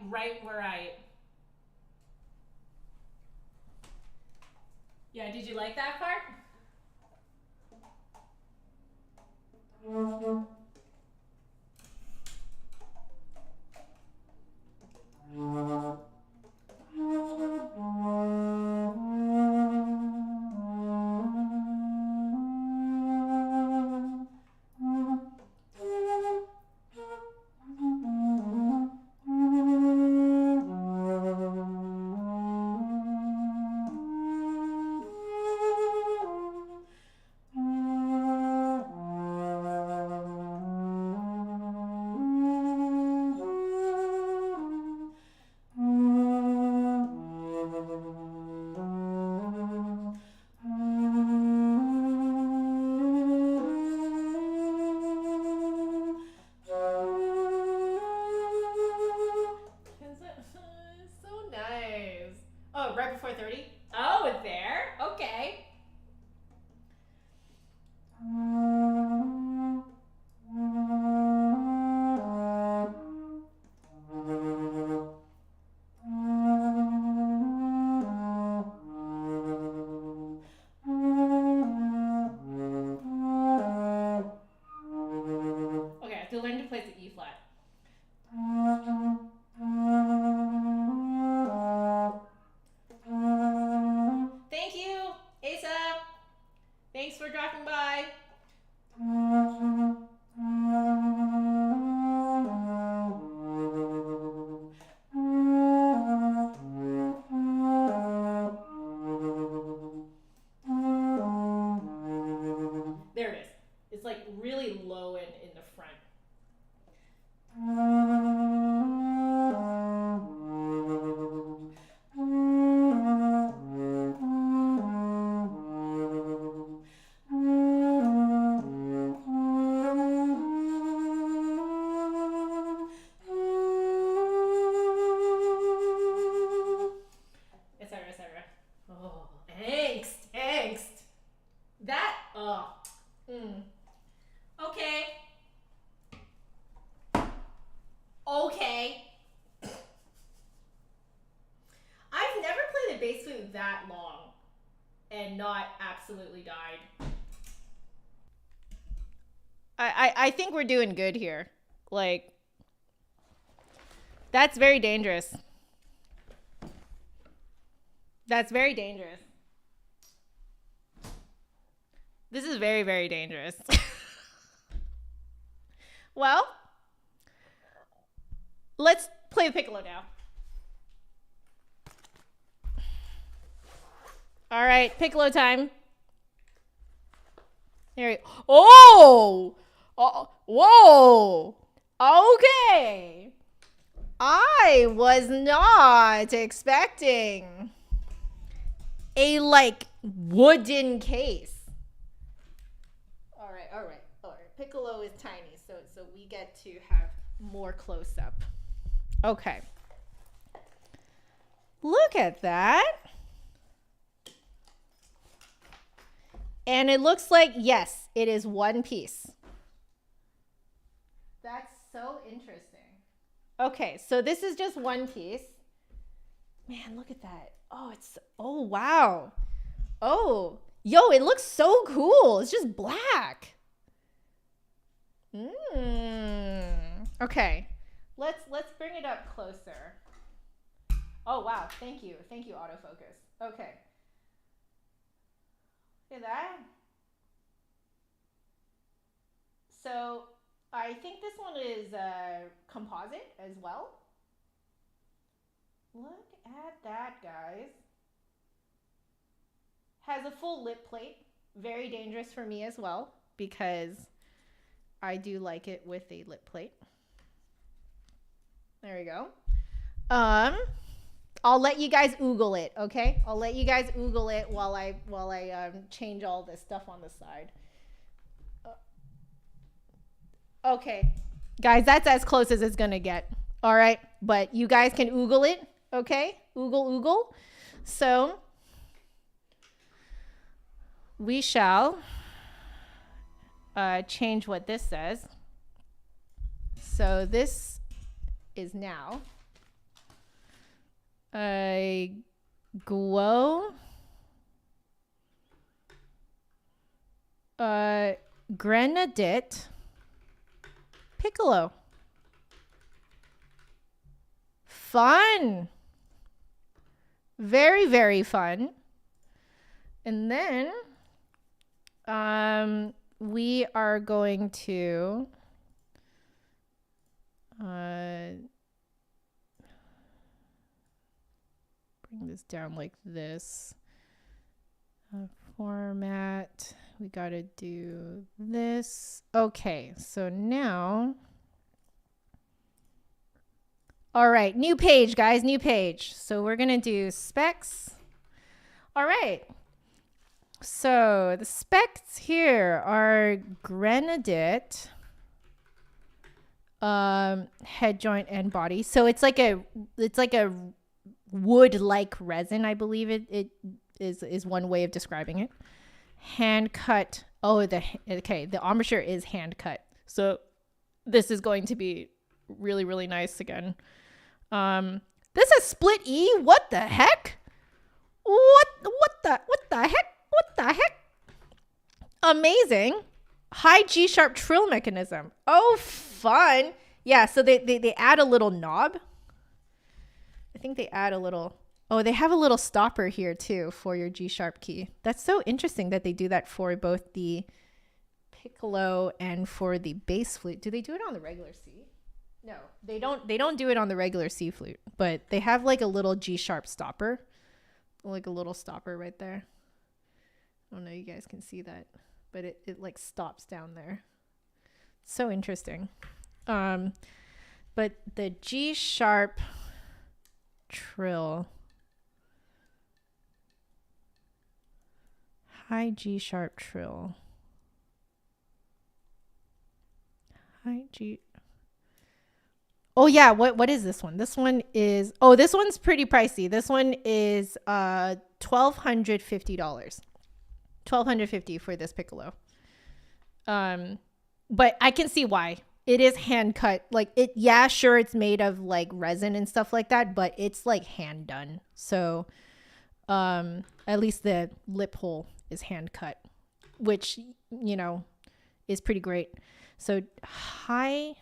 where Yeah, did you like that part? So nice. Oh, right before 30? Oh, it's there? Okay. that long and not absolutely died. I think we're doing good here. Like, that's very dangerous. That's very dangerous. This is very, very dangerous. Well, let's play the piccolo now. All right, piccolo time. There we go. Oh! Whoa! Okay. I was not expecting a like wooden case. All right. Piccolo is tiny, so we get to have more close up. Okay. Look at that. And it looks like, yes, it is one piece. That's so interesting. Okay, so this is just one piece. Man, look at that. Oh, wow. Oh, yo, it looks so cool. It's just black. Okay, let's bring it up closer. Oh, wow, thank you, autofocus. Okay. Look at that. So I think this one is composite as well. Look at that, guys. Has a full lip plate. Very dangerous for me as well because I do like it with a lip plate. There we go. I'll let you guys oogle it, okay? I'll let you guys oogle it while I change all this stuff on the side. Okay, guys, that's as close as it's gonna get. All right, but you guys can oogle it, okay? Oogle. So we shall change what this says. So this is now a Guo Grenadette piccolo. Fun. Very, very fun. And then we are going to bring this down like this. Format. We got to do this. Okay, so now. All right, new page, guys, new page. So we're going to do specs. All right. So the specs here are Grenadette head joint and body. So it's like a wood-like resin, I believe it is one way of describing it. Hand cut. Oh, the embouchure is hand cut. So this is going to be really, really nice again. This is split E. What the heck? What the heck? Amazing. High G sharp trill mechanism. Oh, fun. Yeah, so they add a little knob. I think they add a little. Oh, they have a little stopper here too for your G sharp key. That's so interesting that they do that for both the piccolo and for the bass flute. Do they do it on the regular C? No, they don't. They don't do it on the regular C flute, but they have like a little G sharp stopper, like a little stopper right there. I don't know, you guys can see that, but it like stops down there. So interesting. But the G sharp trill, high G sharp trill, high G. Oh yeah, what is this one? This one is, oh, this one's pretty pricey. This one is $1,250. $1,250 for this piccolo. But I can see why. It is hand cut. Like it, yeah, sure, it's made of like resin and stuff like that, but it's like hand done. So At least the lip hole is hand cut, which, you know, is pretty great. So high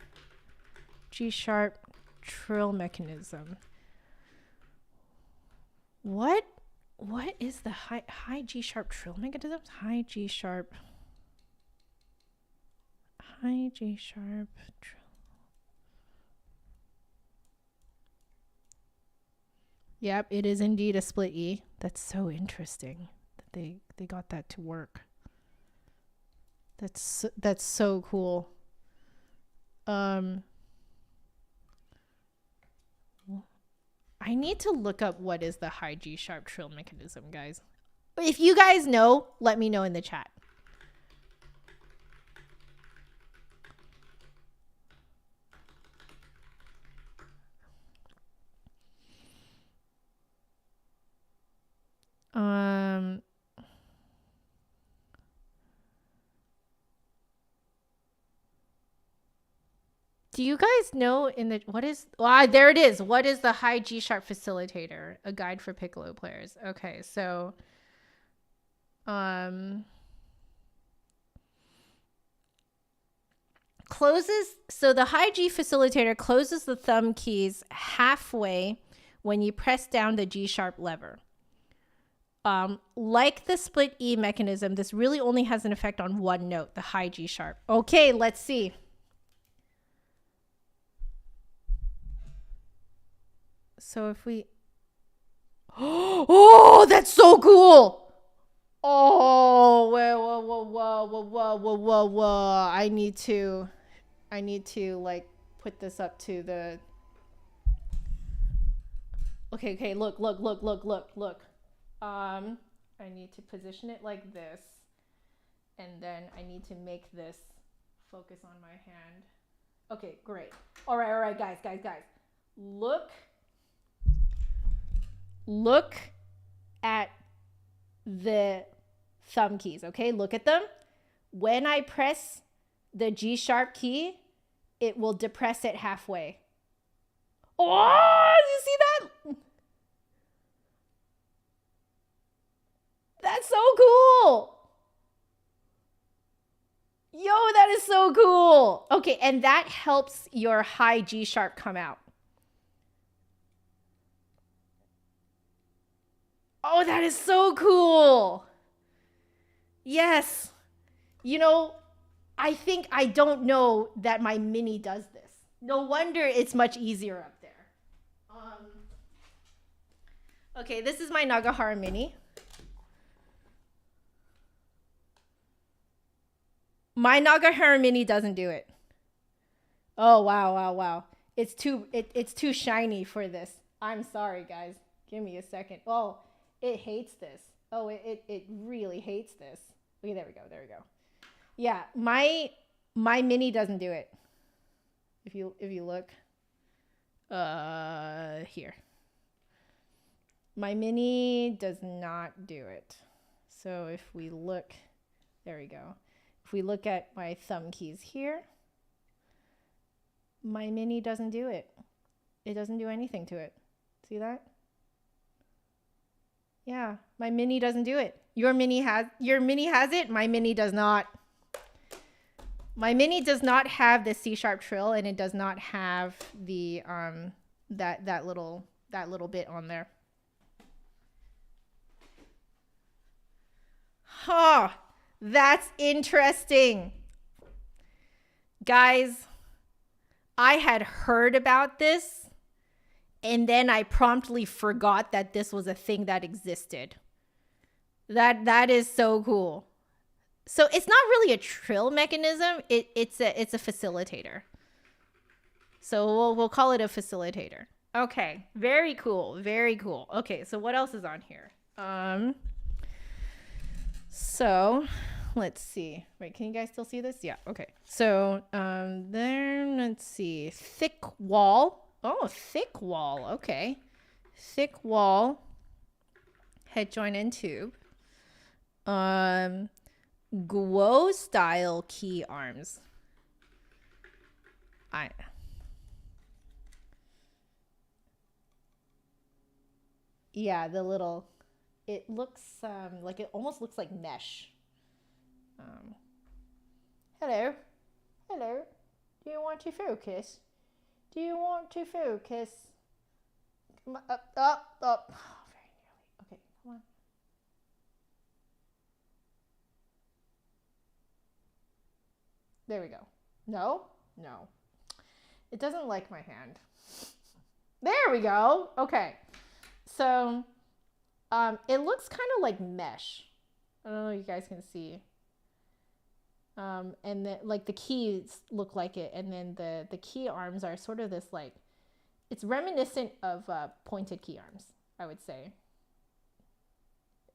G sharp trill mechanism. What is the high G sharp trill mechanism? High G sharp trill. Yep, it is indeed a split E. That's so interesting that they got that to work. That's so cool. I need to look up what is the high G sharp trill mechanism, guys. If you guys know, let me know in the chat. Do you guys know there it is. What is the high G sharp facilitator? A guide for piccolo players. Okay, so so the high G facilitator closes the thumb keys halfway when you press down the G sharp lever. Like the split E mechanism, this really only has an effect on one note, the high G sharp. Okay, let's see. So if we, oh, that's so cool. Oh, whoa. I need to like put this up to the, okay, look. I need to position it like this, and then I need to make this focus on my hand. Okay, great. All right, guys. Look at the thumb keys, okay? Look at them. When I press the G sharp key, it will depress it halfway. Oh, you see that? That's so cool. Yo, that is so cool. Okay, and that helps your high G sharp come out. Oh, that is so cool. Yes. You know, I don't know that my mini does this. No wonder it's much easier up there. Okay, this is my Nagahara mini. My Nagahara mini doesn't do it. Oh, wow. It's too shiny for this. I'm sorry, guys. Give me a second. Oh, it hates this. Oh, it really hates this. Okay, there we go. Yeah, my mini doesn't do it. If you look here. My mini does not do it. So if we look, there we go. If we look at my thumb keys here, my mini doesn't do it. It doesn't do anything to it. See that? Yeah, my mini doesn't do it. Your mini has it. My mini does not. My mini does not have the C sharp trill, and it does not have the that little bit on there. Huh, that's interesting. Guys, I had heard about this, and then I promptly forgot that this was a thing that existed. That is so cool. So it's not really a trill mechanism. It's a facilitator. So we'll call it a facilitator. Okay, very cool. Okay, so what else is on here? So let's see. Wait, can you guys still see this? Yeah, okay. So then let's see. Thick wall. Oh, thick wall. Okay. Thick wall. Head joint and tube. Guo style key arms. Yeah, the little it looks like it almost looks like mesh. Hello. Hello. Do you want to focus? Do you want to focus? Come on, up, up, up. Oh, very nearly. Okay, come on. There we go. No? No. It doesn't like my hand. There we go. Okay. So, it looks kind of like mesh. I don't know if you guys can see. And then like the keys look like it, and then the key arms are sort of this like, it's reminiscent of pointed key arms, I would say.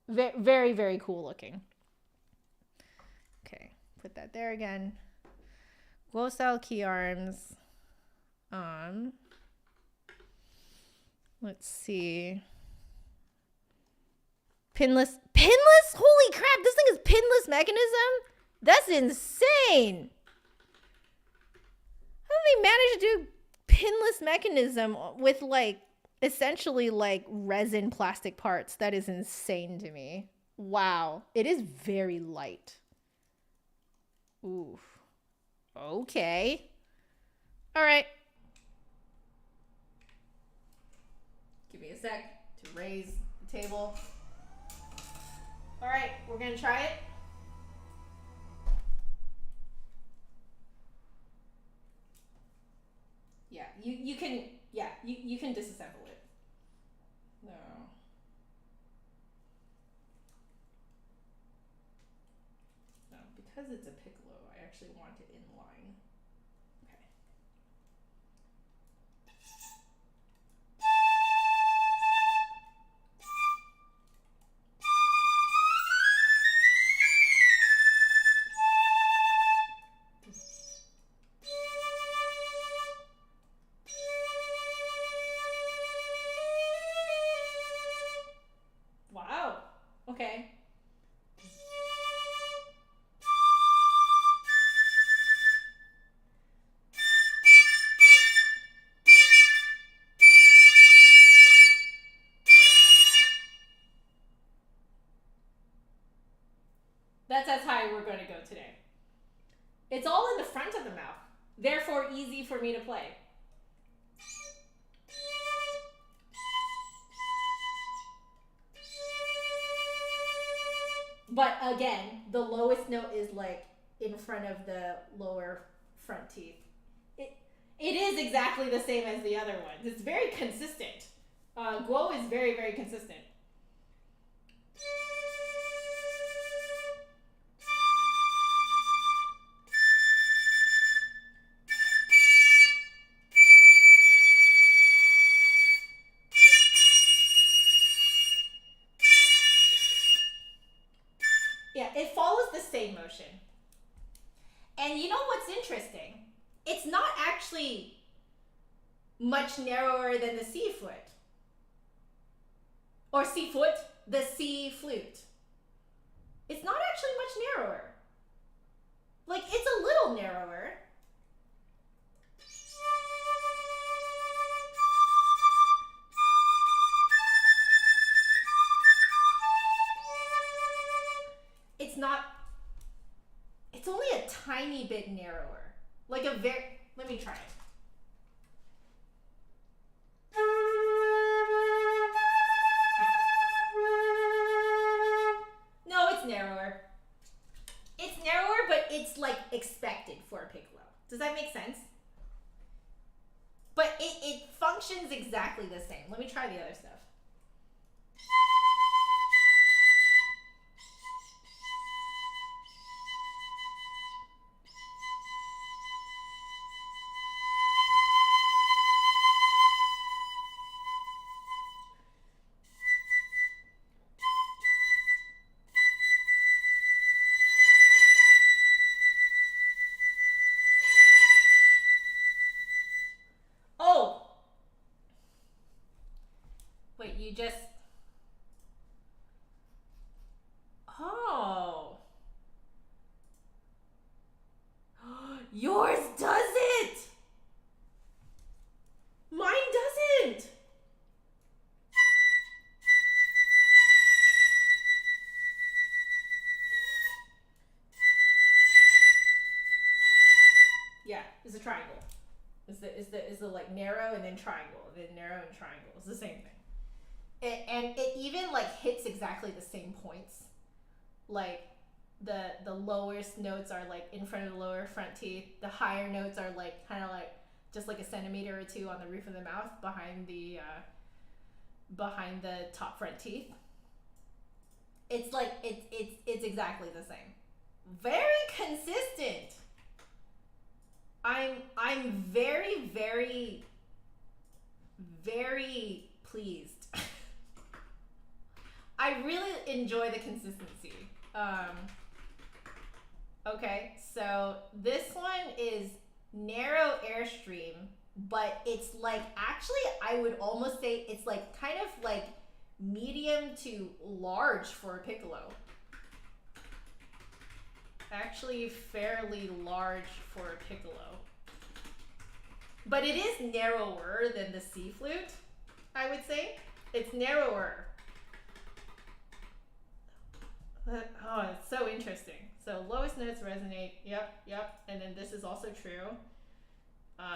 Very, very cool looking. Okay, put that there again. Guo style key arms. Let's see. Pinless. Holy crap! This thing is pinless mechanism. That's insane. How do they manage to do pinless mechanism with like essentially like resin plastic parts? That is insane to me. Wow. It is very light. Oof. Okay. All right. Give me a sec to raise the table. All right, we're gonna try it. Yeah, you can disassemble it. No. No, because it's a piccolo, I actually want it in line. Okay. Wow. Okay. That's as high we're going to go today. It's all in the front of the mouth, therefore easy for me to play. But again, the lowest note is like in front of the lower front teeth. It is exactly the same as the other ones. It's very consistent. Guo is very, very consistent. Yeah, it follows the same motion. And you know what's interesting? It's not actually much narrower than the C foot. Or C foot, the C flute. It's not actually much narrower. Like, it's a little narrower. It's not, it's only a tiny bit narrower. Like a very, let me try it. No, it's narrower. It's narrower, but it's like expected for a piccolo. Does that make sense? But it functions exactly the same. Let me try the other stuff. Oh! Wait, you just... Oh. Yours does it! Mine doesn't! It's a triangle. Is the like narrow and then triangle, and then narrow and triangle. It's the same thing. And it even like hits exactly the same points. Like the lowest notes are like in front of the lower front teeth. The higher notes are like kind of like just like a centimeter or two on the roof of the mouth behind the top front teeth. It's like it's exactly the same. Very consistent. I'm very, very, very pleased. I really enjoy the consistency. Okay, so this one is narrow airstream, but it's like, actually I would almost say it's like kind of like medium to large for a piccolo. Actually fairly large for a piccolo. But it is narrower than the C flute, I would say. It's narrower. Oh, it's so interesting. So lowest notes resonate. Yep. And then this is also true.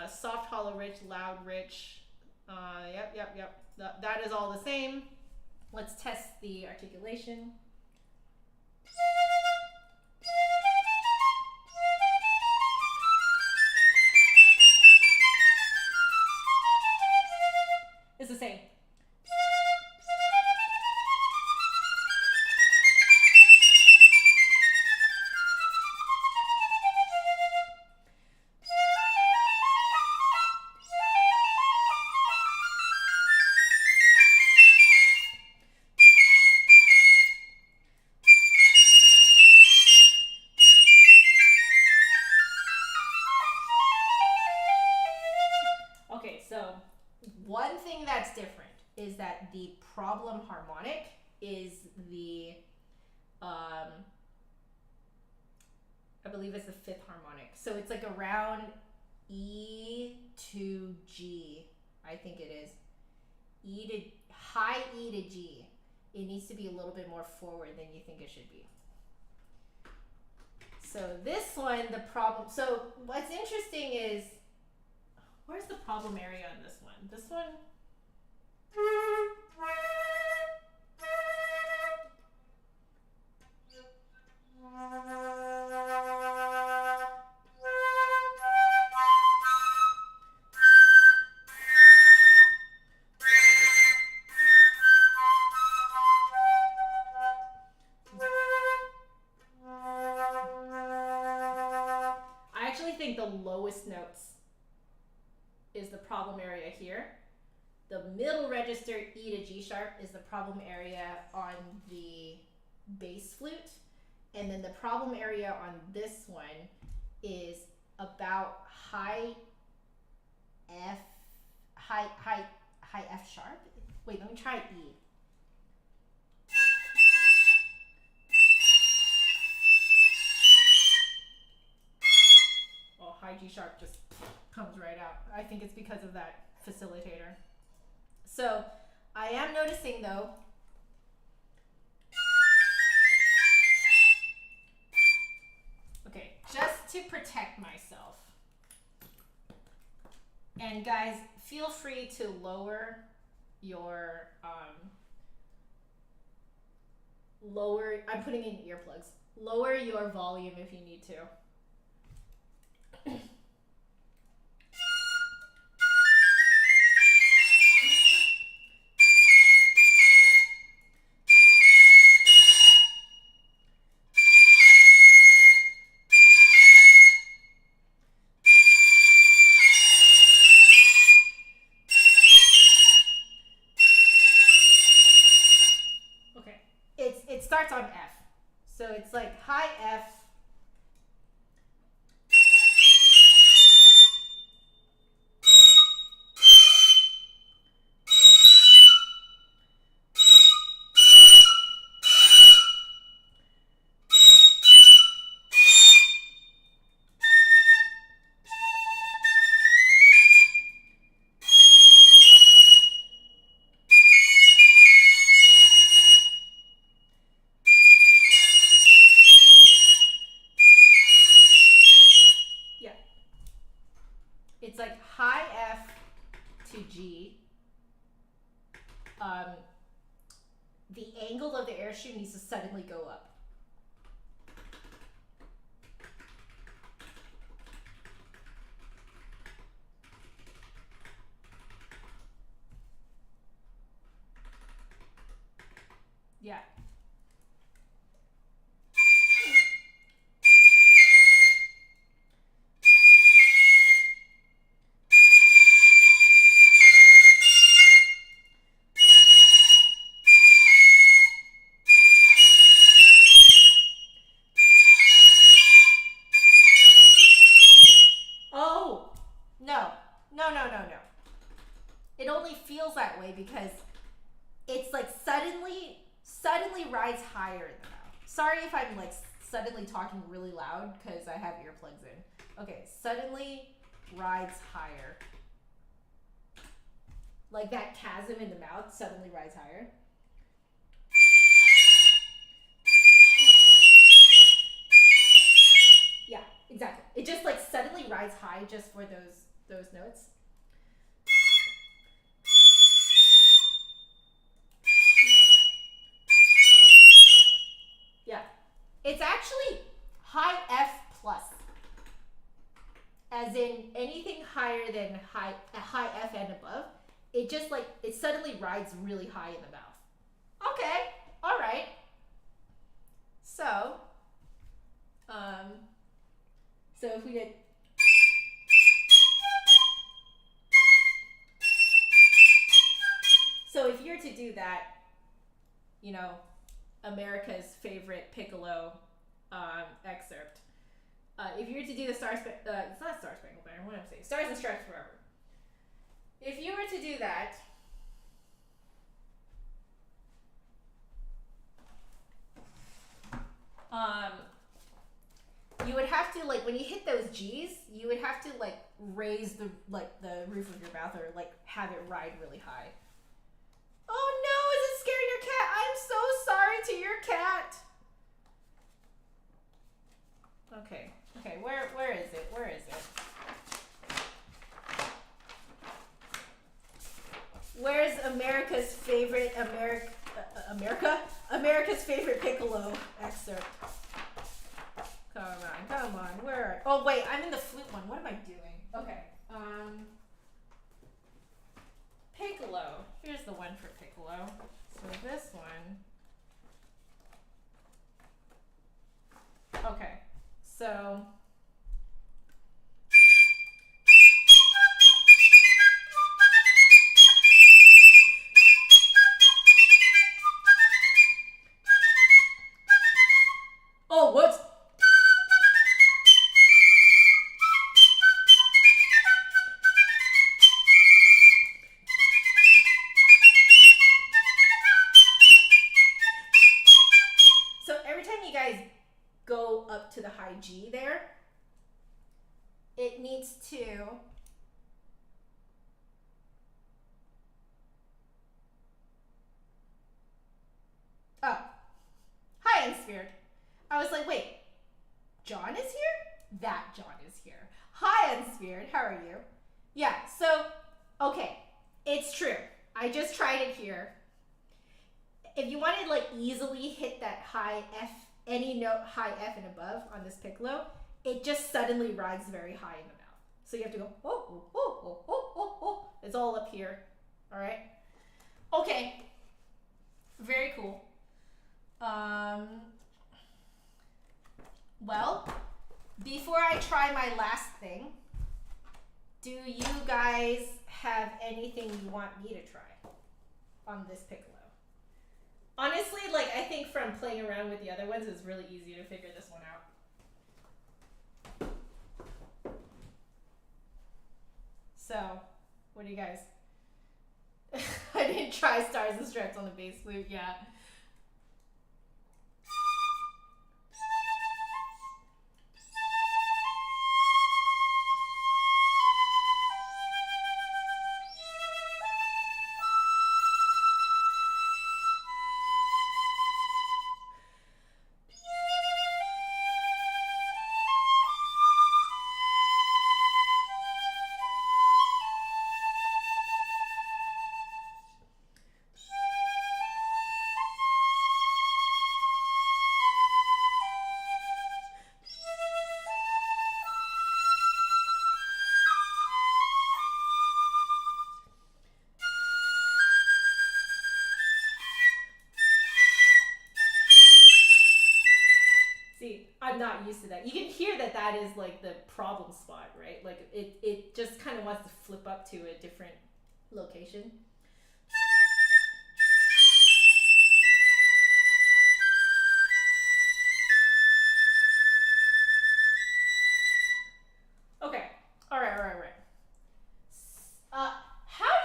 Soft, hollow, rich, loud, rich. Yep. That is all the same. Let's test the articulation. It's the same. So one thing that's different is that the problem harmonic is the, I believe it's the fifth harmonic. So it's like around E to G, I think it is. High E to G. It needs to be a little bit more forward than you think it should be. So this one, the problem, so what's interesting is, where's the problem area on this one? This one? I actually think the lowest notes is the problem area here. The middle register E to G sharp is the problem area on the bass flute. And then the problem area on this one is about high F sharp. Wait, let me try E. Oh, high G sharp just comes right out. I think it's because of that facilitator. So I am noticing though, okay, just to protect myself, and guys, feel free to lower your, I'm putting in earplugs, lower your volume if you need to. It starts on F. So it's like high F. the angle of the airstream needs to suddenly go up. Yeah. Oh, no. No, no, no, no. It only feels that way because it's like suddenly rides higher in the mouth. Sorry if I'm like suddenly talking really loud because I have earplugs in. Okay, suddenly rides higher. Like that chasm in the mouth suddenly rides higher. Yeah, exactly. It just like suddenly rides high just for those notes. Yeah. It's actually high F plus. As in anything higher than high F and above, it just like it suddenly rides really high in the mouth. Okay, all right. So, so if we did, so if you're to do that, you know, America's favorite piccolo excerpt. If you were to do the it's not Star Spangled Banner. What am I saying? Stars and Stripes Forever. If you were to do that, you would have to like when you hit those G's, you would have to like raise the roof of your mouth or like have it ride really high. Oh no, is it scaring your cat? I'm so sorry to your cat. Okay. Okay, where is it? Where is it? Where's America's favorite America's favorite piccolo excerpt? Come on. Where? Oh wait, I'm in the flute one. What am I doing? Okay. Piccolo. Here's the one for piccolo. So this one. Okay. So oh, what's so every time you guys go up to the high G there, it needs to oh, hi Unsphered. I was like, wait, John is here? That John is here. Hi Unsphered, how are you? Yeah, so okay, it's true. I just tried it here. If you want to like easily hit that high F, any note high F and above on this piccolo, it just suddenly rides very high in the mouth. So you have to go, oh. It's all up here. All right. Okay. Very cool. Well, before I try my last thing, do you guys have anything you want me to try on this piccolo? Honestly, like I think from playing around with the other ones, it's really easy to figure this one out. So, what do you guys? I didn't try Stars and Stripes on the bass flute, yeah. I'm not used to that. You can hear that that is like the problem spot, right? Like it just kind of wants to flip up to a different location. Okay. All right. How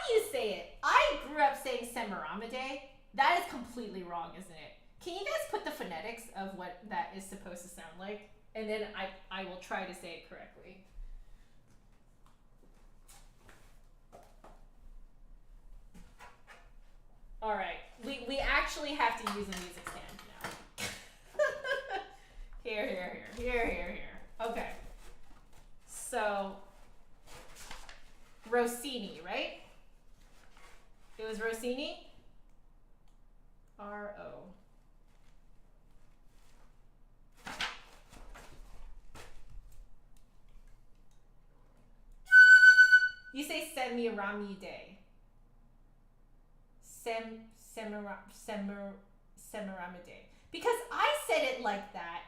do you say it? I grew up saying Semaramide. That is completely wrong, isn't it? Can you guys put the phonetics of what that is supposed to sound like? And then I will try to say it correctly. All right. We actually have to use a music stand now. Here. Okay. So, Rossini, right? It was Rossini? R-O. You say Semiramide. Semaramide. Because I said it like that,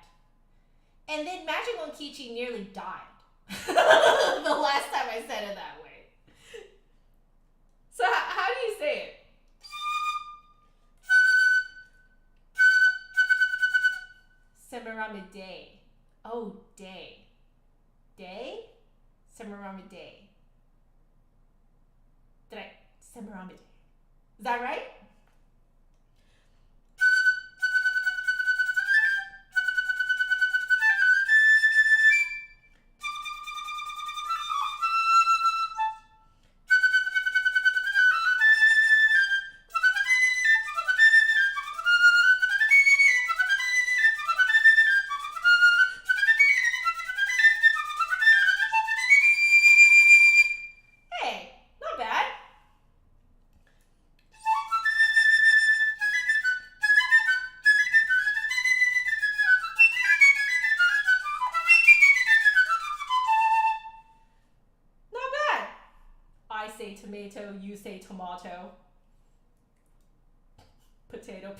and then Magic Monkichi nearly died. The last time I said it that way. So how do you say it? Semaramide. Oh, day. Day? Semaramide. Semaramide. Is that right? Tomato, you say tomato. Potato.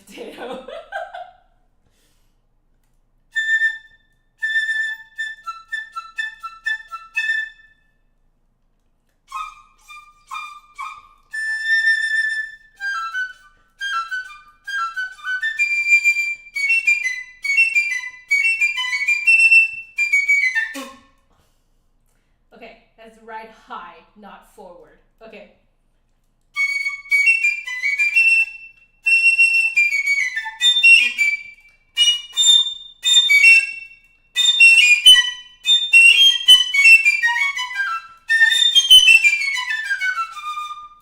Okay, that's right high, not forward. Okay.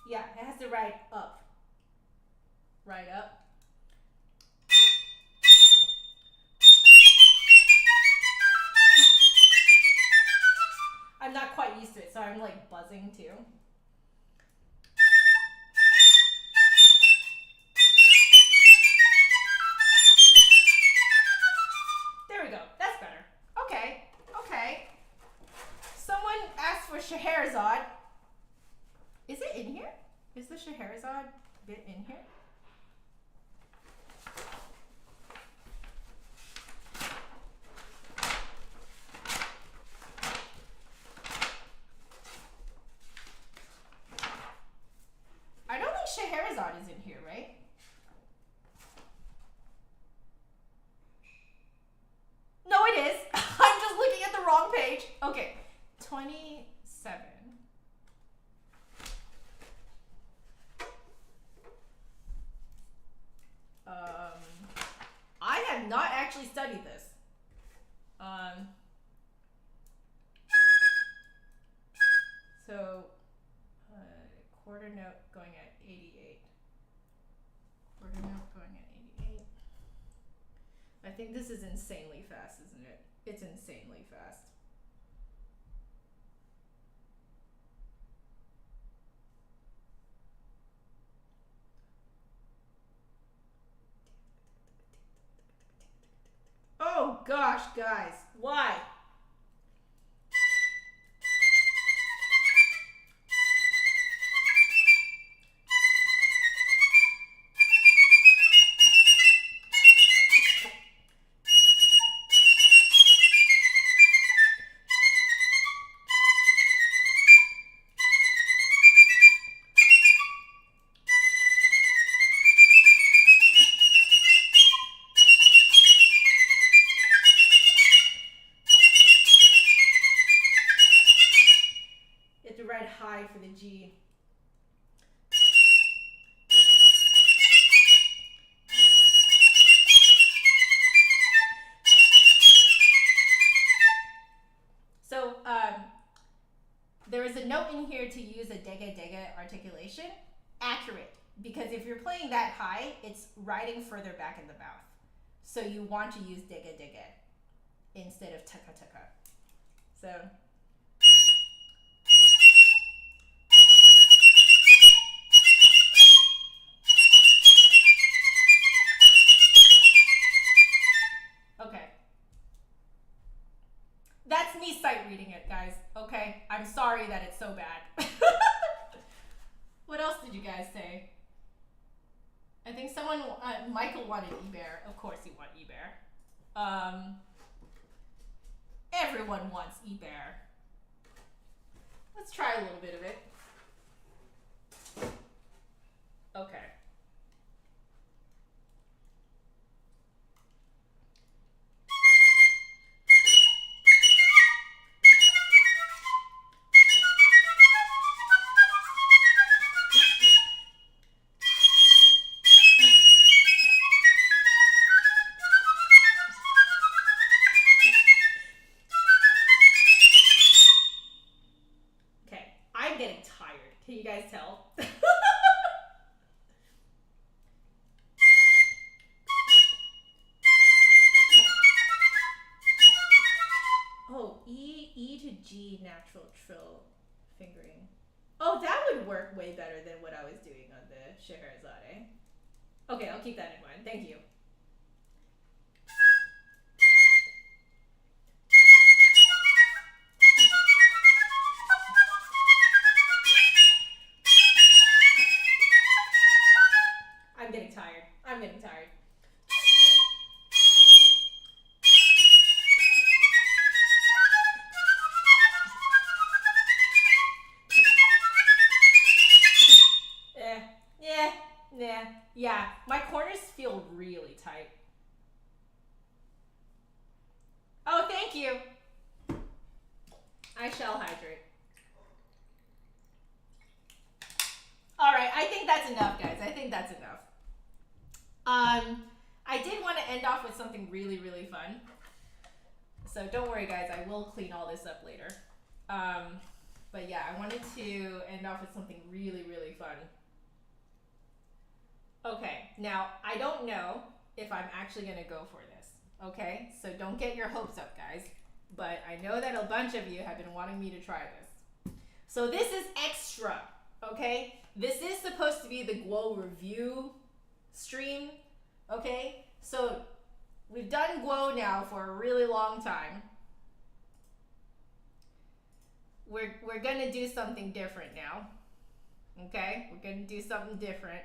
Yeah, it has to ride up. Right up. I'm not quite used to it, so I'm like buzzing too. There we go. That's better. Okay. Someone asked for Scheherazade. Is it in here? Is the Scheherazade bit in here? I don't think Scheherazade is in here, right? No, it is. I'm just looking at the wrong page. Okay. 27. I have not actually studied this. So, quarter note going at 88. Quarter note going at 88. I think this is insanely fast, isn't it? It's insanely fast. Oh gosh, guys, why? I for the G. So there is a note in here to use a dega dega articulation. Accurate, because if you're playing that high, it's riding further back in the mouth. So you want to use dega dega instead of taka taka. So okay. That's me sight reading it, guys. Okay, I'm sorry that it's so bad. What else did you guys say? I think someone, Michael wanted E-Bear. Of course you want E-Bear. Everyone wants E-Bear. Let's try a little bit of it. Okay. I'm getting tired. Can you guys tell? Oh, E to G natural trill fingering. Oh, that would work way better than what I was doing on the Scheherazade. Okay, I'll keep that in mind. Thank you. I'm getting tired. I'm getting tired. Yeah, my corners feel really tight. Oh, thank you. I shall hydrate. All right, I think that's enough, guys. I think that's enough. I did want to end off with something really, really fun. So don't worry, guys. I will clean all this up later. But yeah, I wanted to end off with something really, really fun. Okay, now I don't know if I'm actually going to go for this. Okay, so don't get your hopes up, guys. But I know that a bunch of you have been wanting me to try this. So this is extra, okay? This is supposed to be the Guo review stream, okay? So we've done Guo now for a really long time. We're gonna do something different now, okay? We're gonna do something different,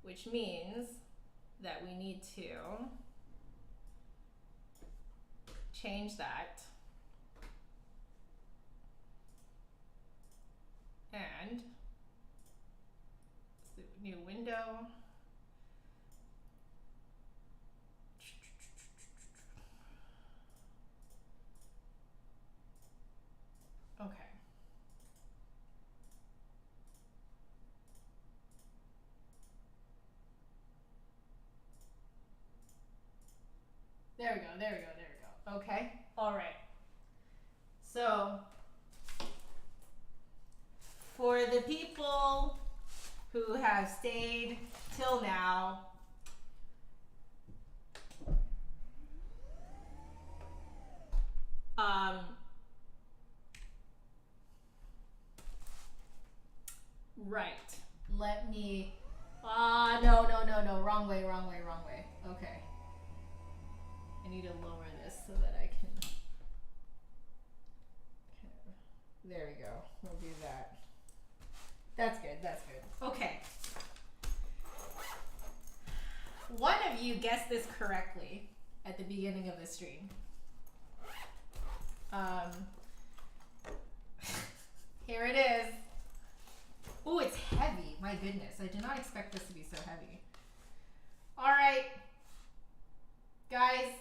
which means that we need to change that and new window. Okay. There we go, there we go, there we go. Okay, all right. So, for the people who have stayed till now, right, let me, no, wrong way. Okay. I need to lower this so that I can, there we go, we'll do that. That's good, that's good. Okay. One of you guessed this correctly at the beginning of the stream. Here it is. Ooh, it's heavy. My goodness, I did not expect this to be so heavy. All right, guys,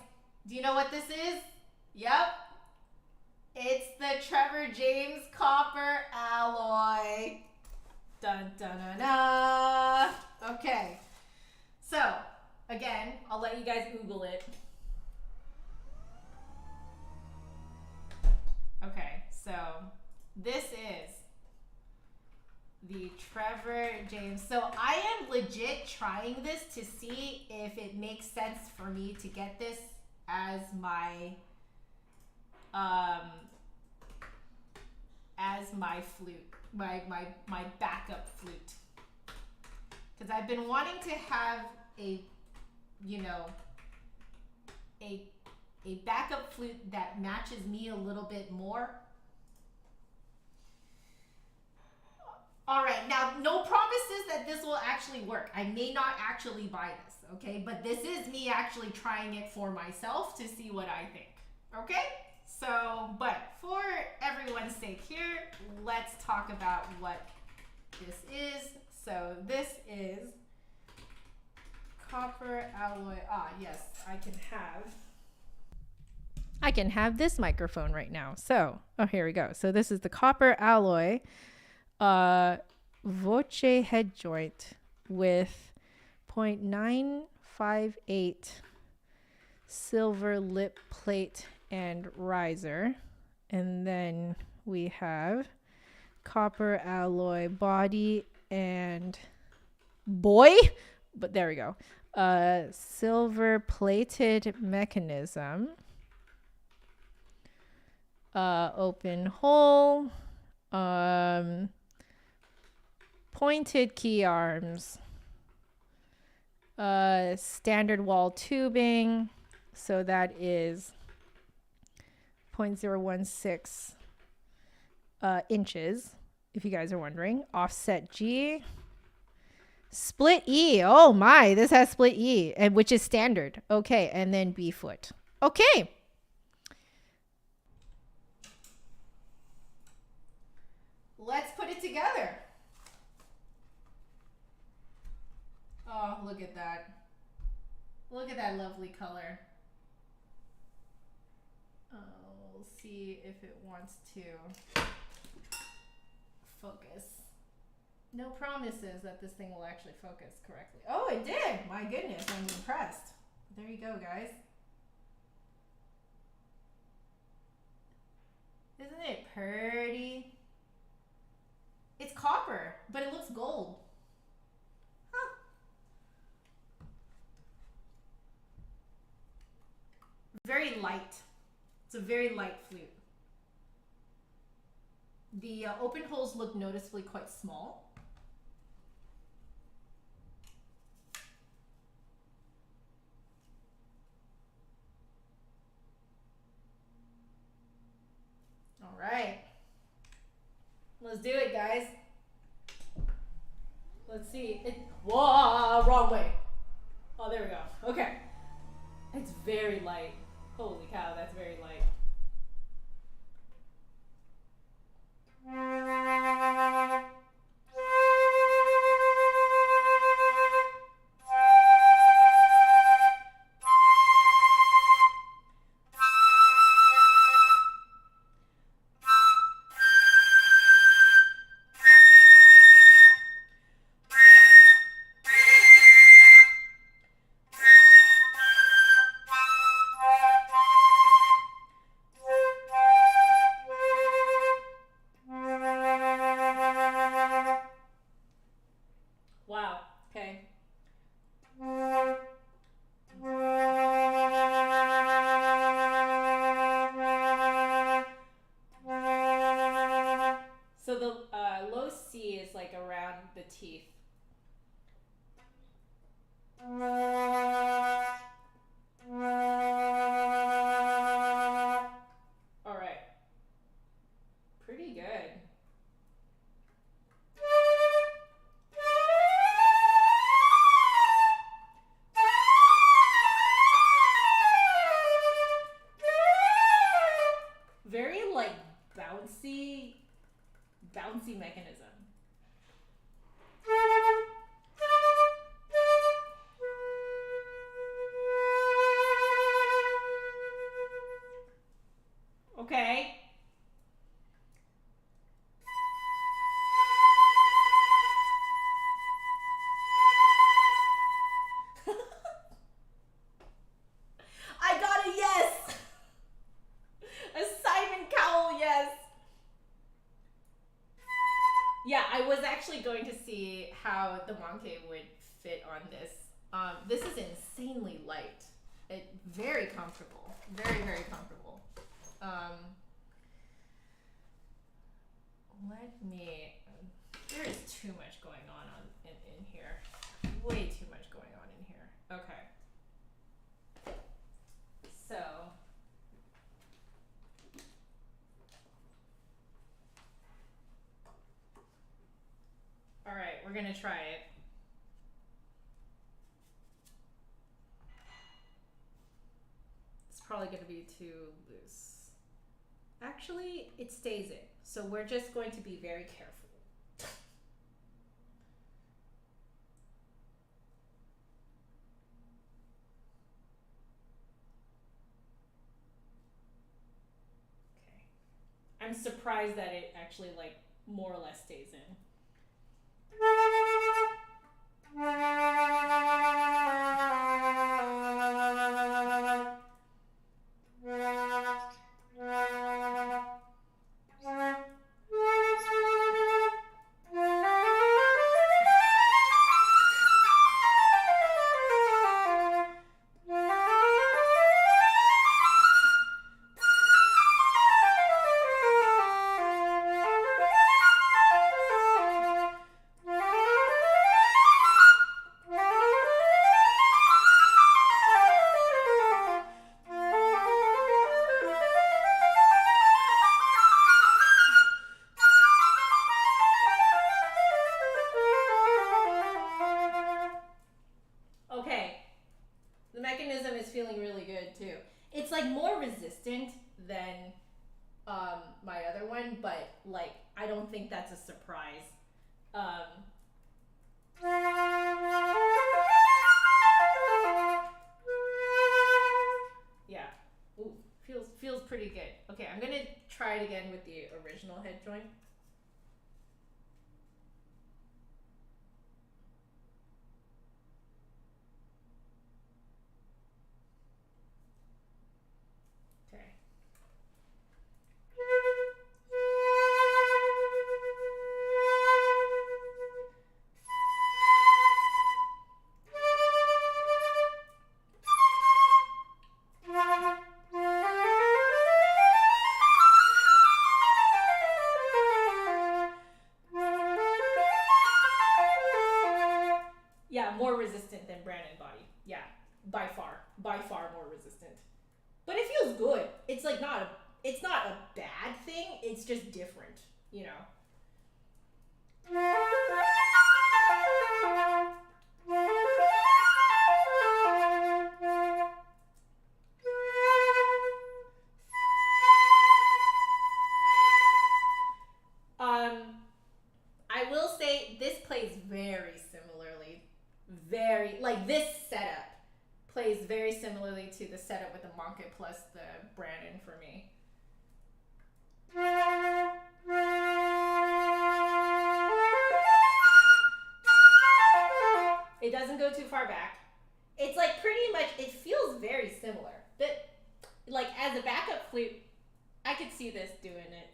do you know what this is? Yep, it's the Trevor James copper alloy. Dun dun dun dun. Okay. So, again, I'll let you guys Google it. Okay, so this is the Trevor James. So I am legit trying this to see if it makes sense for me to get this as my flute, my backup flute. Because I've been wanting to have a backup flute that matches me a little bit more. All right, now no promises that this will actually work. I may not actually buy this, okay? But this is me actually trying it for myself to see what I think, okay? So, but for everyone's sake here, let's talk about what this is. So this is copper alloy. Ah, yes, I can have this microphone right now. So, oh, here we go. So this is the copper alloy voce head joint with 0.958 silver lip plate and riser. And then we have copper alloy body and but there we go. Silver plated mechanism. Open hole. Pointed key arms. Standard wall tubing. So that is 0.016 inches, if you guys are wondering. Offset G. Split E. Oh my, this has split E, and which is standard. Okay, and then B foot. Okay. Let's put it together. Oh, look at that. Look at that lovely color. We'll see if it wants to focus. No promises that this thing will actually focus correctly. Oh, it did! My goodness, I'm impressed. There you go, guys. Isn't it pretty? It's copper, but it looks gold. Huh. Very light. It's a very light flute. The open holes look noticeably quite small. All right. Let's do it, guys. Let's see. Whoa, wrong way. Oh, there we go. Okay. It's very light. Holy cow, that's very light. going to see how the manke would fit on this. This is insanely light. Very comfortable. Very, very comfortable. There is too much going on in here. Way too much going on in here. Okay. So. All right, we're gonna try it. It's probably gonna be too loose. Actually, it stays in, so we're just going to be very careful. Okay. I'm surprised that it actually like more or less stays in. Feeling really good too. It's like more resistant than my other one, but like I don't think that's a surprise. Yeah. Ooh, feels pretty good. Okay, I'm gonna try it again with the original head joint. More resistant than Brandon Body. Yeah, by far more resistant. But it feels good. It's like it's not a bad thing. It's just different, you know. I will say this plays very similarly. Like this setup plays very similarly to the setup with the manke plus the Brandon for me. It doesn't go too far back. It's like pretty much, it feels very similar. But like as a backup flute, I could see this doing it.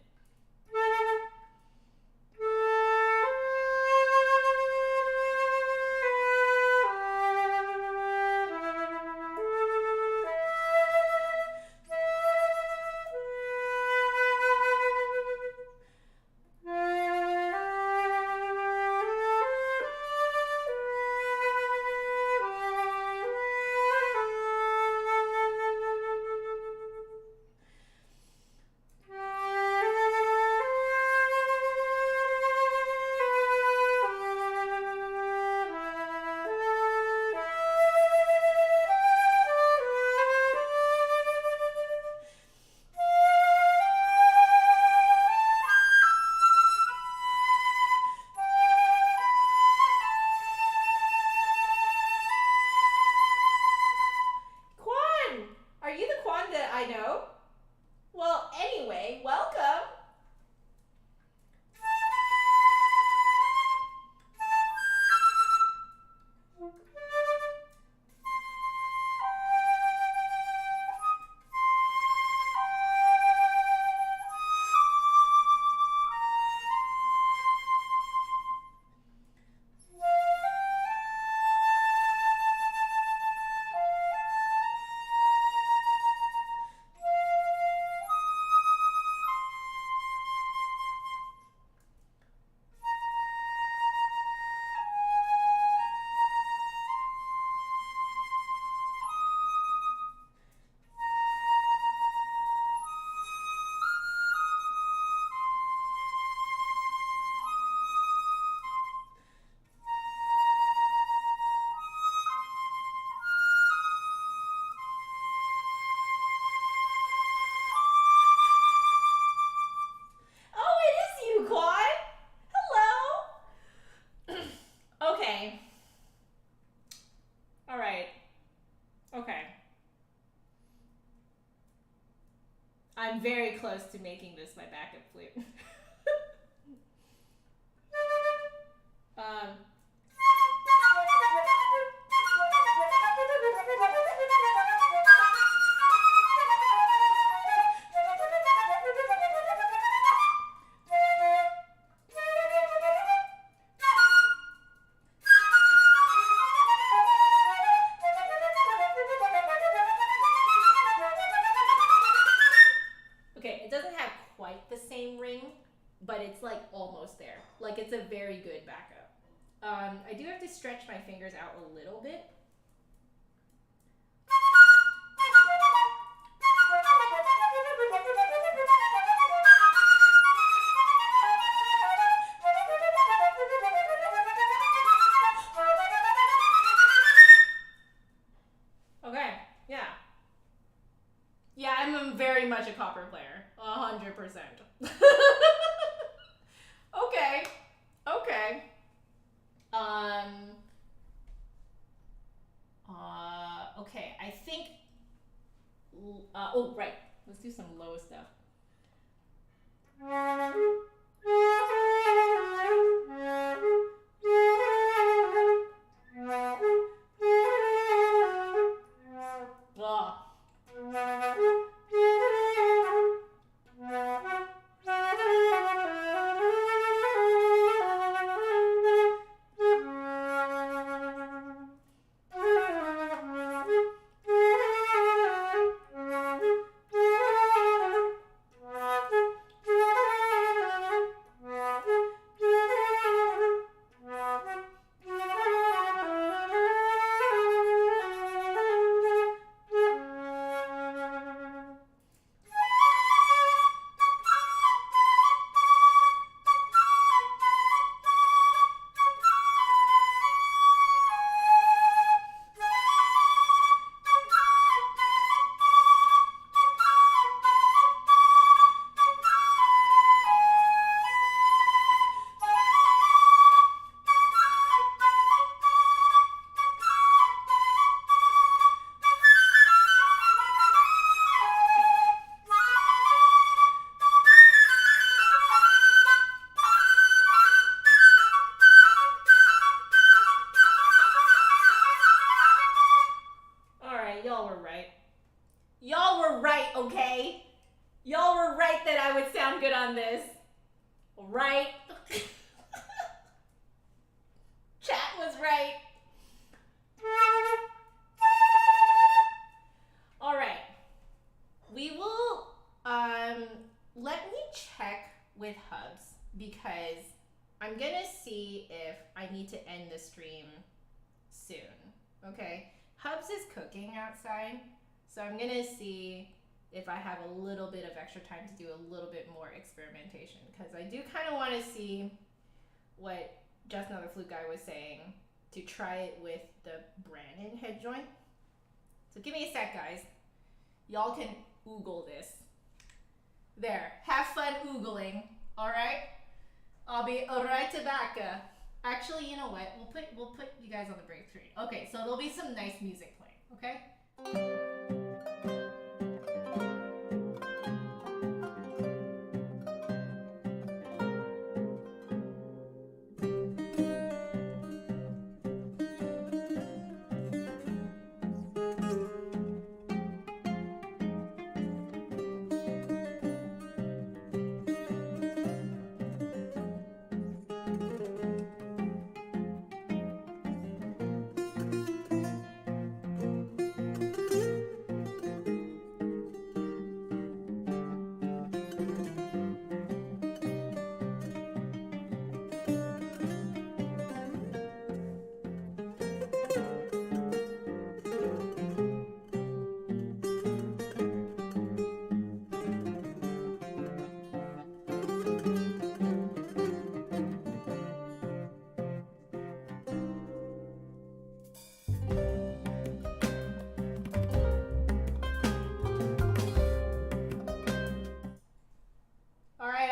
I'm very close to making this my backup flute. Okay, it doesn't have quite the same ring, but it's like almost there. Like it's a very good backup. I do have to stretch my fingers out a little bit. Okay, yeah. Yeah, I'm very much a copper player. 100%. Okay. Okay. Okay, I think, oh, right. Let's do some low stuff. Y'all were right. Y'all were right, okay? Y'all were right that I would sound good on this. Right? Chat was right. All right. We will, let me check with Hubs because I'm gonna see if I need to end the stream soon, okay? Hubs is cooking outside, so I'm gonna see if I have a little bit of extra time to do a little bit more experimentation because I do kind of want to see what Just Another Flute Guy was saying to try it with the Brannon head joint. So give me a sec, guys. Y'all can oogle this. There, have fun oogling, all right? I'll be right back. Actually, you know what? We'll put you guys on the break screen. Okay, so there'll be some nice music playing, okay?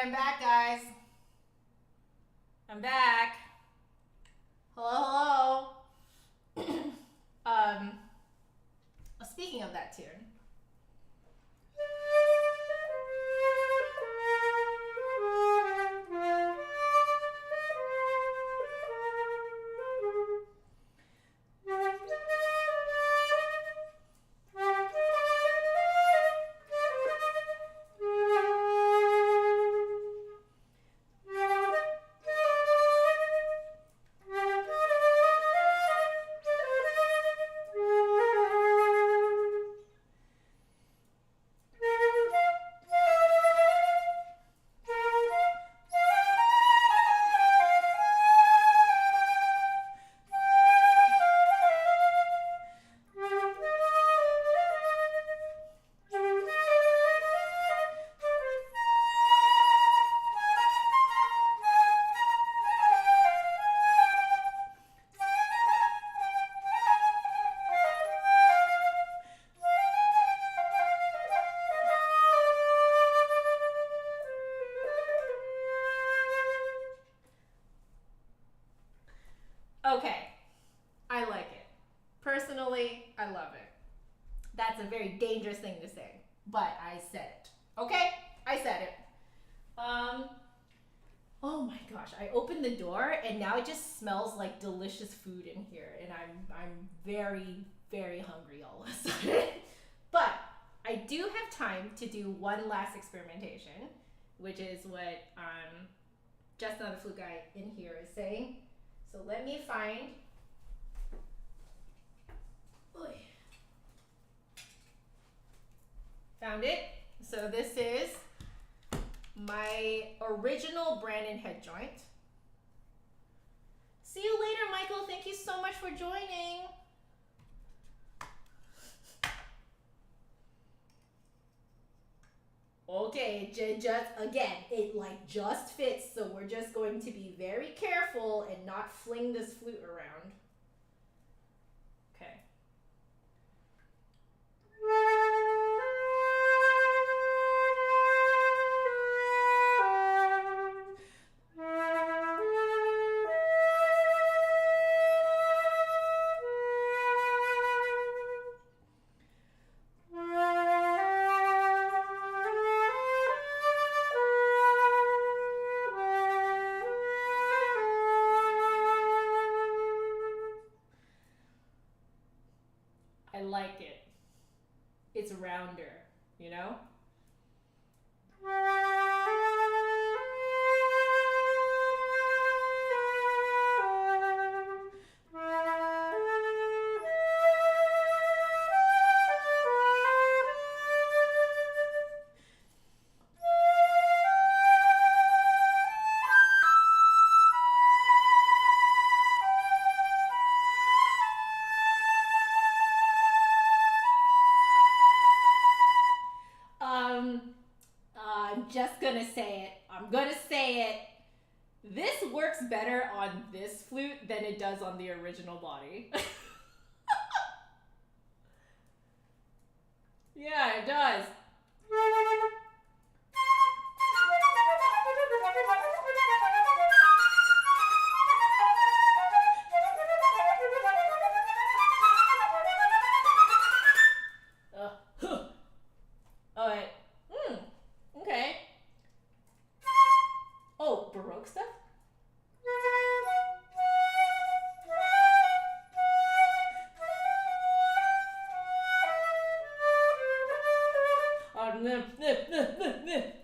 I'm back, guys. I'm back. Hello, hello. Speaking of that tune. I love it. That's a very dangerous thing to say, but I said it. Okay, I said it. Oh my gosh, I opened the door and now it just smells like delicious food in here, and I'm very, very hungry all of a sudden. But I do have time to do one last experimentation, which is what just another flute guy in here is saying. So let me find. Oy. Found it. So this is my original Brandon head joint. See you later, Michael. Thank you so much for joining. Okay, just again, it like just fits, so we're just going to be very careful and not fling this flute around. Okay. I like it. It's rounder, you know? I'm just gonna say it. I'm gonna say it. This works better on this flute than it does on the original body. Yeah, it does. Alright. Okay. Oh, Baroque stuff?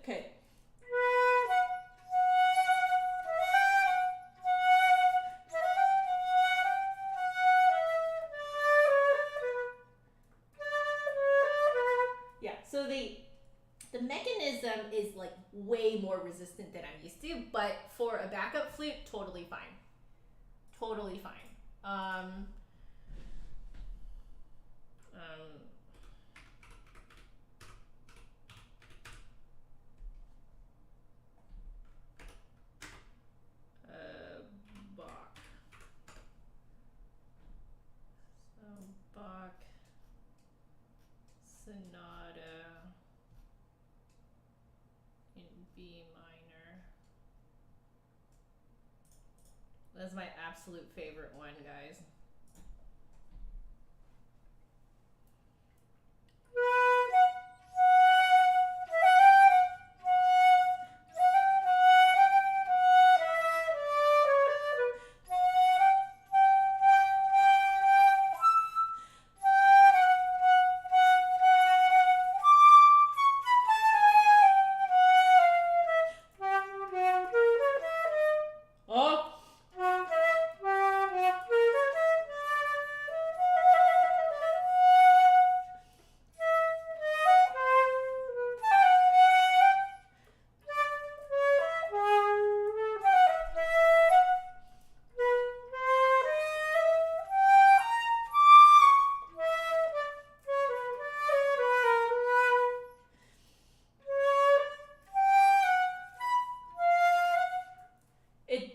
Okay. Yeah, so the mechanism is like way more resistant than I'm used to, but for a backup flute, totally fine. Totally fine. Bach. So Bach Sonata in B minor. That's my absolute favorite one, guys.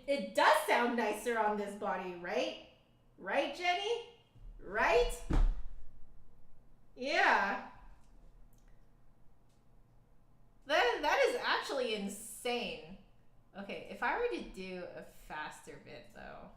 It does sound nicer on this body, right? Right, Jenny? Right? Yeah. That is actually insane. Okay, if I were to do a faster bit though.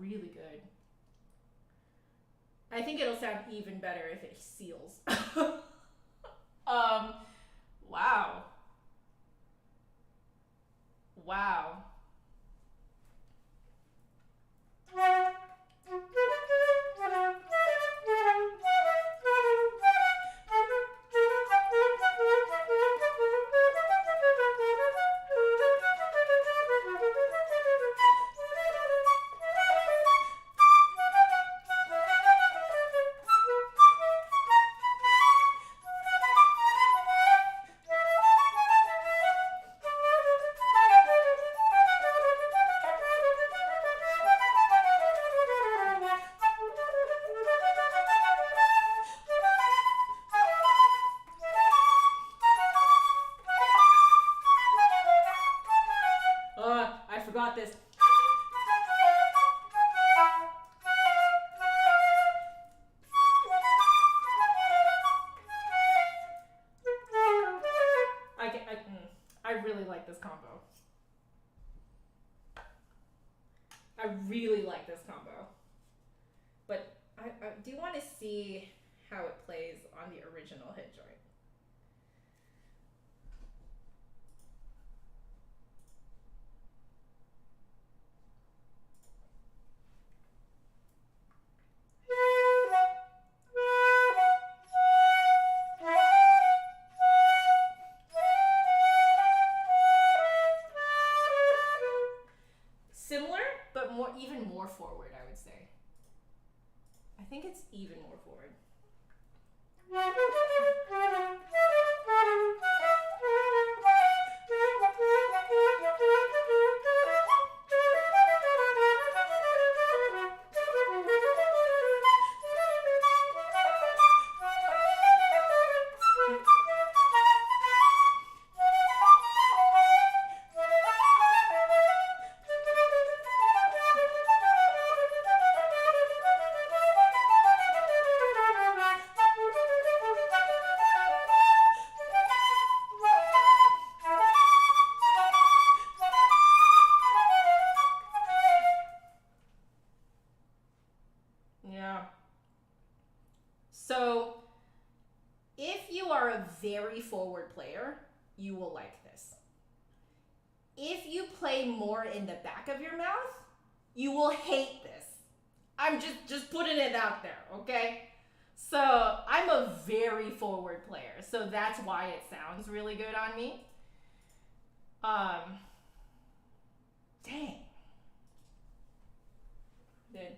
really good. I think it'll sound even better if it seals. Wow. Wow. I forgot this. I really like this combo. I really like this combo. But I do want to see how it plays on the original hit joint. Similar, but even more forward, I would say. I think it's even more forward. Yeah. So, if you are a very forward player, you will like this. If you play more in the back of your mouth, you will hate this. I'm just putting it out there, okay? So, I'm a very forward player, so that's why it sounds really good on me. Dang. Then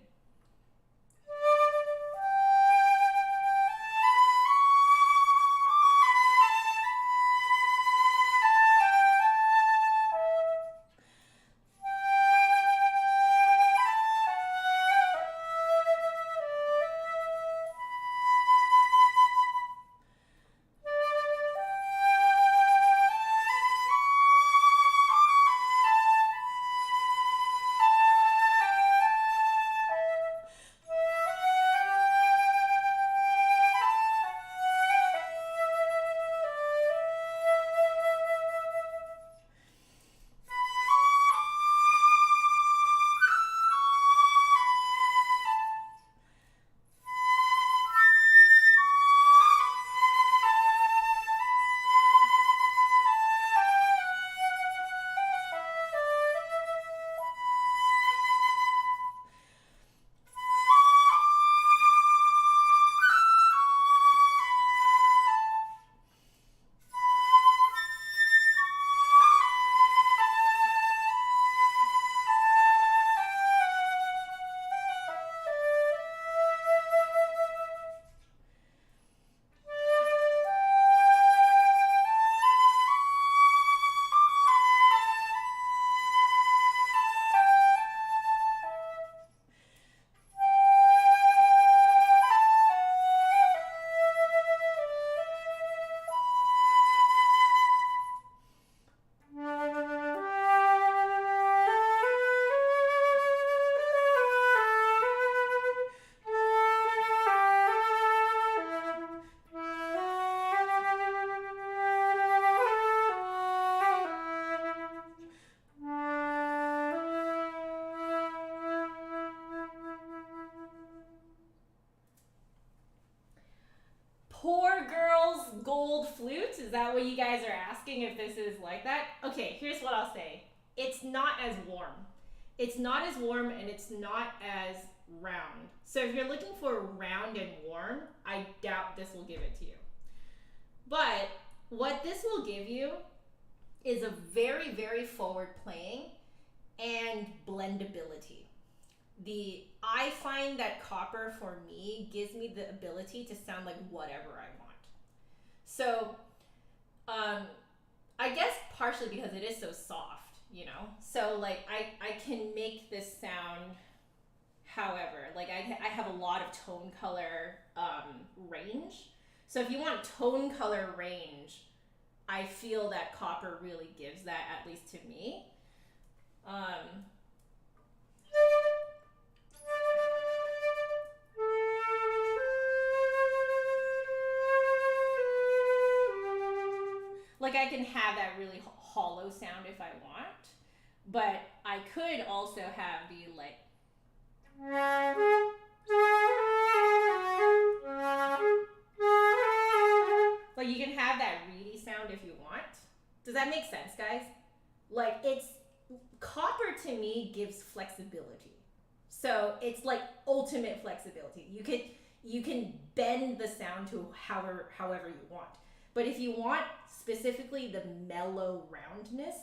that what you guys are asking, if this is like that? Okay, here's what I'll say. It's not as warm. It's not as warm and it's not as round. So if you're looking for round and warm, I doubt this will give it to you. But what this will give you is a very, very forward playing and blendability. I find that copper for me gives me the ability to sound like whatever I want. So I guess partially because it is so soft, you know? So like I can make this sound however, like I have a lot of tone color range. So if you want tone color range, I feel that copper really gives that, at least to me. Like I can have that really hollow sound if I want, but I could also have the like. Like you can have that reedy sound if you want. Does that make sense, guys? Like it's, copper to me gives flexibility. So it's like ultimate flexibility. You can bend the sound to however you want. But if you want specifically the mellow roundness,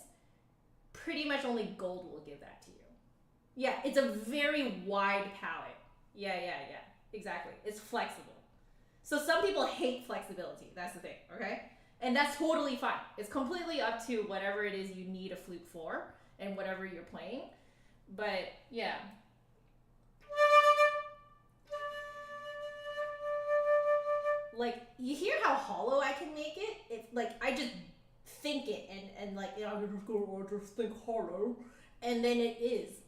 pretty much only gold will give that to you. Yeah, it's a very wide palette. Yeah, exactly. It's flexible. So some people hate flexibility. That's the thing, okay? And that's totally fine. It's completely up to whatever it is you need a flute for and whatever you're playing. But yeah. Like, you hear how hollow I can make it? It's like, I just think it and like, you know, I just think hollow. And then it is.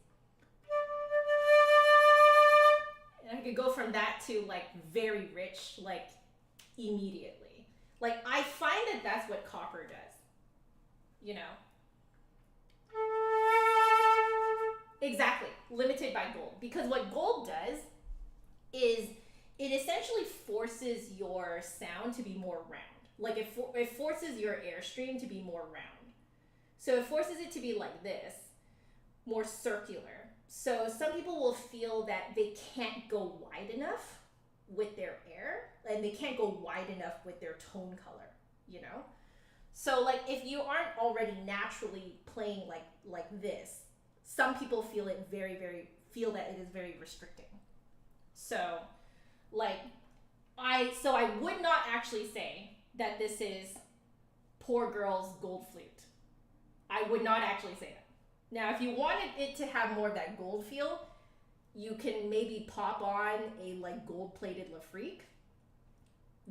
And I could go from that to like very rich, like immediately. Like, I find that that's what copper does. You know? Exactly. Limited by gold. Because what gold does is it essentially forces your sound to be more round. Like it forces your airstream to be more round. So it forces it to be like this, more circular. So some people will feel that they can't go wide enough with their air, and they can't go wide enough with their tone color, you know? So like if you aren't already naturally playing like this, some people feel it feel that it is very restricting. So like I would not actually say that this is poor girl's gold flute. I would not actually say that. Now, if you wanted it to have more of that gold feel, you can maybe pop on a like gold-plated Lafrique.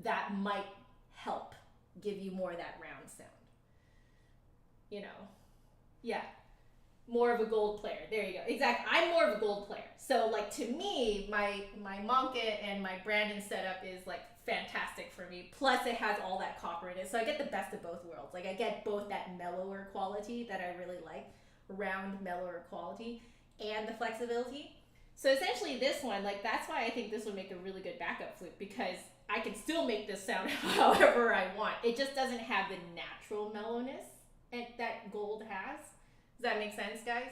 That might help give you more of that round sound. You know, yeah, more of a gold player. There you go. Exactly. I'm more of a gold player. So like to me, my Monket and my Brandon setup is like fantastic for me. Plus it has all that copper in it. So I get the best of both worlds. Like I get both that mellower quality that I really like, round mellower quality, and the flexibility. So essentially this one, like that's why I think this would make a really good backup flute, because I can still make this sound however I want. It just doesn't have the natural mellowness that gold has. Does that make sense, guys?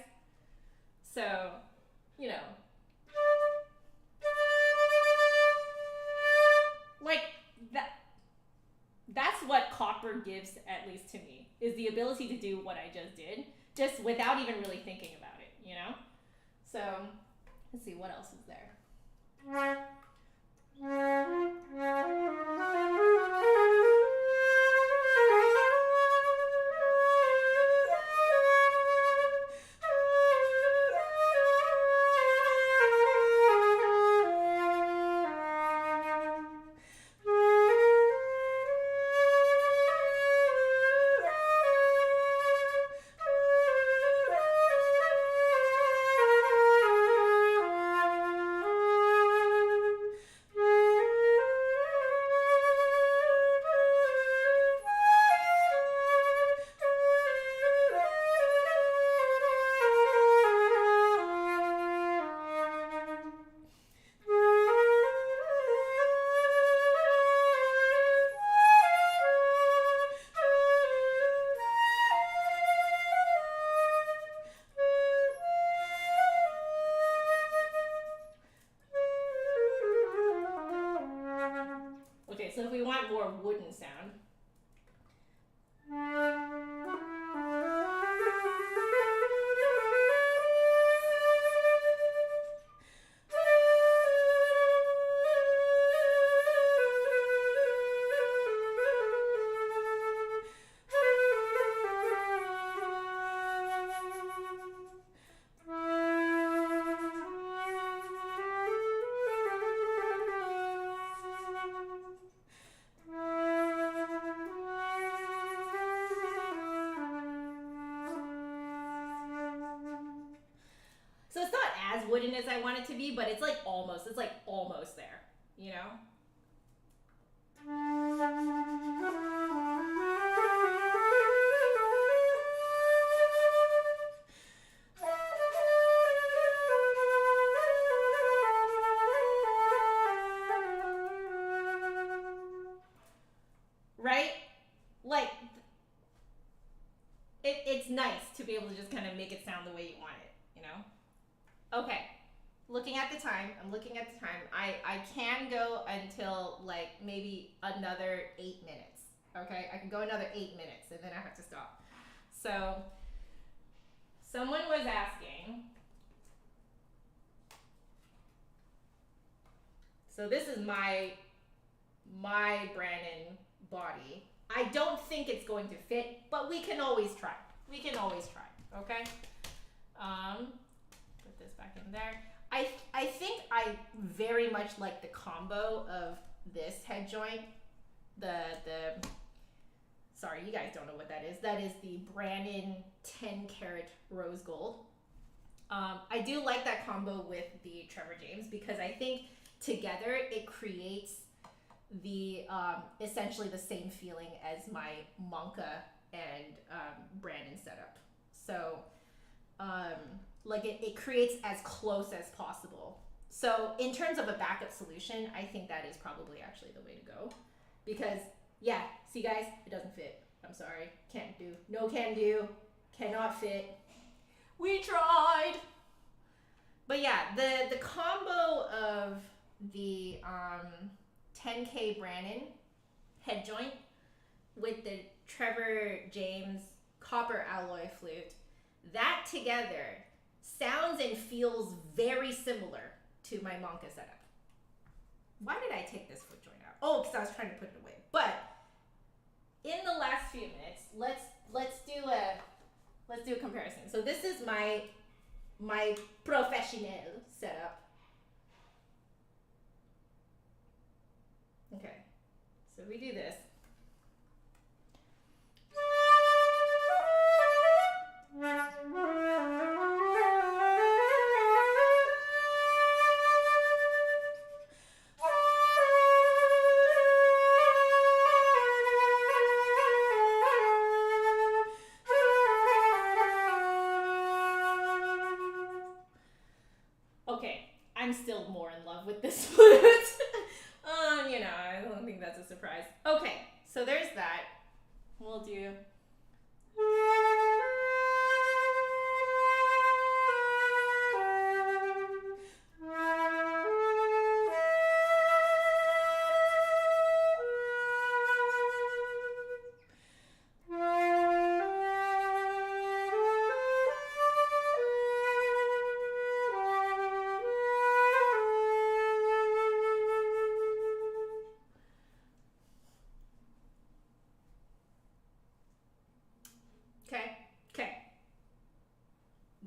So, you know, like that's what copper gives, at least to me, is the ability to do what I just did, just without even really thinking about it, you know? So, let's see, what else is there? want more wooden sound. So it's not as wooden as I want it to be, but it's like almost there, you know? Right? Like, it's nice to be able to just kind of make it sound the way you want it, you know? Okay, looking at the time, I can go until like maybe another 8 minutes, okay? I can go another 8 minutes and then I have to stop. So, someone was asking, so this is my Brandon body. I don't think it's going to fit, but we can always try. Okay? Put this back in there. I think I very much like the combo of this head joint. Sorry, you guys don't know what that is. That is the Brandon 10 karat rose gold. I do like that combo with the Trevor James because I think together it creates the essentially the same feeling as my Monka and Brandon setup. So like it creates as close as possible. So in terms of a backup solution, I think that is probably actually the way to go. Because yeah, see guys, it doesn't fit. I'm sorry, can't do. No can do, cannot fit. We tried. But yeah, the combo of the 10K Brandon head joint with the Trevor James copper alloy flute, that together sounds and feels very similar to my Monka setup. Why did I take this foot joint out? Oh, because I was trying to put it away. But in the last few minutes, let's do a comparison. So this is my professional setup. Okay, so we do this. Okay, I'm still more in love with this flute. You know, I don't think that's a surprise. Okay, so there's that. We'll do. Okay.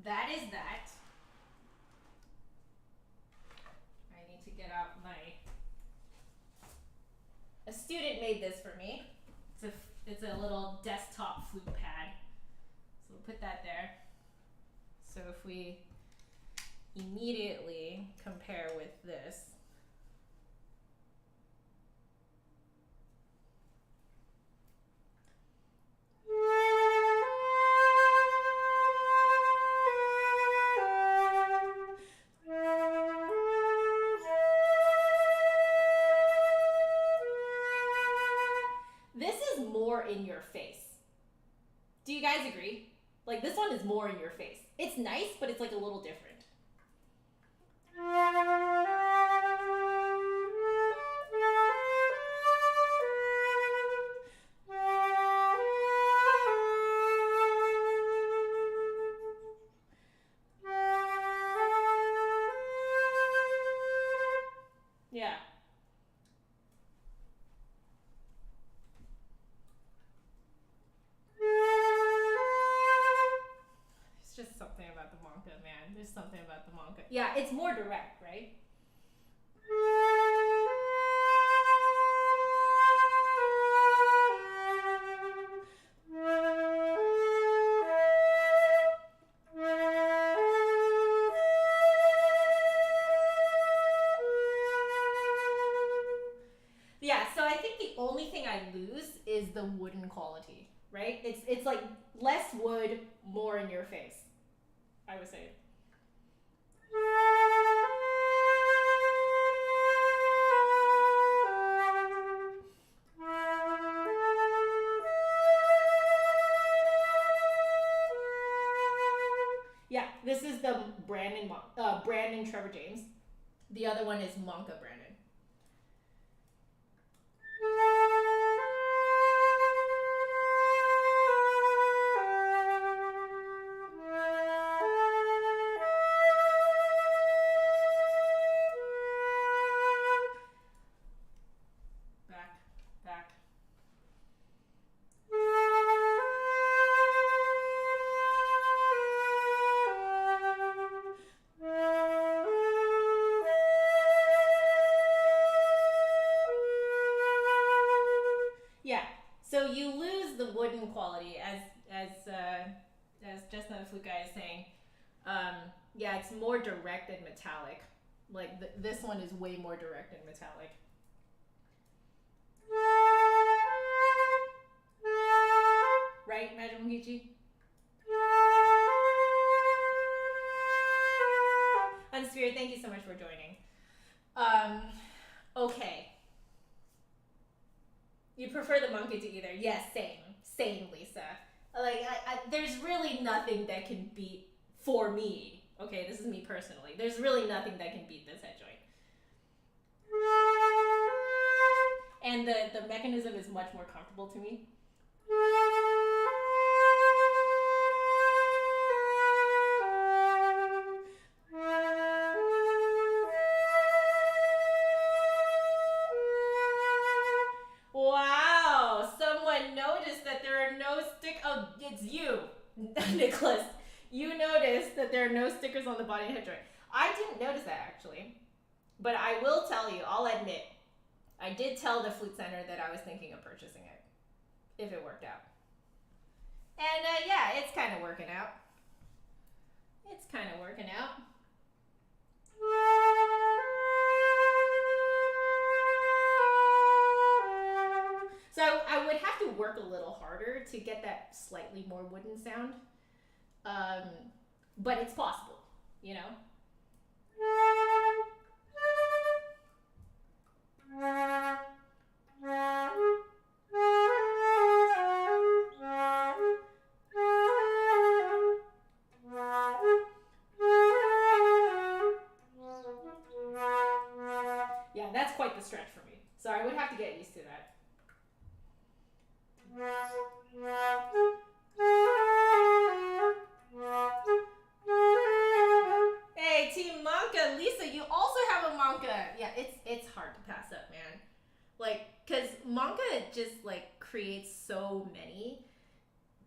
That is that. I need to get out a student made this for me. It's a little desktop flute pad. So we'll put that there. So if we immediately compare with this, in your face. Do you guys agree? Like this one is more in your face. It's nice, but it's like a little different. something about the Monka, man. There's something about the Monka. Yeah, it's more direct, right? Yeah, so I think the only thing I lose is the wooden quality, right? It's like less wood, more in your face, I would say. Yeah, this is the Brandon Trevor James. The other one is Monka Brandon. Back. Yeah, so you lose the wooden quality, as just another flute guy is saying. Yeah, it's more direct and metallic. Like this one is way more direct and metallic. Right, Magic Mungichi? Unspirit, thank you so much for joining. Okay. You prefer the monkey to either? Yes, same, Lisa. Like, there's really nothing that can beat, for me, okay, this is me personally, there's really nothing that can beat this head joint. And the mechanism is much more comfortable to me. Wow, someone noticed that there are no oh, it's you, Nicholas. You noticed that there are no stickers on the body and head joint. I didn't notice that actually, but I will tell you, I'll admit, I did tell the Flute Center that I was thinking of purchasing it, if it worked out. And yeah, it's kind of working out. It's kind of working out. So I would have to work a little harder to get that slightly more wooden sound. But it's possible, you know? Yeah, that's quite the stretch for me. So I would have to get used to that. Hey, Team Monka, Lisa, you also have a Monka. Yeah, it's hard to pass up, man. Like, cause Monka just like creates so many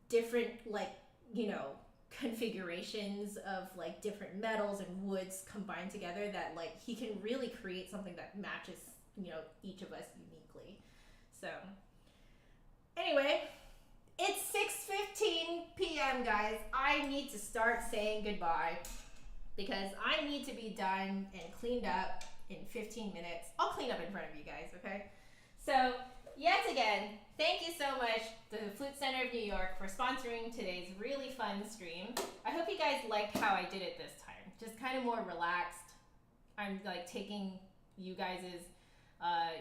different like, you know, configurations of like different metals and woods combined together that like he can really create something that matches, you know, each of us uniquely. So anyway, it's 6:15 p.m. guys. I need to start saying goodbye because I need to be done and cleaned up in 15 minutes. I'll clean up in front of you guys, okay? So yet again, thank you so much to the Flute Center of New York for sponsoring today's really fun stream. I hope you guys liked how I did it this time. Just kind of more relaxed. I'm like taking you guys's,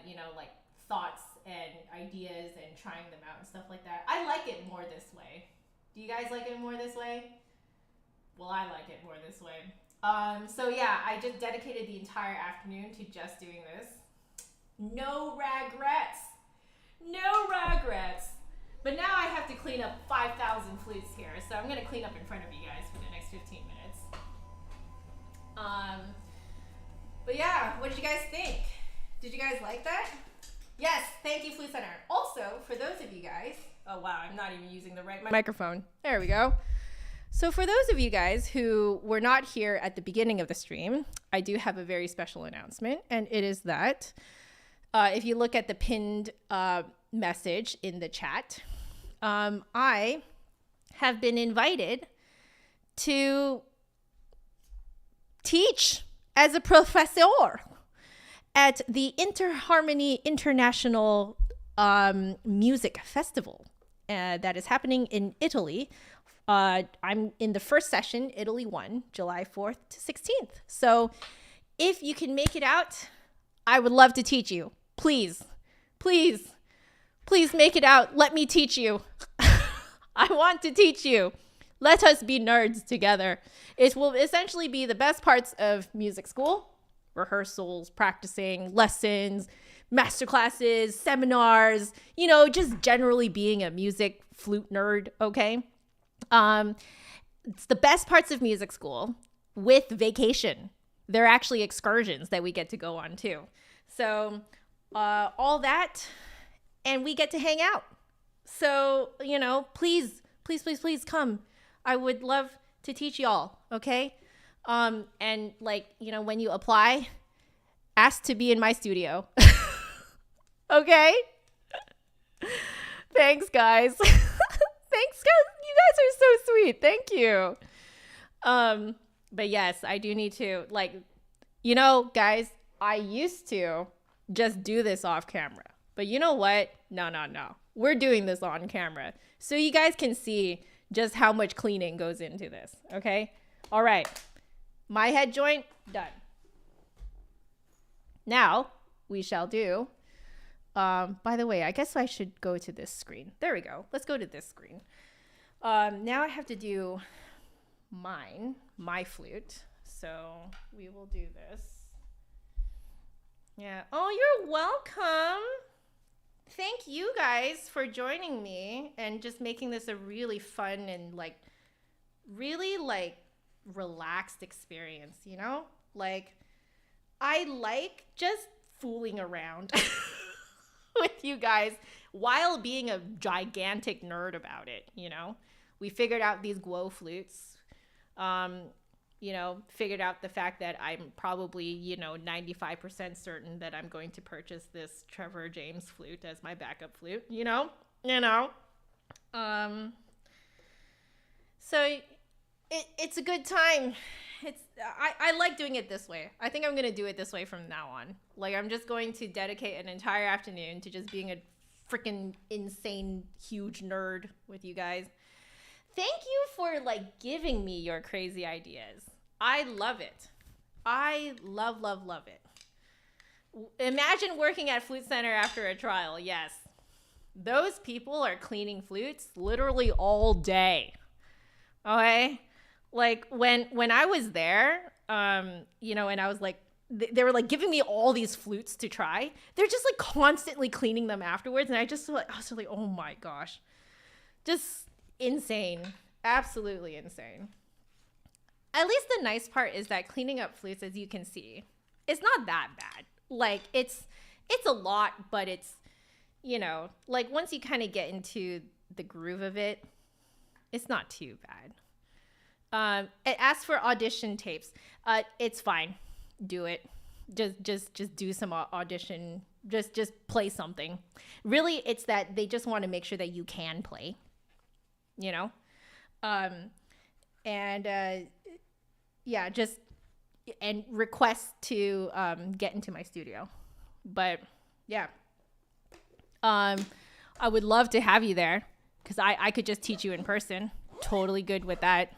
you know, like thoughts and ideas and trying them out and stuff like that. I like it more this way. Do you guys like it more this way? Well, I like it more this way. So yeah, I just dedicated the entire afternoon to just doing this. No regrets. No regrets. But now I have to clean up 5,000 flutes here, so I'm gonna clean up in front of you guys for the next 15 minutes. But yeah, what did you guys think? Did you guys like that? Yes, thank you, Flute Center. Also, for those of you guys, oh wow, I'm not even using the right microphone. There we go. So for those of you guys who were not here at the beginning of the stream, I do have a very special announcement, and it is that if you look at the pinned message in the chat, I have been invited to teach as a professor at the Interharmony International Music Festival that is happening in Italy. I'm in the first session, Italy 1, July 4th to 16th. So if you can make it out, I would love to teach you. Please, please, please make it out. Let me teach you. I want to teach you. Let us be nerds together. It will essentially be the best parts of music school, rehearsals, practicing, lessons, masterclasses, seminars, you know, just generally being a music flute nerd, okay? It's the best parts of music school with vacation. They're actually excursions that we get to go on too. So all that, and we get to hang out. So, you know, please, please, please, please come. I would love to teach y'all, okay? And like, you know, when you apply, ask to be in my studio. Okay? Thanks, guys. Thanks, guys. You guys are so sweet. Thank you. But yes, I do need to, like, you know, guys, I used to just do this off camera. But you know what? No. We're doing this on camera. So you guys can see just how much cleaning goes into this. Okay? All right. My head joint, done. Now, we shall do, by the way, I guess I should go to this screen. There we go. Let's go to this screen. Now I have to do my flute. So we will do this. Yeah. Oh, you're welcome. Thank you guys for joining me and just making this a really fun and like really like relaxed experience, you know? Like I like just fooling around with you guys while being a gigantic nerd about it, you know? We figured out these Guo flutes. You know, figured out the fact that I'm probably, you know, 95% certain that I'm going to purchase this Trevor James flute as my backup flute, you know. So it's a good time. I like doing it this way. I think I'm going to do it this way from now on. Like, I'm just going to dedicate an entire afternoon to just being a freaking insane, huge nerd with you guys. Thank you for like giving me your crazy ideas. I love it. I love it. Imagine working at Flute Center after a trial. Yes. Those people are cleaning flutes literally all day. Okay? Like when I was there, you know, and I was like, they were like giving me all these flutes to try. They're just like constantly cleaning them afterwards. And I was like, oh my gosh. Just insane. Absolutely insane. At least the nice part is that cleaning up flutes, as you can see, it's not that bad. Like it's a lot, but it's, you know, like once you kind of get into the groove of it, it's not too bad. It asks for audition tapes. It's fine. Do it. Just do some audition. Just play something. Really, it's that they just want to make sure that you can play. You know, yeah, just and request to get into my studio. But yeah, I would love to have you there because I could just teach you in person. Totally good with that.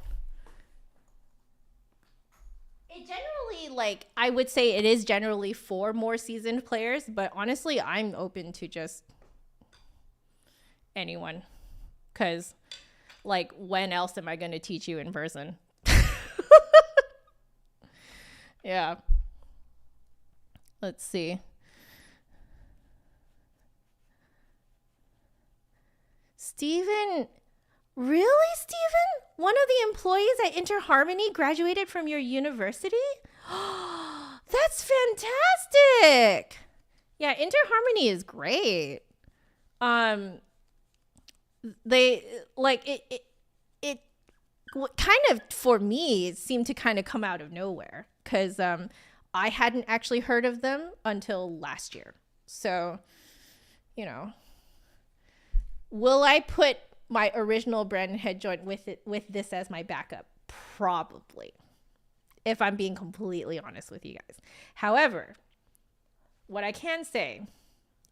It generally, like, I would say it is generally for more seasoned players, but honestly, I'm open to just anyone because like, when else am I going to teach you in person? Yeah. Let's see. Steven, really, Steven? One of the employees at Interharmony graduated from your university? That's fantastic. Yeah, Interharmony is great. They like it what kind of, for me, it seemed to kind of come out of nowhere because I hadn't actually heard of them until last year. So, you know, will I put my original brand and head joint with this as my backup? Probably, if I'm being completely honest with you guys. However, what I can say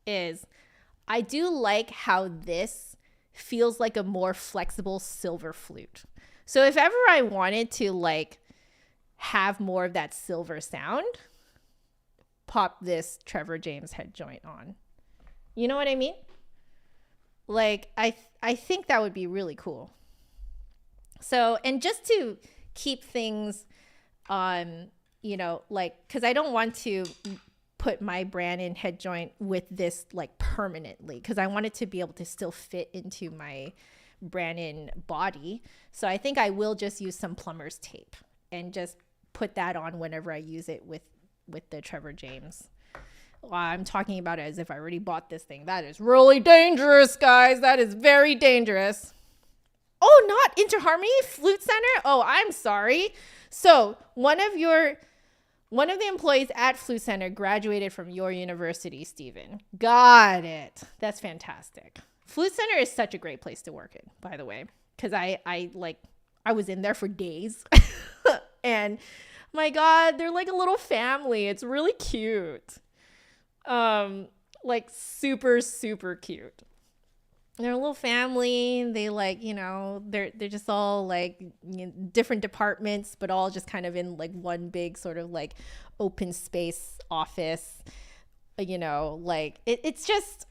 is I do like how this feels like a more flexible silver flute. So if ever I wanted to like have more of that silver sound, pop this Trevor James head joint on. You know what I mean? Like I think that would be really cool. So, and just to keep things you know, like, because I don't want to put my brand in head joint with this like permanently, because I want it to be able to still fit into my Brannon body. So I think I will just use some plumber's tape and just put that on whenever I use it with the Trevor James. I'm talking about it as if I already bought this thing. That is really dangerous, guys. That is very dangerous. Oh, not Interharmony Flute Center? Oh, I'm sorry. So one of the employees at Flute Center graduated from your university, Stephen. Got it. That's fantastic. Flute Center is such a great place to work in, by the way, because I was in there for days. And my God, they're like a little family. It's really cute. Like super, super cute. They're a little family. They like, you know, they're just all like, you know, different departments, but all just kind of in like one big sort of like open space office, you know, like it's just,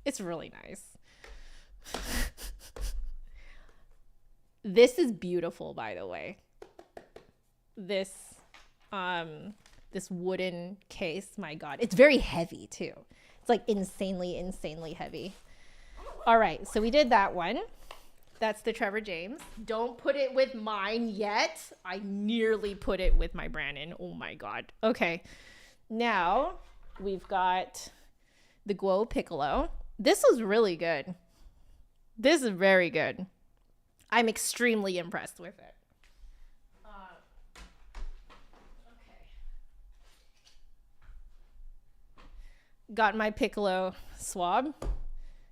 it's really nice. This is beautiful, by the way. This wooden case, my God, it's very heavy too. It's like insanely heavy. All right, so we did that one. That's the Trevor James. Don't put it with mine yet. I nearly put it with my Brannon. Oh my God. Okay, now we've got the Guo Piccolo. This was really good. This is very good. I'm extremely impressed with it. Got my piccolo swab,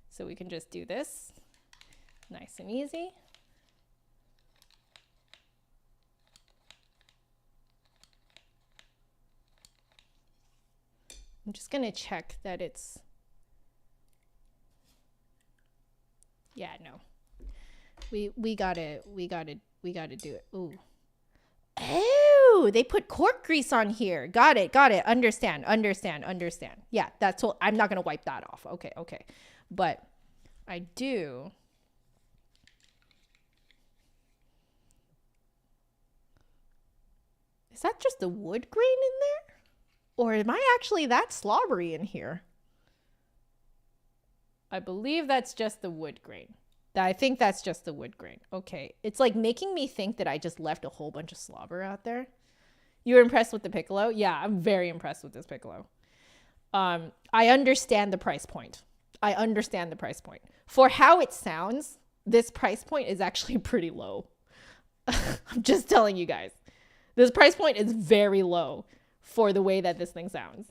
so we can just do this nice and easy. I'm just gonna check that it's, yeah, no, we gotta do it. Ooh. Oh, they put cork grease on here. Got it. Understand. Yeah, that's all. I'm not going to wipe that off. Okay. But I do. Is that just the wood grain in there? Or am I actually that slobbery in here? I believe that's just the wood grain. I think that's just the wood grain. Okay. It's like making me think that I just left a whole bunch of slobber out there. You were impressed with the piccolo? Yeah, I'm very impressed with this piccolo. I understand the price point. For how it sounds, this price point is actually pretty low. I'm just telling you guys. This price point is very low for the way that this thing sounds.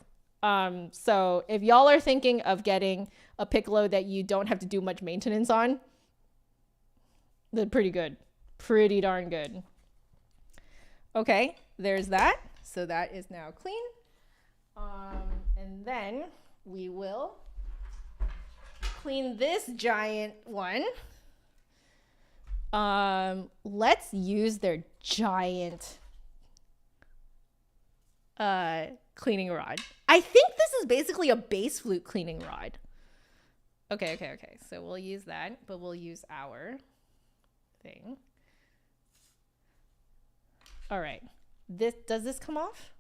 So if y'all are thinking of getting a piccolo that you don't have to do much maintenance on, they're pretty good. Pretty darn good. Okay, there's that. So that is now clean. And then we will clean this giant one. Let's use their giant cleaning rod. I think this is basically a bass flute cleaning rod. Okay. So we'll use that, but we'll use our thing. All right. Does this come off?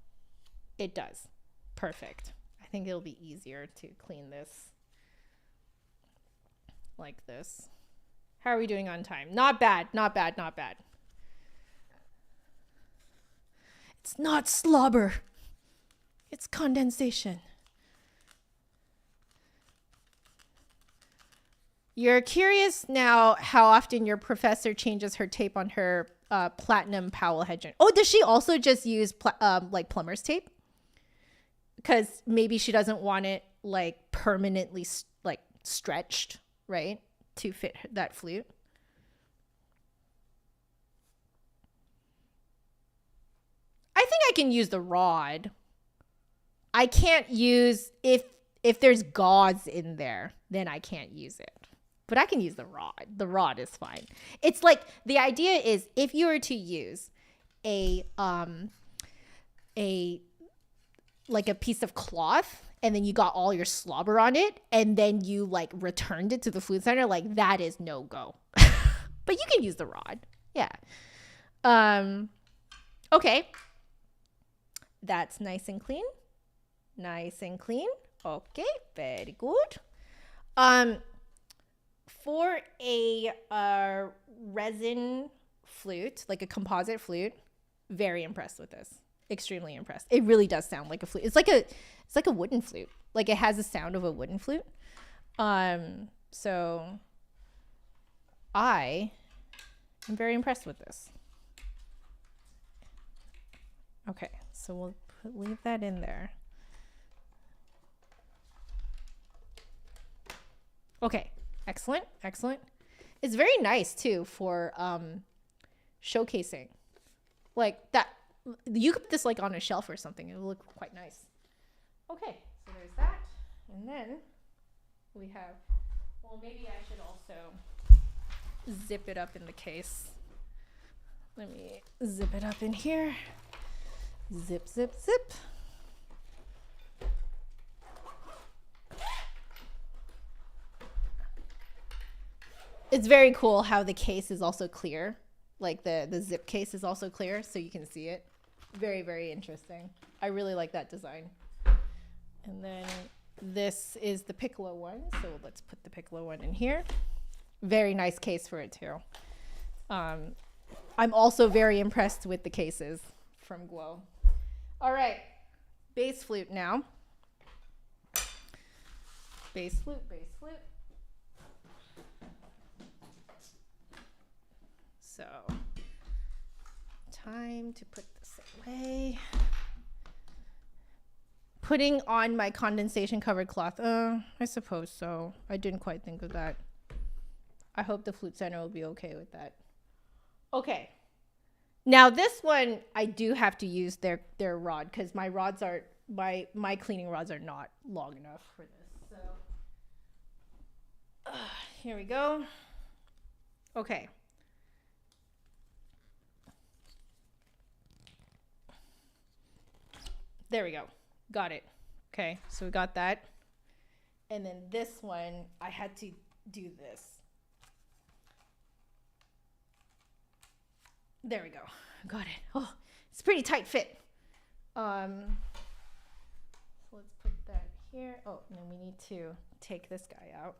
It does. Perfect. I think it'll be easier to clean this like this. How are we doing on time? Not bad. It's not slobber. It's condensation. You're curious now how often your professor changes her tape on her platinum Powell head. Oh, does she also just use like plumber's tape? Because maybe she doesn't want it like permanently like stretched, right, to fit that flute. I think I can use the rod. I can't use if there's gauze in there, then I can't use it. But I can use the rod. The rod is fine. It's like the idea is if you were to use a like a piece of cloth and then you got all your slobber on it and then you like returned it to the flute center, like that is no go. But you can use the rod. Yeah. Okay. That's nice and clean. Nice and clean. Okay, very good. For a resin flute, like a composite flute, very impressed with this. Extremely impressed. It really does sound like a flute. It's like a wooden flute. Like it has the sound of a wooden flute. So I am very impressed with this. Okay, so we'll leave that in there. Okay, excellent, excellent. It's very nice too for showcasing. Like that, you could put this like on a shelf or something. It will look quite nice. Okay, so there's that. And then we have, well, maybe I should also zip it up in the case. Let me zip it up in here. Zip, zip, zip. It's very cool how the case is also clear. Like the zip case is also clear so you can see it. Very, very interesting. I really like that design. And then this is the piccolo one. So let's put the piccolo one in here. Very nice case for it too. I'm also very impressed with the cases from Guo. All right, bass flute now. Bass flute, bass flute. So, time to put this away. Putting on my condensation covered cloth. I suppose so. I didn't quite think of that. I hope the flute center will be okay with that. Okay. Now this one, I do have to use their rod because my rods are, my cleaning rods are not long enough for this. So, here we go. Okay. There we go. Got it. Okay, so we got that. And then this one, I had to do this. There we go. Got it. Oh, it's a pretty tight fit. So let's put that here. Oh, and then we need to take this guy out.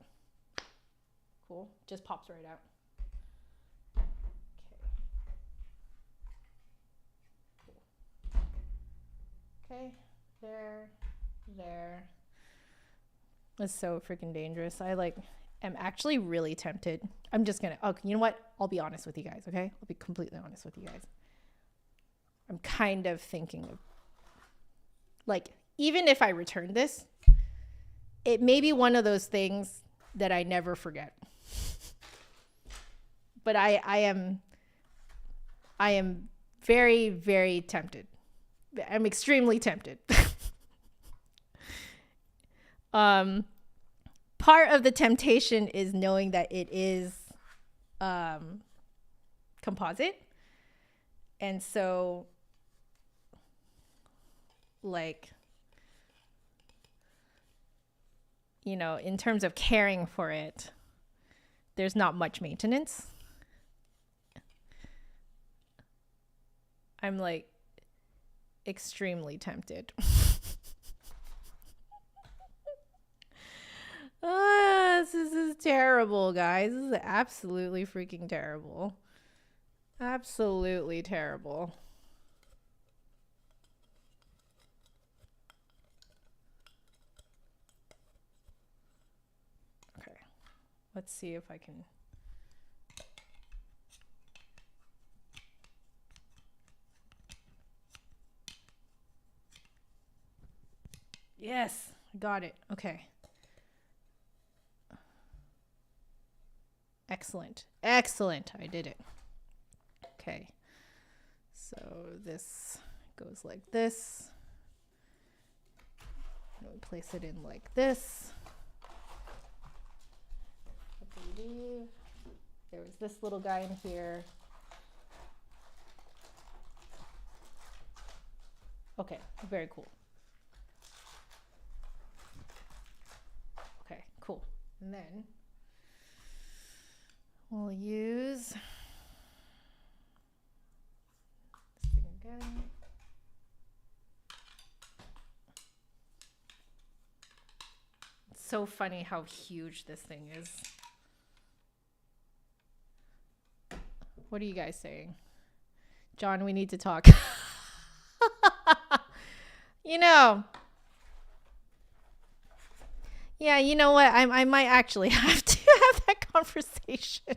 Cool. Just pops right out. Okay, there. That's so freaking dangerous. I am actually really tempted. I'm just gonna, oh, you know what? I'll be honest with you guys, okay? I'll be completely honest with you guys. I'm kind of thinking of, like, even if I return this, it may be one of those things that I never forget. But I am very, very tempted. I'm extremely tempted. Part of the temptation is knowing that it is composite. And so, like, you know, in terms of caring for it, there's not much maintenance. I'm like extremely tempted. This is terrible, guys. This is absolutely freaking terrible. Absolutely terrible. Okay. Let's see if I can. Yes, I got it. Okay. Excellent. Excellent. I did it. Okay. So this goes like this. I'm going to place it in like this. I believe there was this little guy in here. Okay, very cool. Okay, cool. And then we'll use this thing again. It's so funny how huge this thing is. What are you guys saying? John, we need to talk. You know. Yeah, you know what? I might actually have to have that conversation.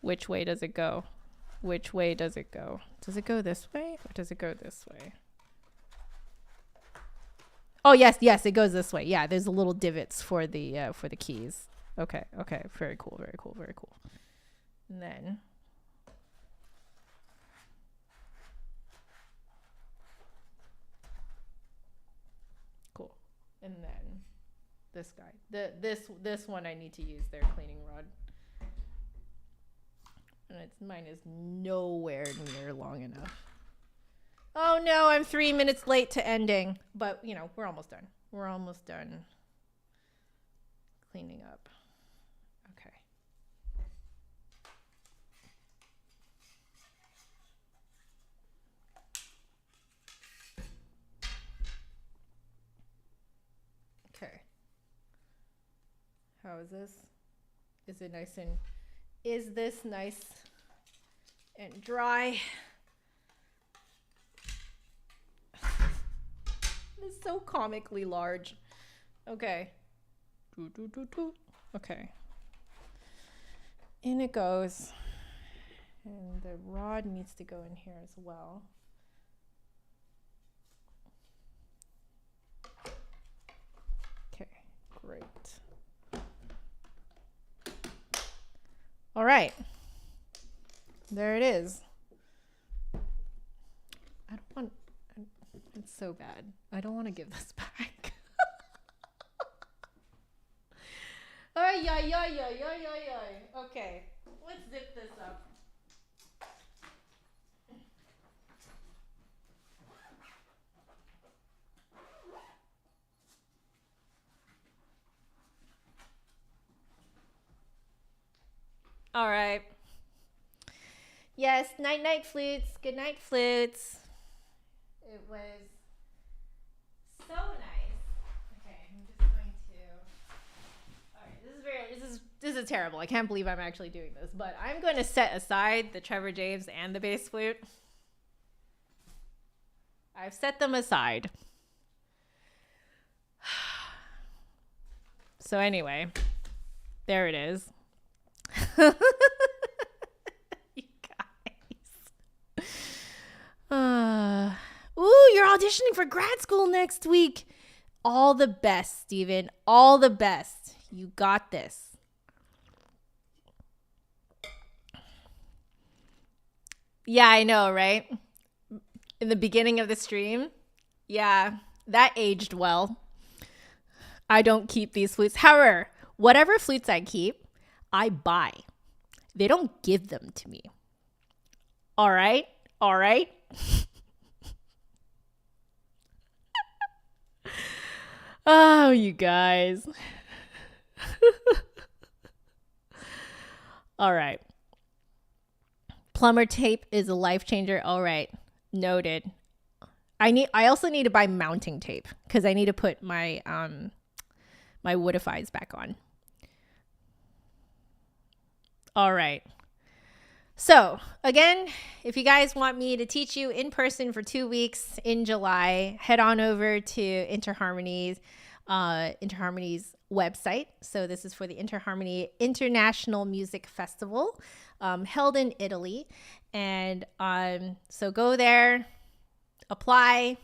Which way does it go? Which way does it go? Does it go this way or does it go this way? Oh, yes, it goes this way. Yeah, there's a little divots for the keys. Okay. Very cool. And then cool. And then this guy. This one I need to use their cleaning rod. And mine is nowhere near long enough. Oh no, I'm 3 minutes late to ending. But, you know, we're almost done. We're almost done cleaning up. Okay. Okay. How is this? Is it nice and... Is this nice and dry? It's so comically large. Okay. Okay. In it goes. And the rod needs to go in here as well. Okay, great. All right. There it is. It's so bad. I don't want to give this back. Ay. Okay, let's zip this up. All right. Yes, night flutes. Good night, flutes. It was so nice. Okay, I'm just going to. All right, this is terrible. I can't believe I'm actually doing this, but I'm going to set aside the Trevor James and the bass flute. I've set them aside. So anyway, there it is. You guys. Ooh, you're auditioning for grad school next week. All the best, Steven. All the best. You got this. Yeah, I know, right? In the beginning of the stream. Yeah, that aged well. I don't keep these flutes. However, whatever flutes I keep, I buy. They don't give them to me. All right? All right? Oh, you guys. All right. Plumber tape is a life changer. All right. Noted. I also need to buy mounting tape because I need to put my my Woodifies back on. All right. So again, if you guys want me to teach you in person for 2 weeks in July, head on over to Interharmonies. Interharmony's website. So this is for the Interharmony International Music Festival, held in Italy. And so go there, apply,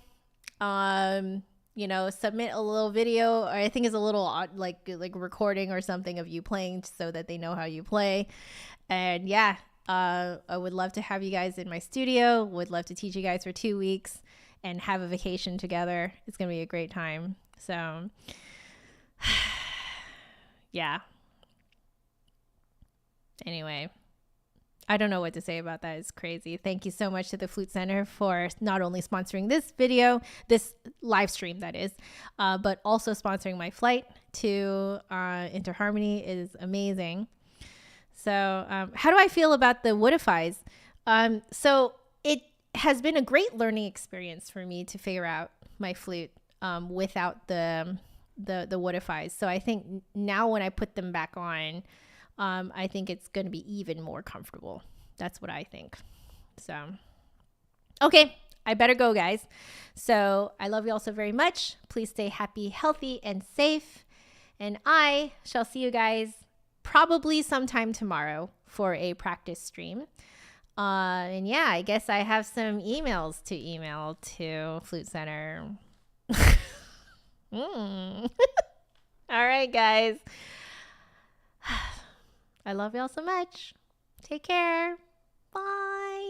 submit a little video, or I think it's a little like recording or something of you playing so that they know how you play. And yeah, I would love to have you guys in my studio. Would love to teach you guys for 2 weeks and have a vacation together. It's going to be a great time. So yeah. Anyway, I don't know what to say about that. It's crazy. Thank you so much to the Flute Center for not only sponsoring this video, this live stream that is, but also sponsoring my flight to Interharmony. It is amazing. So how do I feel about the Woodifies? So it has been a great learning experience for me to figure out my flute without the Woodifies. So I think now when I put them back on, I think it's going to be even more comfortable. That's what I think. So, okay, I better go, guys. So I love you all so very much. Please stay happy, healthy, and safe. And I shall see you guys probably sometime tomorrow for a practice stream. And yeah, I guess I have some emails to email to Flute Center. All right, guys. I love y'all so much. Take care. Bye.